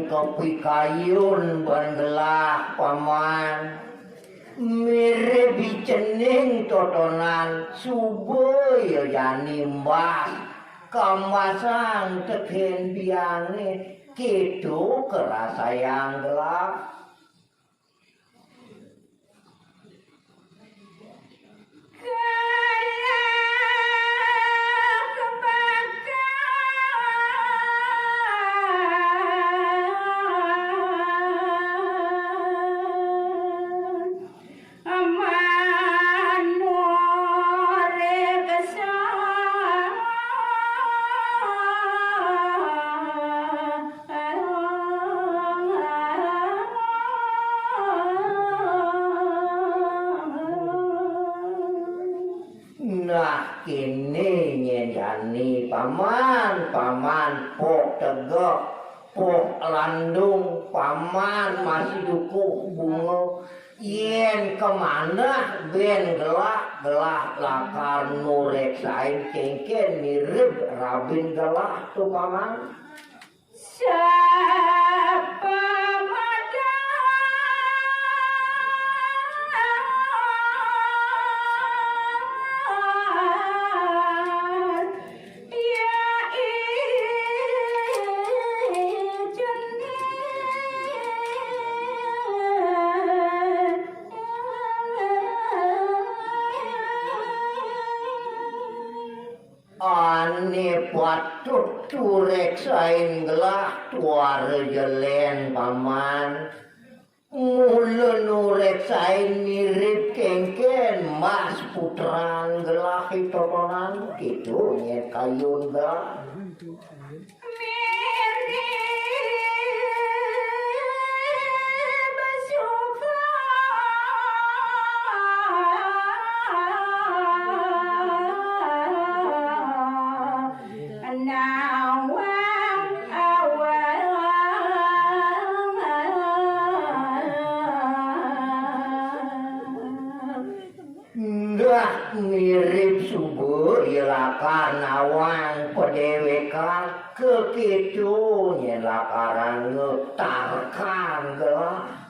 kopi kayun bengelah paman mirip bicening totonan subuh ya jani mbah kamasang teken biange gitu kerasa yang gelap nah kini nyejani paman pok tegok sepuh landung paman masih dukuh bunga yen kemana ben gelak lakar nurek sain kengken mirip rabin gelak tuh paman siapa ane patut turek sain gelah tuare jelen paman mula nurek sain mirip kengken mas putran gelah hitotonan gitu nyet kayun gelah mirip subur yelakar nawang pedewekan kekitu nyelakaran ngetarkan gelah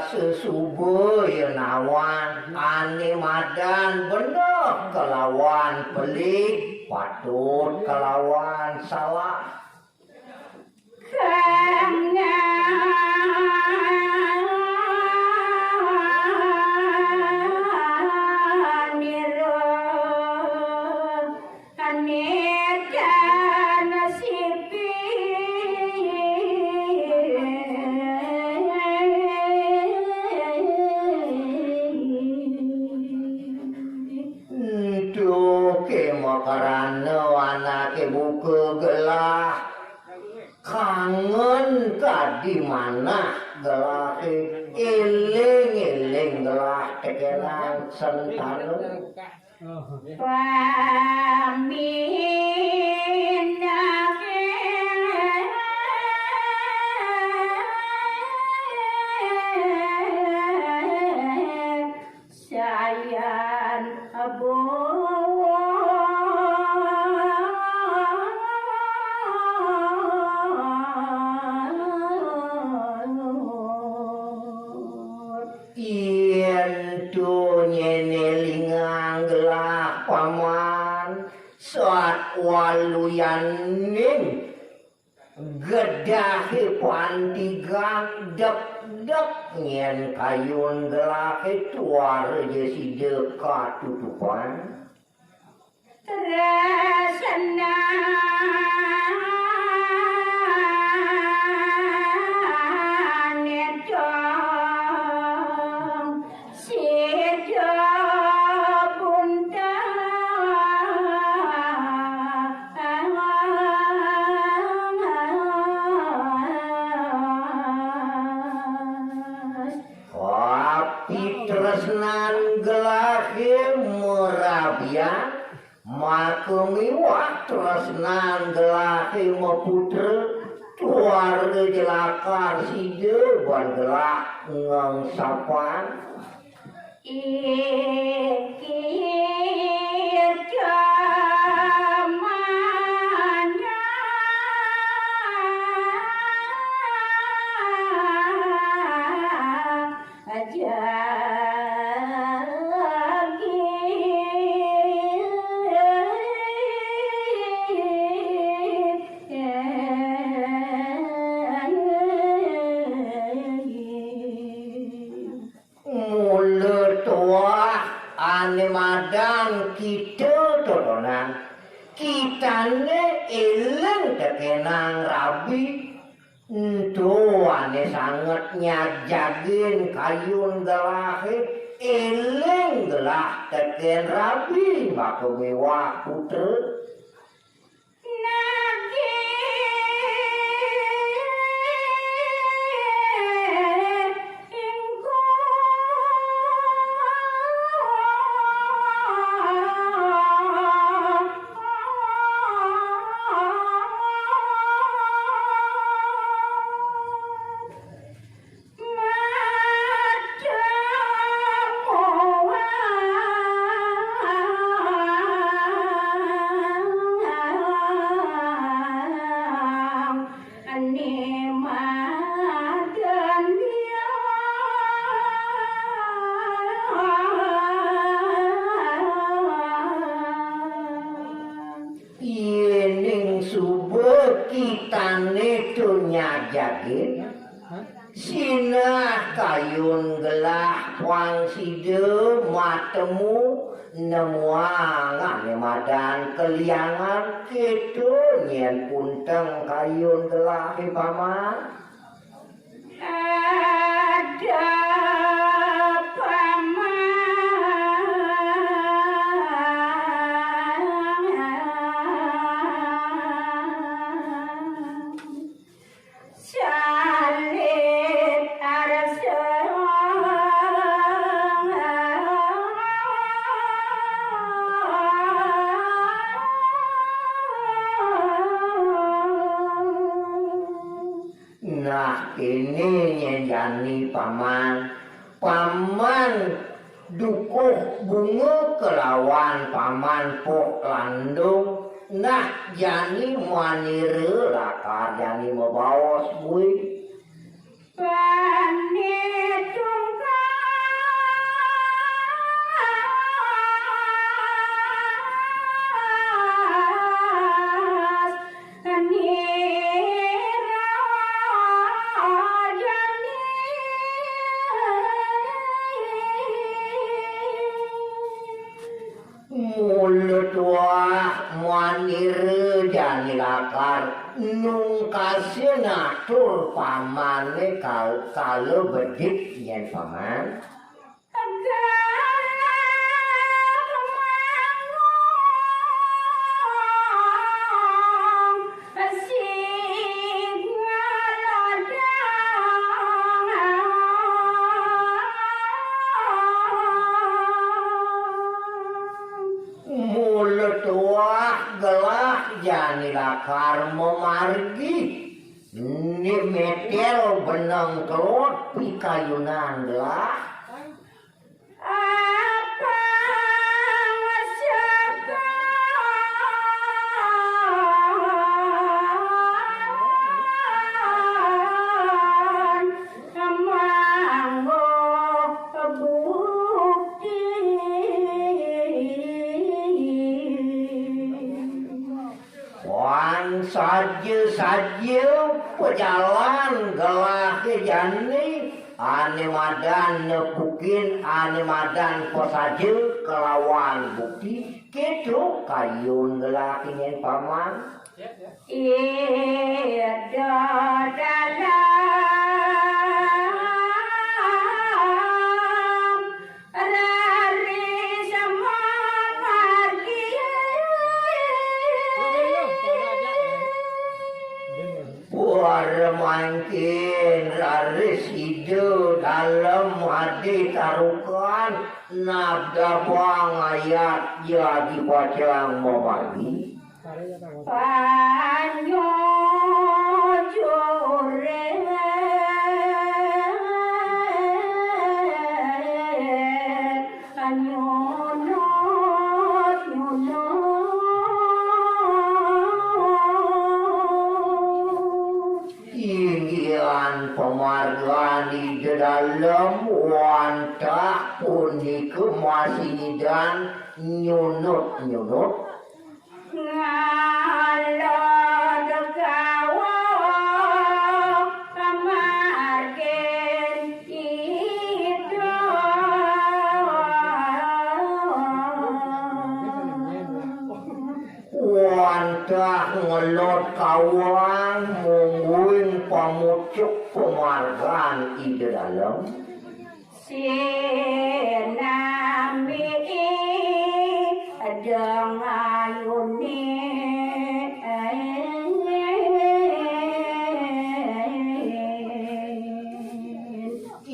sesubuh ya nawan ane madan bener kelawan pelik patut kelawan salah karena karena anake buku gelah kangen tadi mana gelah eling gelah tekenan sentanu sayang abu waluyaning gedahi pantigang dek nyen kayun gelahi tuar jesi dekat tutupan terasana tresnan gelahi merabian makumiwak tresnan gelahi meputra tuar jelakar side ban gelak ngengsapan madan kita toronan kitane eleng tekenang rabi Itu ane sangat nyajagin kayun gelahe eling gelah teken rabi maka mewah putra kitane tuh nyajagin sinah kayun gelah wang side matemu nemuangan madan keliangan gitu nyen punteng kayun gelah paman ada nah ini nyanyi paman dukuh bunga kelawan paman pok landung nah jani manire lakar jani membawas bui mulut wah manire jani lakar nung kasih natur pamane kalau bedik yen paman mulut wah gelah jani lakar memargi ini metel benang kelot pikayunan gelah saja pejalan gelah ke jani ane madan nepukin ane madan posaje kelawan bukti gitu kayun gelah ingin paman iya dalam mangkin raris ide dalam hati tarukan nabda buang ayat jadi pacang membagi panyo jore pemargaan di dalam wantah unik masih dan nyunut ngalor kawo pamargen itu bantah ngelot kawang mungguin pamucuk pemargan ide dalam sinami dengayuni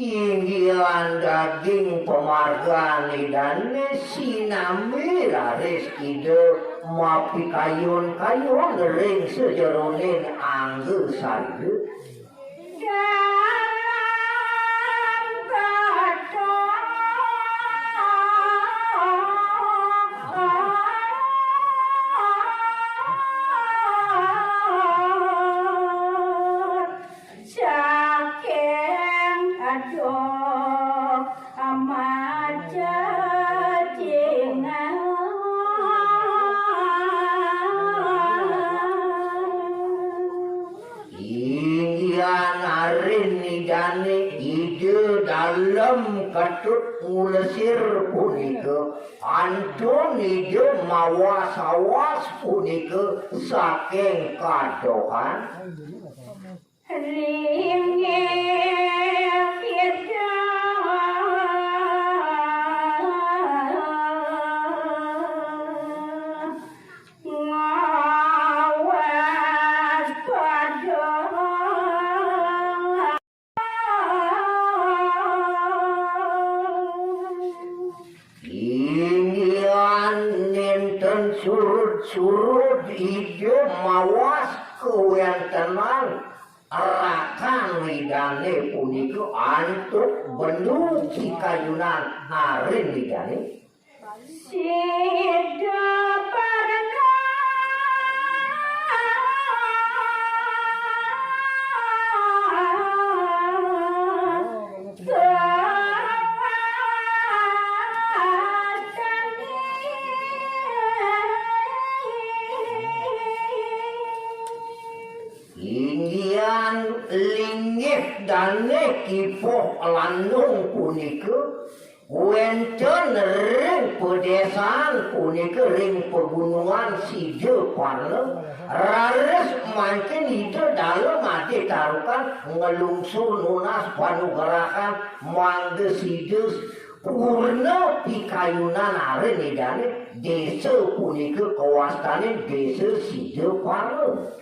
inggilan daging pemargan idane sinami laris ide mapi kayun-kayun ring sejeronin angge sarge dalam katut ngulesir punika antun ide mawas-awas punika saking kadohan surut ide mawas kewentenan rakan lidane punika antuk bendu kayunan arin lidane sida parana lingih dane kipoh landung punika wenten ring pedesaan punika ring pegunungan side parle rares mancen itu dalam ade tarukan ngelungsur nunas panugerakan mangge sides purna pikayunan aren idane desa punika kawastane desa side parle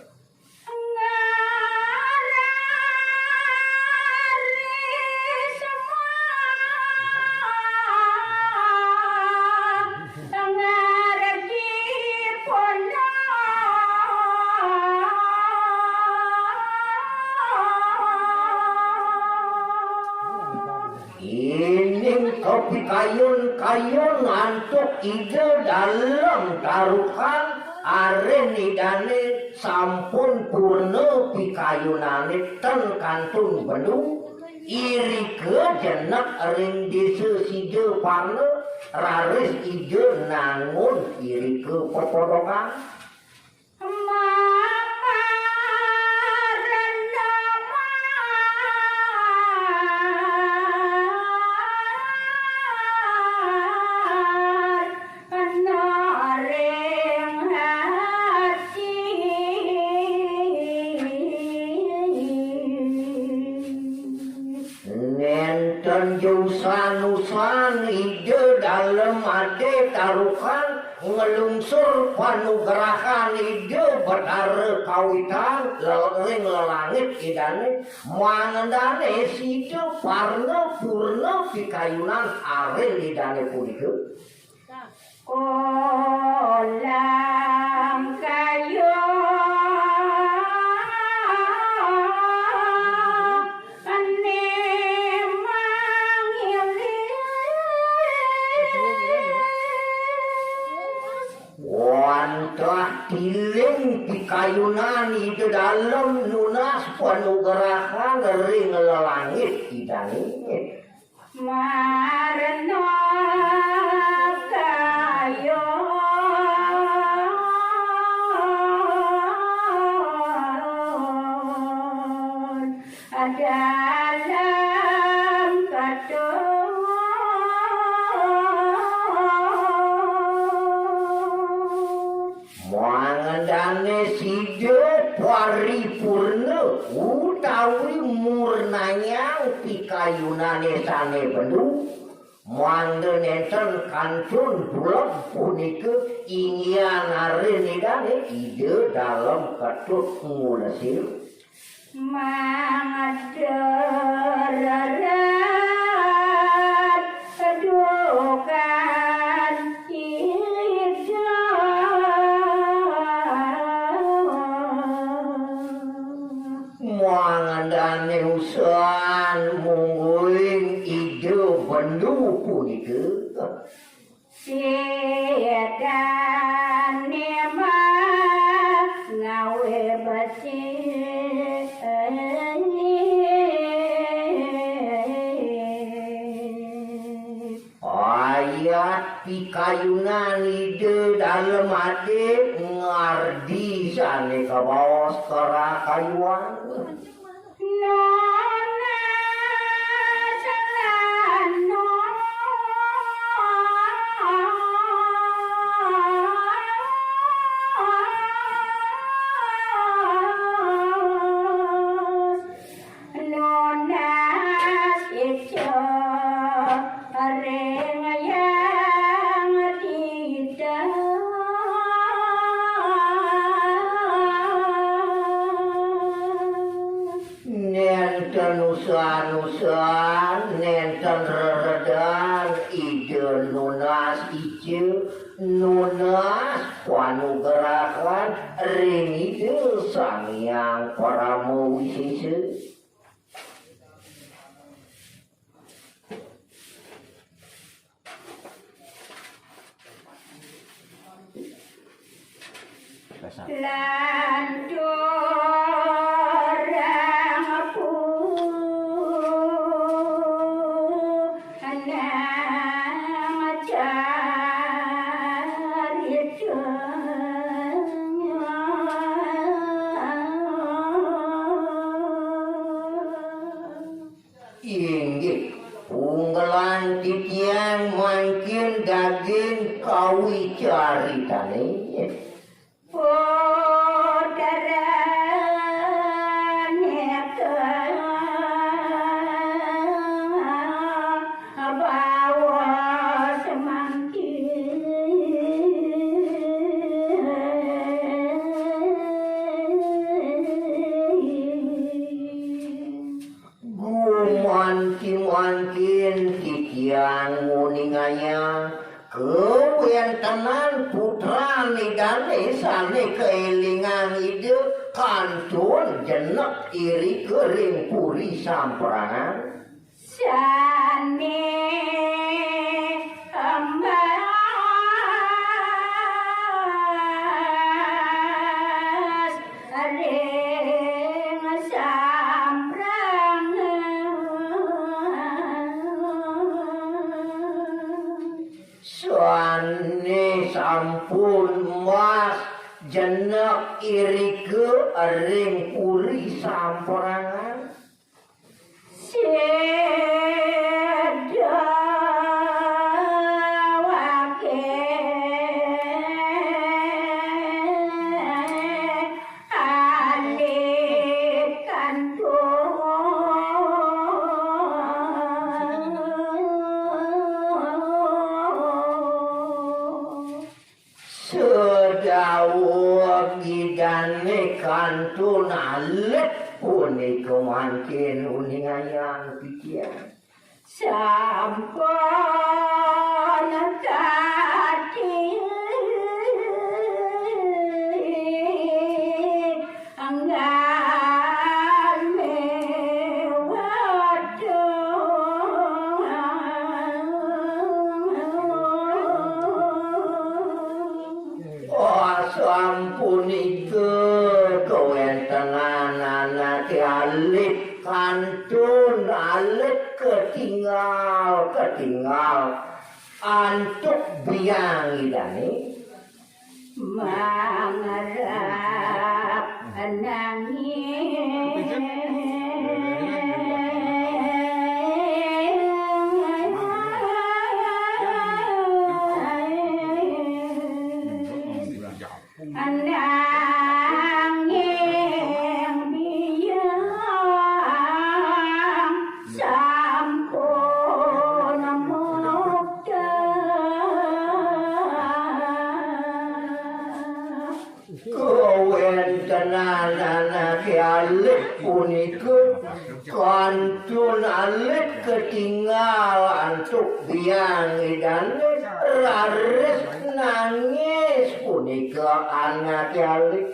kopi kayun ngantuk ide dalam tarukan aren idane sampun purna pikayunane ten kantun benung iri ke jenak ring desa side parle raris ide nangun iri ke pepodokan sanusan ide dalam ade tarukan ngelungsur panugerakan ide berare kawitan ring lelangit idane mangandane side parna purna pikayunan aren idane punika kolam kayu wantah tiling pikayunan ide dalam nunas panugerakan ring lelangit idane marno kayo dalam kadung mangan tandane sida paripurna utawi murnanya pikayunane sane bendu mangga nenten kantun bulog punika ingyan arenidane ide dalam ketut ngulesir Mangadarat kedukan muangandane usahan mungguing ide bendu punika Siadan nema ngawe besi ayat pikayunan ide dalam ade ngardi sane kabawas kerakayuan Nona salano Nona itu ring yang tidak nenten usahan-usahan nenten reredan ide nunas ice nunas panugerahan ring ide sang yang paramu wisese lan dorang nang carita inggih unggalan titian makin daging kawi caritane Mungkin titian nguninganya kewentenan putra nidane sane keelingan ide kantun jenek iri kering puri samperangan sane ambas ring suane sampun mas jenek iri ke ring puri samperangan sedawuh gidane kantun alet punika mangkin uningayang pikiran sampun tadi anggal mewado sampun iku kewentenan anak alit kantun alit ketinggal antuk biang idane mangarap nangis anak tenan anak alit punika kantun alit ketinggalan tuk biang idane raris nangis punika anak alit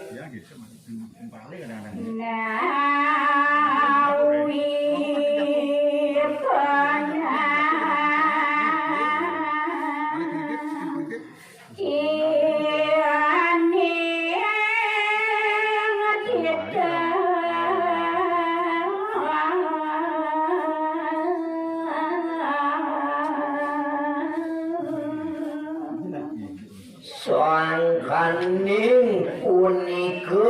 Sangkaning punika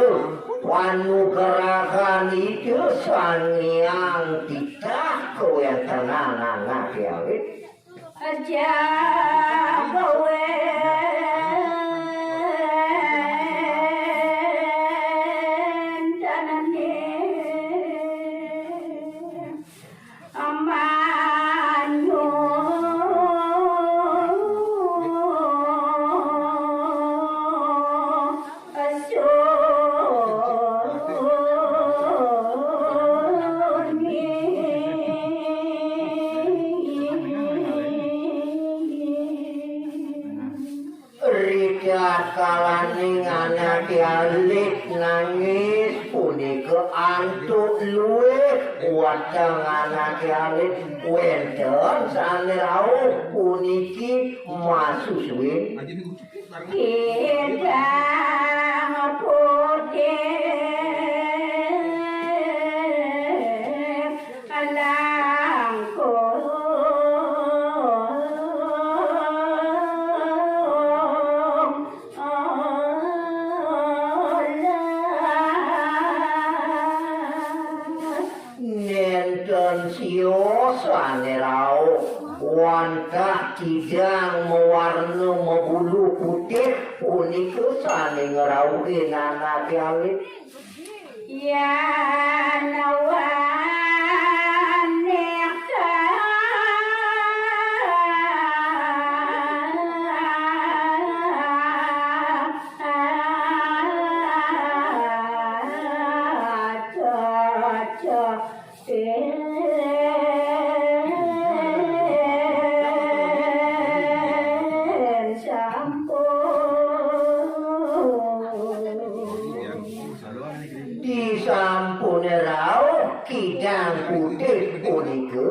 panugerahan itu sangyang titah kewentenan anak alit aja kawentanane amanyo kalaning anak alit nangis punika antuk luwih wateng anak alit wenten sane rauh puniki masuswin Kidang putih nenten sio sane rauh wantah kidang mewarna membulu putih punika sane ngerawuhin anak alit ya disampune rauh kidang putih punika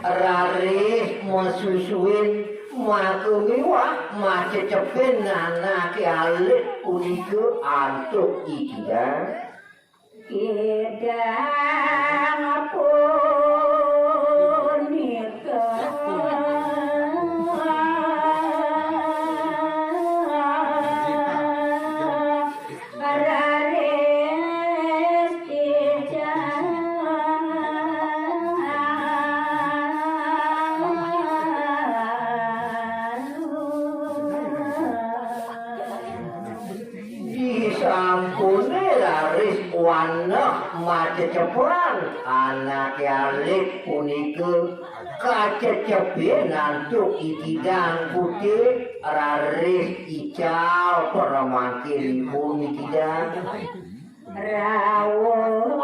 raris masusuin makumiwah macecepin anak alit punika antuk ikidang Kidang punika raris kidang disampune laris wanah macecepan anak alit punika kacecepin antuk ikidang putih raris ical permangkinipun ikidang rawuh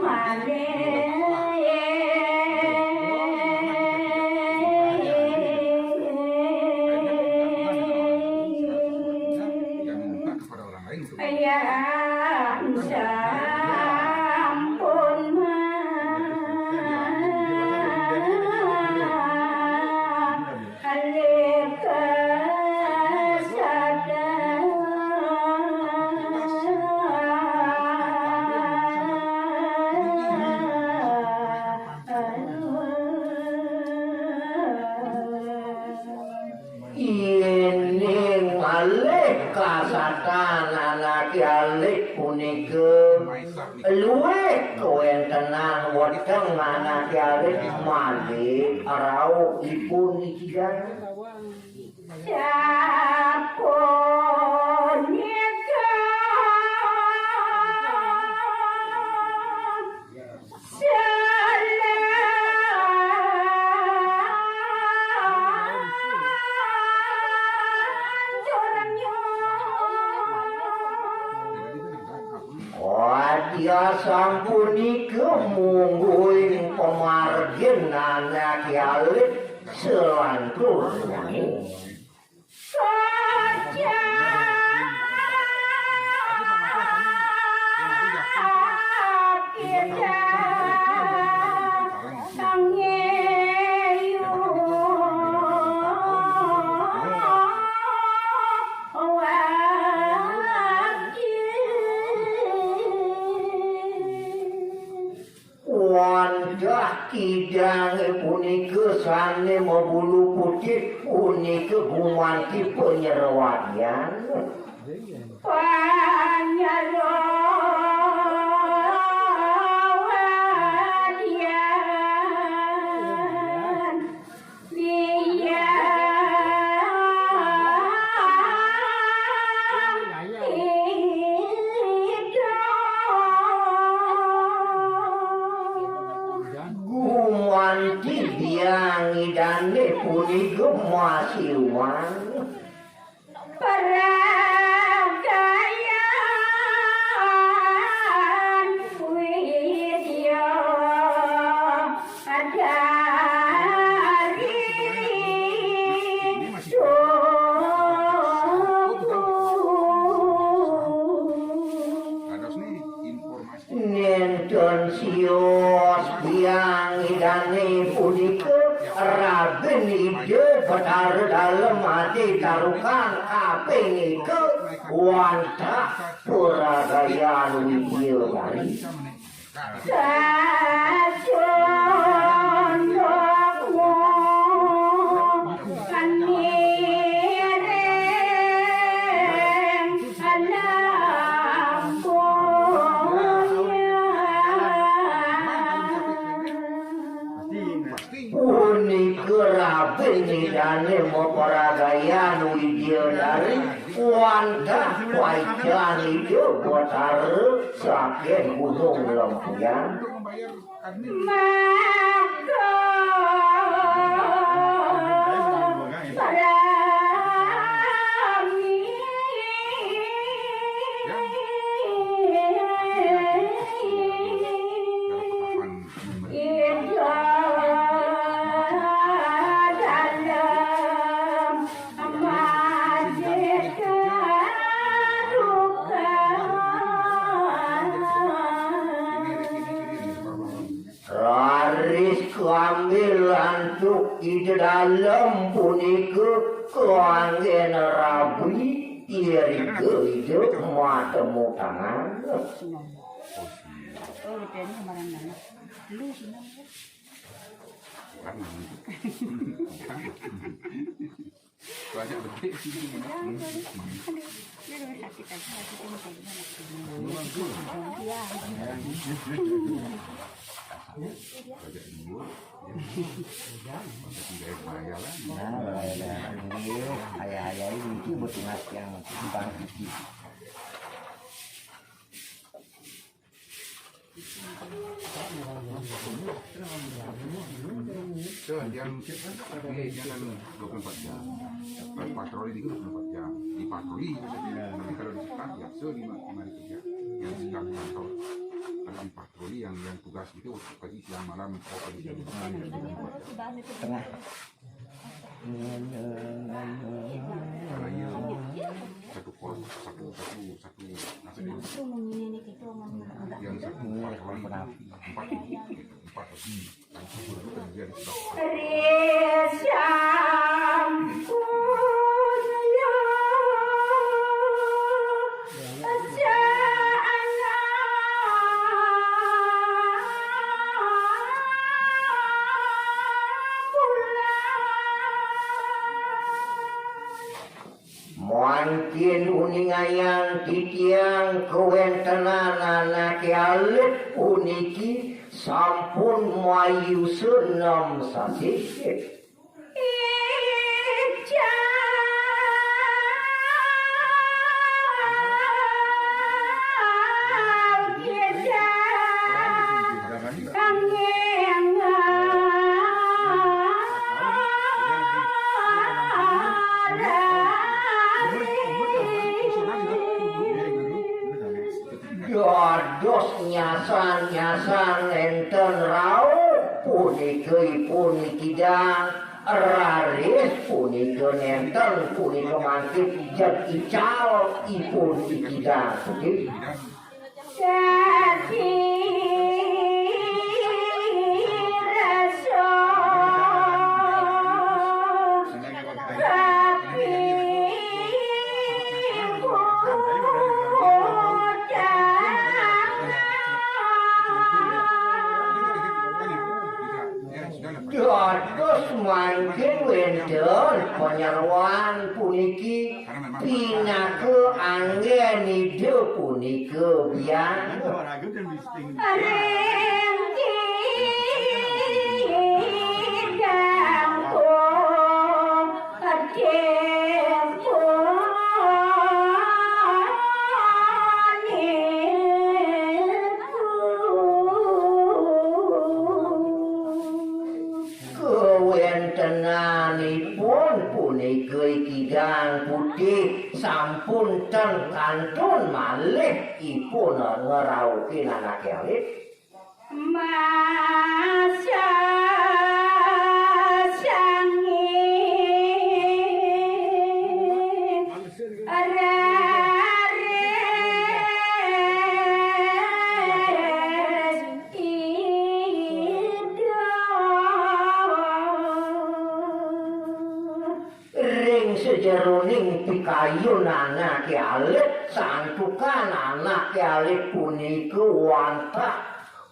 maneh yang sampun Ini malih kasatan anak alit punika luwih kawentenan weteng anak alit malih rawuhipun ikidang sapunika tiasa punika mungguing pemarginan kialit selantur Wandah kidang punika sane mabulu putih punika gumanti penyerwadian gumanti biang idane punika masiwan peragayaan widya adari nenten sios biang idane punika raden ide betar dalem hati tarukan ape nika wantah peragayaan widya dari punika raden idane peragayaan widya dari wantah wajah ide betar saking gunung lempuyan ambil antuk di dalam punika keanggen rabi irike hidup matemu tangan banyak betik sini. Ayah-ayah ini betul yang bang Yang jangan 24 jam. Patroli di 24 jam. Di patroli tapi kalau di sekat ya selima hari kerja. Yang sekat kantor kalau di patroli yang tugas itu pagi siang malam tengah. satu pos satu yang satu patroli empat Mungkin uningayan titiang kewentenan anak alit uniki sampun mayu senam sasih. nyasan enten rauh punika ipun kidang raris punika nenten punika mangkit jam ical ipun kidang putih Jadi rasa dados mangkin wenten penyeruan puniki pinake anggenide punika biang kewentenanipun punika kidang putih sampun ten kantun malih ipun ngerauke anak elit masa sangin rares ring sejeroning pikayun anak alit santukan anak alit punika wantah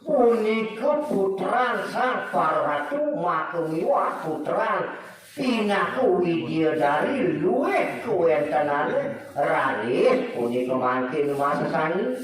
punika putran sang paratu makemiwah putran pinaku widyadari luwih kuwentenane raris punika mangkin masa sani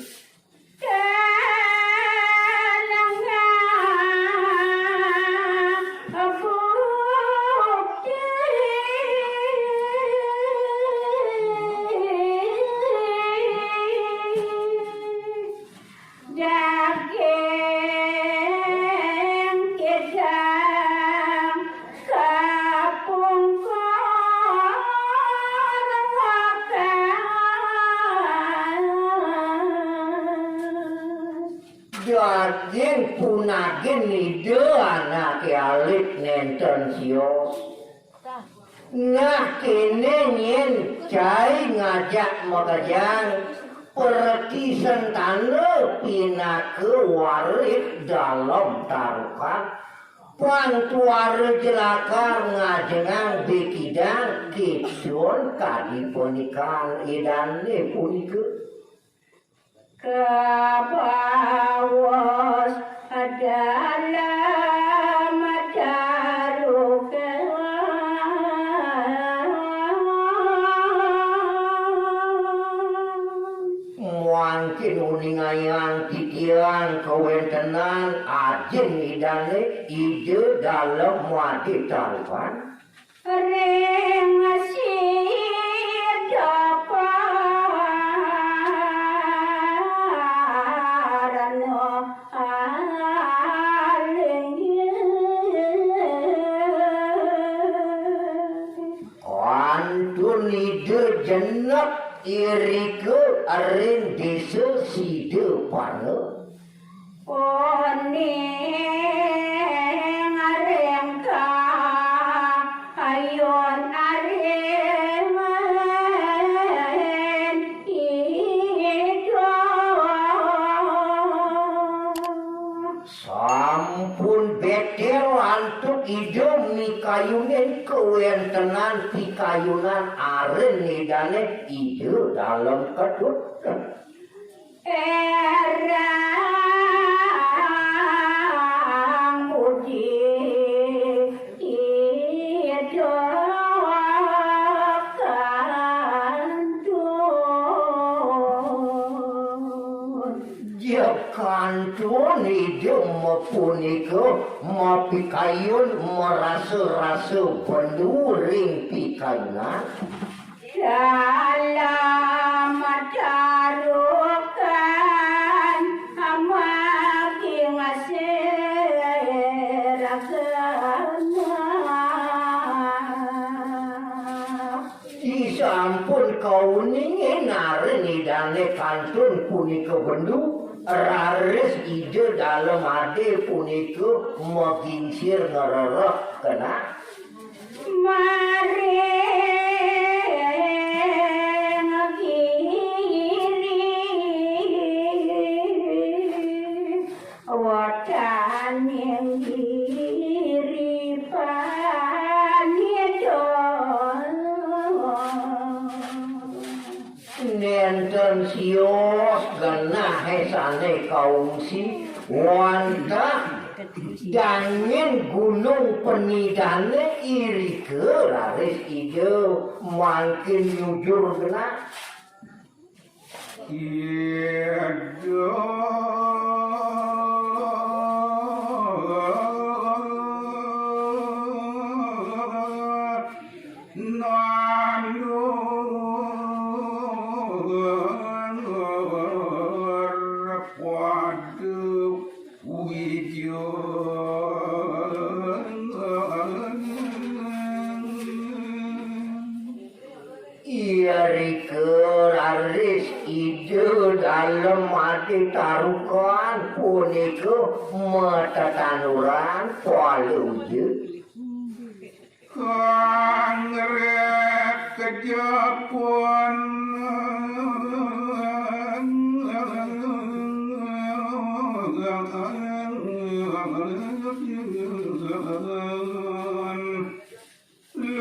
daging punagin ide anak alit nenten sios nah kene nyen cai ngajak makajang perti sentane pinake warit dalam tarukan pantuare jelakar ngajengang bekidang kidon kadipunikan idane punika Kabawas adalah madarukan mungkin uningayang titian kewentenan ajen idane ide dalam wadi tarifan ring asih dapat ide jenak irike arin desa side pane oning areng ka ayon areng ido sampun betel antuk idom mikayunen kewentenan pikayunan aren nidane ide dalam kedut erang mudi ido kantun dia kantun ide mapunika mapikayun merasa-rasa penduring pikayunan dalam madarukan amaking aseragana disampun kau ningin naren idane kantun punika bendu raris ide dalam ade punika magingsir ngererek kena maring kiri wadaning kiri panidon nenten sios genah hesane kaungsi wanda dangin gunung penidane irike laris ijo makin jujur genah irike laris ijo dalam mati tarukan punika metatanuran paluju Kangret kejapun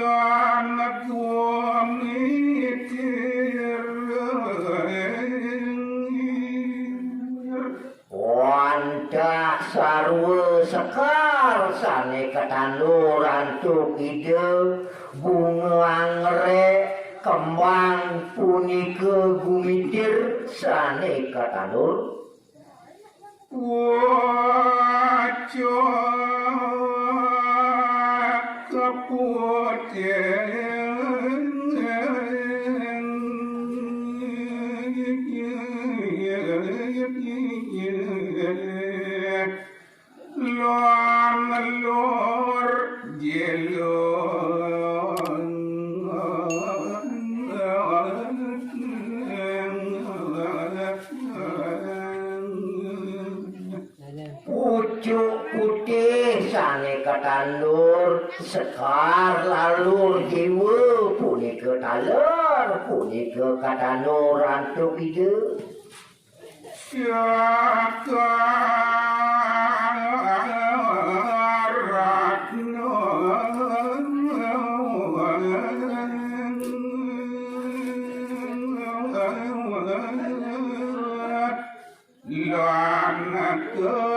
lanat wanda sarwa sekar sane ketanuran tuk ide bunga anggrek kembang punika gumitir sane ketanur waca lor pucuk putih sane ketanur sekar lalur jiwa punika taler punika ketanuran tuk ide Lanat